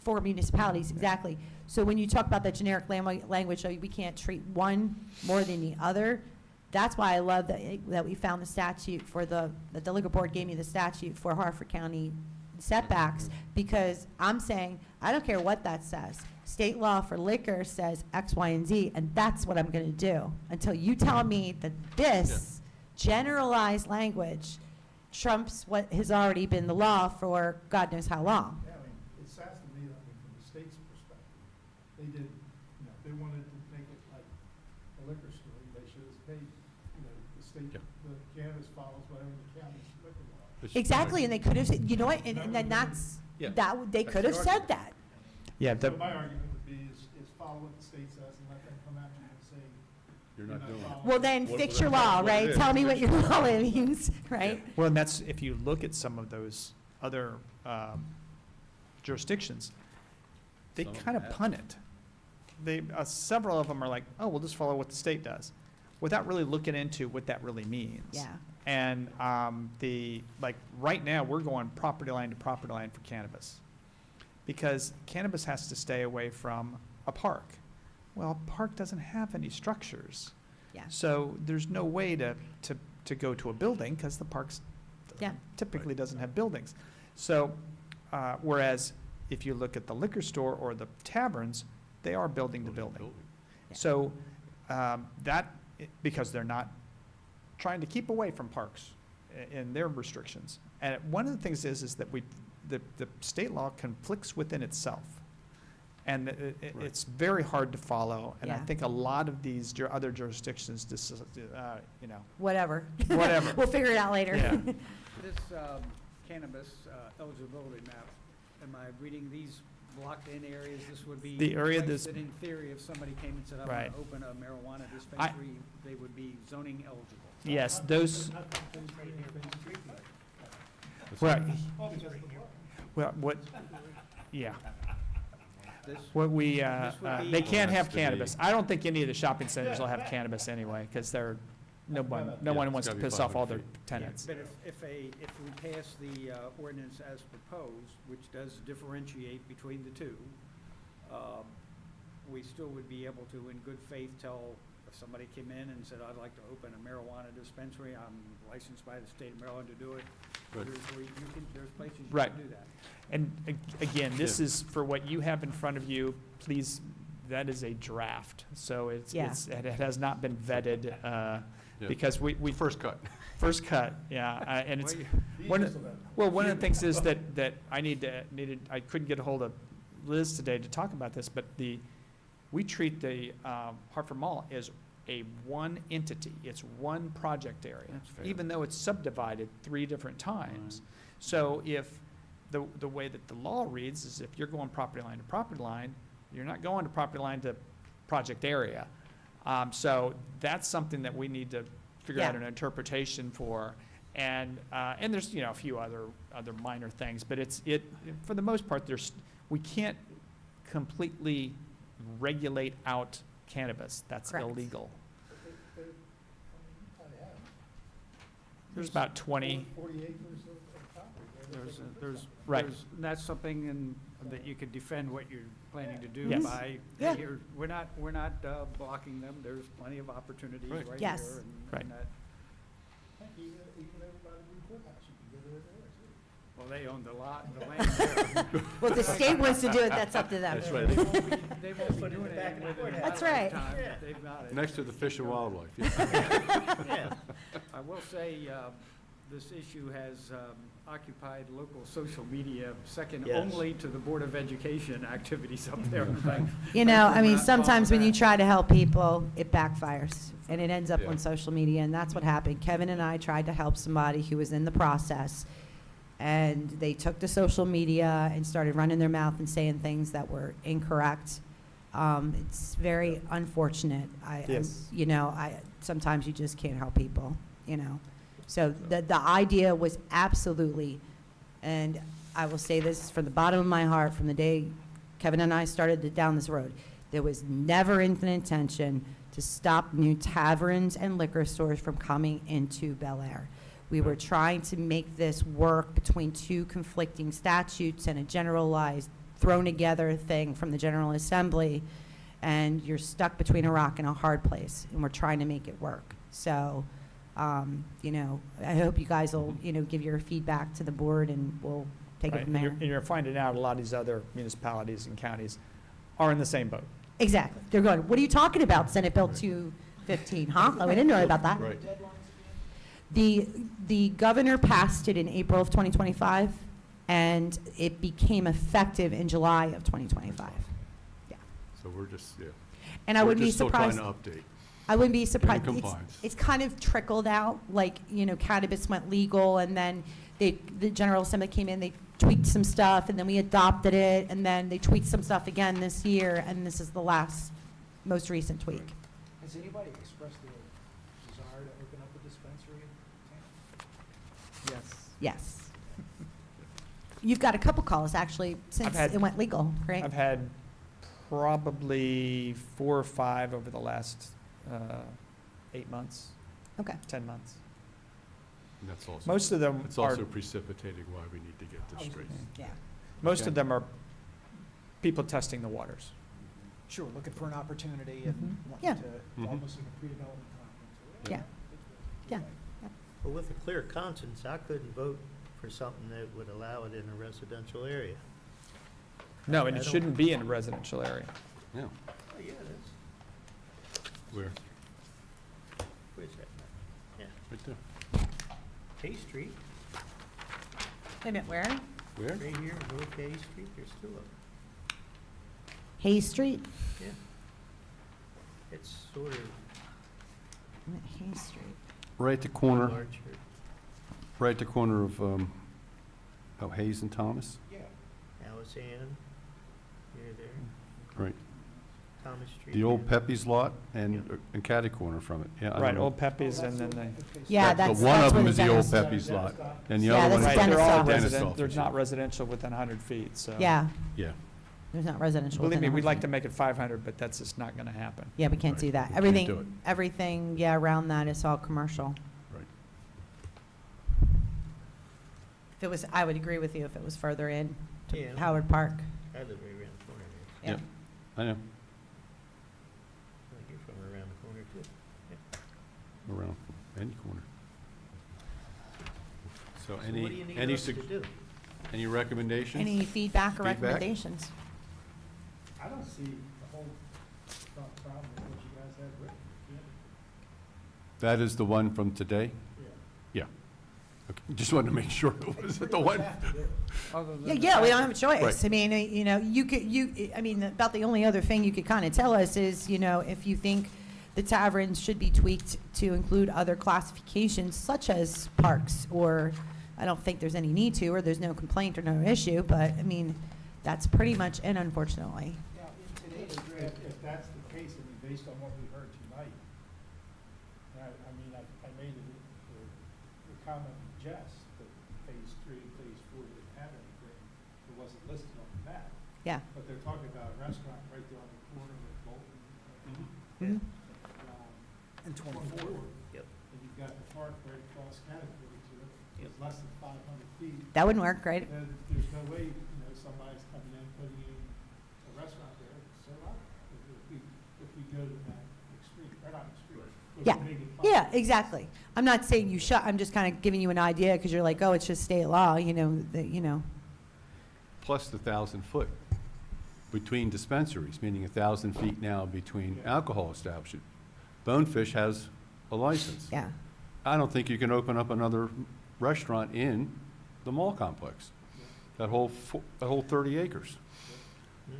For municipalities, exactly. So when you talk about that generic language, so we can't treat one more than the other, that's why I love that we found the statute for that the liquor board gave me the statute for Hartford County setbacks, because I'm saying, I don't care what that says. State law for liquor says X, Y, and Z, and that's what I'm gonna do, until you tell me that this generalized language trumps what has already been the law for God knows how long. Yeah, I mean, it sounds to me, I mean, from the state's perspective, they did, you know, they wanted to make it like a liquor store, they should have made, you know, the state, Yeah. the cannabis follows whatever the county's liquor law. Exactly, and they could have, said, you know what, and then that's, Yeah. they That's could the have said that. Yeah, So my argument would be is follow what the state says and let them come after you and say, You're not doing it. Well, then What- fix what- your law, what it right? is. Tell me what your law means, right? well, and that's, if you look at some of those other jurisdictions, they Some kind of have. punt it. They, several of them are like, oh, we'll just follow what the state does, without really looking into what that really means. Yeah. And like, right now, we're going property line to property line for cannabis. Because cannabis has to stay away from a park. Well, a park doesn't have any structures. Yeah. So there's no way to go to a building, because the parks Yeah. typically doesn't have buildings. So, whereas if you look at the liquor store or the taverns, they are building to building. Yeah. So, because they're not trying to keep away from parks in their restrictions. And one of the things is that the state law conflicts within itself. And it's very hard to follow. And I Yeah. think a lot of these other jurisdictions, Whatever. Whatever. We'll figure it out later. Yeah. This cannabis eligibility map, am I reading these blocked-in areas? This would be The area place that's- that in theory, if somebody came and said, I Right. want to open a marijuana dispensary, they would be zoning eligible. Yes, those, That's well, right. yeah. This- What we, This would be- they can't have Has to be- cannabis. I don't think any of the shopping centers will have cannabis anyway, because no one Yeah, wants it's to gotta be piss off all 500 their feet. tenants. But if we pass the ordinance as proposed, which does differentiate between the two, we still would be able to, in good faith, tell, if somebody came in and said, I'd like to open a marijuana dispensary, I'm licensed by the state of Maryland to do it. Right. There's places you Right. can do that. And again, this Yeah. is for what you have in front of you, please, that is a draft. So it has not been vetted, Yeah. because we. First cut. First cut, yeah, and it's, one of the things is that I couldn't get a hold of Liz today to talk about this, but we treat the Hartford Mall as a one entity. It's one project area, That's fair. even though it's subdivided 3 different times. So if, the way that the law reads is if you're going property line to property line, you're not going to property line to project area. So that's something that we need to figure out Yeah. an interpretation for. And there's, a few other minor things, but for the most part, we can't completely regulate out cannabis. That's Correct. illegal. There's about 20. 40 acres of property. Right. And that's something that you could defend what you're planning to do Yes. by, Yeah. here, we're not blocking them, there's plenty of opportunities Right. right Yes. here. Right. And that, Heck, even over by the new courthouse, you can get it there too. well, they own the land there. Well, if the state wants to do it, that's up to them. That's right. They won't be doing back it in the within courthouse. my That's right. lifetime, but they've got it. Next to the Fish and Wildlife, yeah. I will say, this issue has occupied local social media, second Yes. only to the Board of Education activities up there. Sometimes when you try to help people, it backfires, and it ends up Yeah. on social media, and that's what happened. Kevin and I tried to help somebody who was in the process, and they took to social media and started running their mouth and saying things that were incorrect. It's very unfortunate. Yes. Sometimes you just can't help people, So the idea was absolutely, and I will say this from the bottom of my heart, from the day Kevin and I started down this road, there was never an intention to stop new taverns and liquor stores from coming into Bel Air. We were trying to make this work between 2 conflicting statutes and a generalized, thrown-together thing from the General Assembly, and you're stuck between a rock and a hard place, and we're trying to make it work. So, I hope you guys will, give your feedback to the board, and we'll take it Right. from there. And you're finding out a lot of these other municipalities and counties are in the same boat. Exactly. They're going, what are you talking about, Senate Bill 215, huh? Oh, I didn't know about that. Right. The governor passed it in April of 2025, and it became effective in July of 2025. So we're just, yeah. And I wouldn't be We're just still surprised. trying to update. I wouldn't be surprised. compliance. It's kind of trickled out, like, cannabis went legal, and then the General Assembly came in, they tweaked some stuff, and then we adopted it, and then they tweaked some stuff again this year, and this is the most recent tweak. Has anybody expressed their desire to open up a dispensary in town? Yes. Yes. You've got a couple calls, actually, since had- it went legal, right? I've had probably 4 or 5 over the last 8 months, Okay. 10 months. And that's also. Most of them It's are, also precipitating why we need to get this straight. Yeah. most Okay. of them are people testing the waters. Sure, looking for an opportunity and Mhm. wanting Yeah. to, Mhm. almost like a pre-development conference. Yeah. Yeah. But with a clear conscience, I couldn't vote for something that would allow it in a residential area. No, and I it don't- shouldn't be in a residential area. Yeah. Oh, yeah, that's, Where? where's that? Yeah, Right there. K Street, Wait a minute, where? Where? right here, North K Street, there's two of them. Hayes Street? Yeah. It's sort of Hayes Street. Right at the corner, larger. right at the corner of, Hayes and Thomas? Yeah. Alice Ann, near there, Right. Thomas Street. The old there. Pepe's lot and catty corner from it. Yeah, I don't Right, know. Old Pepe's and then they. Yeah, But that's one that's of where them the is the old dentist- Pepe's lot, and the Yeah, other that's one the is Right, they're all dentist dentist resident, they're office. not residential within 100 feet, so. Yeah, Yeah. there's not residential. Believe within me, we'd 100 like feet. to make it 500, but that's just not gonna happen. Yeah, we can't Right, do that. we can't do it. Everything, yeah, around that is all commercial. Right. If it was, I would agree with you if it was further in to Yeah. Howard Park. I live right around the corner there. Yeah. I know, Well, you're from around the corner too. around any corner. So So what do you need any, us to do? any recommendations? Any feedback or Feedback? recommendations? I don't see the whole problem with what you guys have written. That is the one from today? Yeah. Yeah. Okay. Just wanted to make sure it was the one. Yeah, yeah, we don't have a choice. Right. I mean, you know, I mean, about the only other thing you could kind of tell us is, you know, if you think the taverns should be tweaked to include other classifications such as parks, or I don't think there's any need to, or there's no complaint or no issue, but, I mean, that's pretty much it, unfortunately. Now, in today's draft, if that's the case, I mean, based on what we heard tonight, and I mean, I made the comment in jest that phase 3 and phase 4 didn't have anything, it wasn't listed on the map, Yeah. but they're talking about a restaurant right there on the corner of Bolton. Mhm. And 24. Yep. And you've got the park right across Caterpillar to it, Yep. it's less than 500 feet. That wouldn't work, right? Then there's no way, you know, somebody's coming in, putting in a restaurant there, so if we go to that extreme, or not extreme. if Yeah. we make it Yeah, 500. exactly. I'm not saying you should, I'm just kind of giving you an idea, because you're like, oh, it's just state law, you know, you know. Plus the 1,000-foot between dispensaries, meaning 1,000 feet now between alcohol establishments. Bonefish has a license. Yeah. I don't think you can open up another restaurant in the mall complex, that whole 30 acres.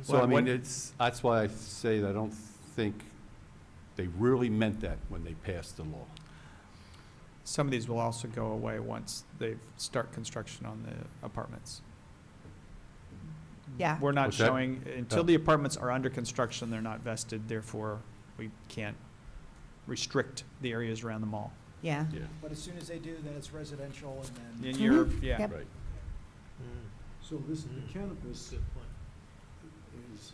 So, Well, I mean, what- that's why I say that I don't think they really meant that when they passed the law. Some of these will also go away once they start construction on the apartments. Yeah. We're not What's that? showing, until Oh. the apartments are under construction, they're not vested, therefore we can't restrict the areas around the mall. Yeah. Yeah. But as soon as they do, then it's residential and then. And you're, Mhm. yeah. Yep. Right. So this, the Mm. cannabis Good point. is,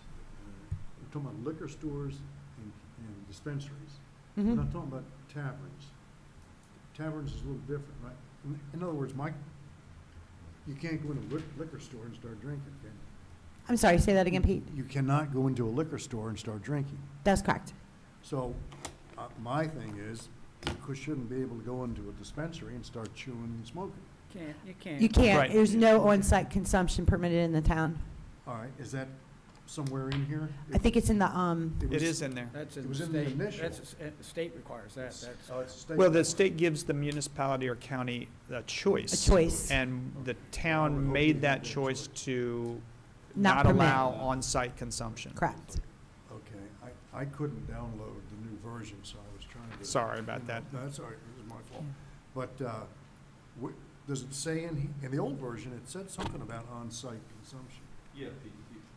we're talking about liquor stores and dispensaries. We're Mhm. not talking about taverns. Taverns is a little different, right? In other words, Mike, you can't go into a liquor store and start drinking, can you? I'm sorry, say that again, Pete. You cannot go into a liquor store and start drinking. That's correct. So, my thing is, you shouldn't be able to go into a dispensary and start chewing and smoking. You can't, Right. there's no on-site consumption permitted in the town. All right, is that somewhere in here? I think it's in the, It was- is in there. That's It in was the in the state, initial. that's, the state requires that, that's. Oh, it's a state. Well, the state gives the municipality or county a choice. A choice. And the town made that choice to Not not permit. allow on-site consumption. Correct. Okay, I couldn't download the new version, so I was trying to. Sorry about that. That's all right, it was my fault. But, does it say in the old version, it said something about on-site consumption? Yeah,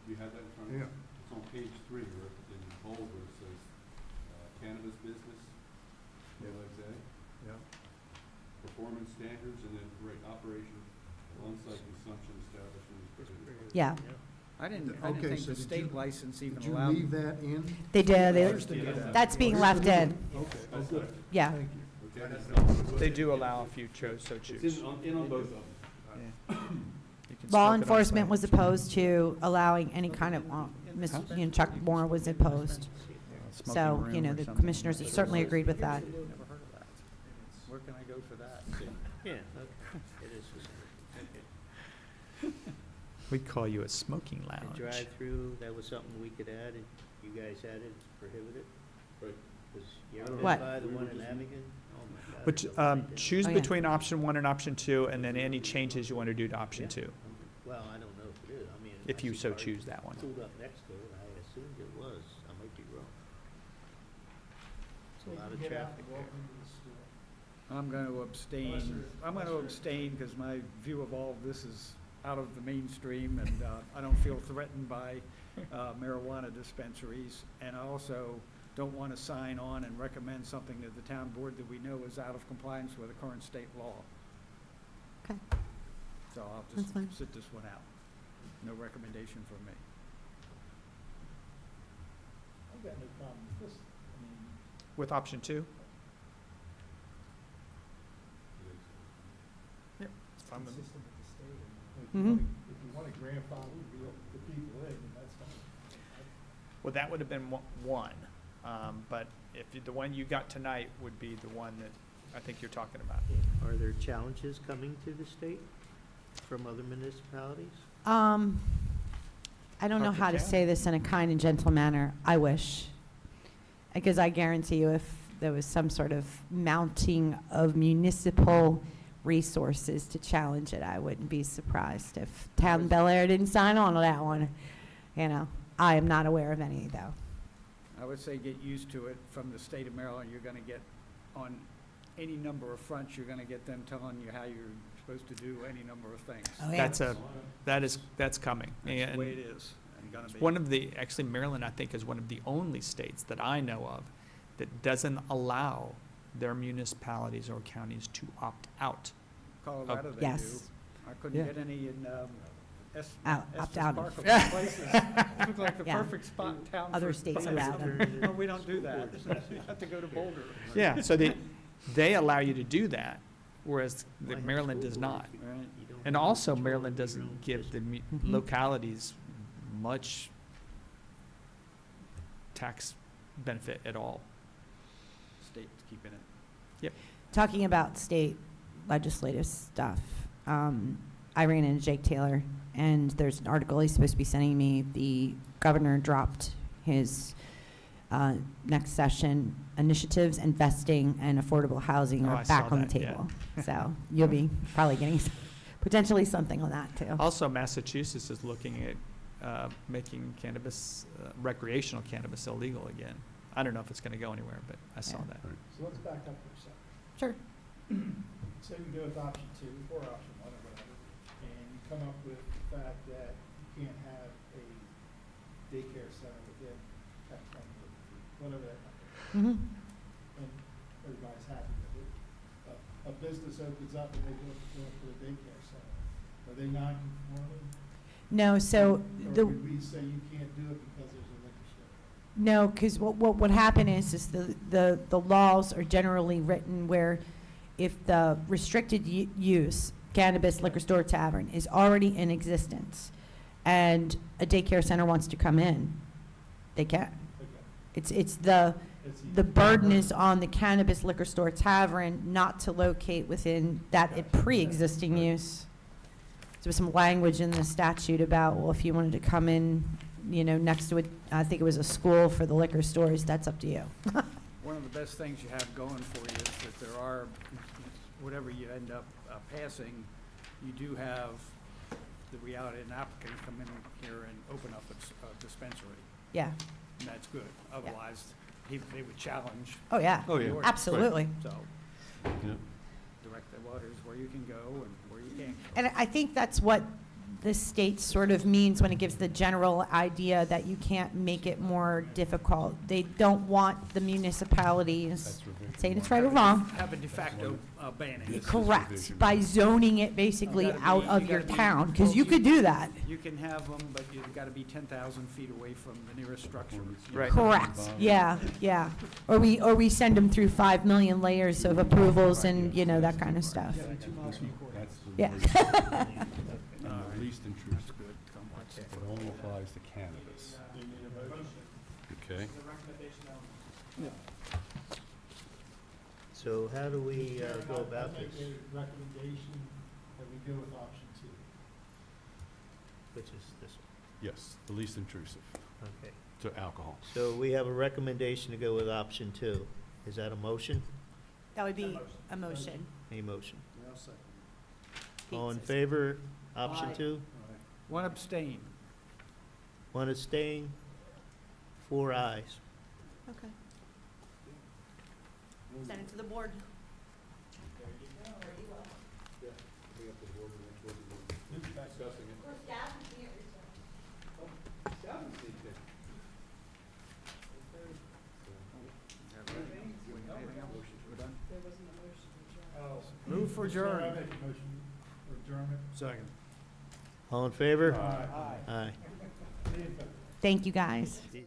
you have that in front of you? Yeah. It's on page 3, where in bold, where it says cannabis business, LXA, Yeah. performance standards, and then operation, on-site consumption establishment is prohibited. Yeah, I didn't Okay, think so the did state you- license even Did you allowed. leave that in? they did. that. That's being left in. Okay, oh, good. Yeah. Thank you. Okay, that's not. They do allow if you so choose. It's in on both of them. Yeah. You can Law smoke it on enforcement site. was opposed to allowing any kind of, Chuck Moore was opposed. Smoking So, room you know, or the something. commissioners have certainly agreed with that. Never heard of that. Where can I go for that? Yeah, okay, it is, okay. We'd call you a smoking The lounge. drive-through, that was something we could add, and you guys added, it's prohibited? Right. Because you ever What? been by the one in Abington? Oh my God. Which, it's upside down. choose Oh, yeah. between option 1 and option 2, and then any changes you want to do to option Yeah. 2, Well, I don't know if it is, I mean. if I you see so cars choose that one. pulled up next to it, I assumed it was, I might be wrong. It's a lot of Get out traffic and walk there. into the store. I'm going to abstain. I'm going to abstain because my view of all of this is out of the mainstream, and I don't feel threatened by marijuana dispensaries. And I also don't want to sign on and recommend something to the town board that we know is out of compliance with the current state law. Okay. So I'll That's just fine. sit this one out. No recommendation from me. I've got no problem with this. I mean, With option 2? It's fine with me. consistent with the state. I Mhm. mean, if you want to grandfather the people in, then that's fine. Well, that would have been one, but if the one you got tonight would be the one that I think you're talking about. Are there challenges coming to the state from other municipalities? I don't know Talk to how to Ken. say this in a kind and gentle manner. I wish. Because I guarantee you, if there was some sort of mounting of municipal resources to challenge it, I wouldn't be surprised if Town Bel Air didn't sign on to that one. You know, I am not aware of any, though. I would say get used to it. From the state of Maryland, you're gonna get, on any number of fronts, you're gonna get them telling you how you're supposed to do any number of things. Oh, yeah. That's coming. That's the way And it is, and gonna be. one of the, actually Maryland, I think, is one of the only states that I know of that doesn't allow their municipalities or counties to opt out. Colorado, they do. Yes. I couldn't Yeah. get any in, Opt Estes out Park of. of all places. Looked like the Yeah. perfect spot in town. Other for- states for allow this. them. No, we don't do that. You have to go to Boulder. Yeah, so they allow you to do that, whereas Why have Maryland school does board not. if you- Right. you don't And have also control Maryland of your doesn't own give the business? Mhm. localities much tax benefit at all. State's keeping it. Talking about state legislative stuff, I ran into Jake Taylor, and there's an article he's supposed to be sending me. The governor dropped his next session initiatives, investing, and affordable housing Oh, are I back saw on the that, yeah. table. So you'll be probably getting potentially something on that, too. Also, Massachusetts is looking at making cannabis, recreational cannabis illegal again. I don't know if it's going to go anywhere, but I saw Yeah. that. So let's back up for a second. Sure. Say we go with option 2 or option 1 or whatever, and you come up with the fact that you can't have a daycare center within that 20 feet, whatever that number is. Mhm. And everybody's happy with it. A business opens up and they go for a daycare center. Are they non-conforming? No, so Or the. would we say you can't do it because there's a liquor store? No, because what would happen is the laws are generally written where if the restricted use, cannabis, liquor store, tavern, is already in existence, and a daycare center wants to come in, they can. Okay. It's the It's the easy. burden is on the cannabis, liquor store, tavern not to locate within that pre-existing use. There was some language in the statute about, well, if you wanted to come in, you know, next to it, I think it was a school for the liquor stores, that's up to you. One of the best things you have going for you is that there are, whatever you end up passing, you do have the reality an applicant come in here and open up a dispensary, Yeah. and that's good. Otherwise, they would challenge. Oh, yeah. Oh, yeah. the ordinance. Absolutely. So, Yeah. direct direct the waters where you can go and where you can't go. And I think that's what the state sort of means when it gives the general idea that you can't make it more difficult. They don't want the municipalities, That's revision saying it's one. right or wrong, Have a de facto banning. This is correct, revision by one. zoning it basically You gotta out be- of you your gotta be- town, because you well, could do that. You can have them, but you've got to be 10,000 feet away from the nearest structure. you know. Right. Correct, yeah, yeah. Or we send them through 5 million layers of approvals and, you know, that kind of stuff. That's the Yeah. revision. And the least intrusive. Okay. It only applies to cannabis. Okay? So how do we go about I this? make a recommendation that we go with option 2. Which is this Yes, the least intrusive one? Okay. to alcohol. So we have a recommendation to go with option 2. Is that a motion? That would be a motion. A motion. All in favor, option 2? One abstain. One abstain, 4 ayes. Okay. Send it to the board. Move for I adjourn. make a motion for adjournment. Second. All in favor? Aye. Aye. Thank you, guys. Easy.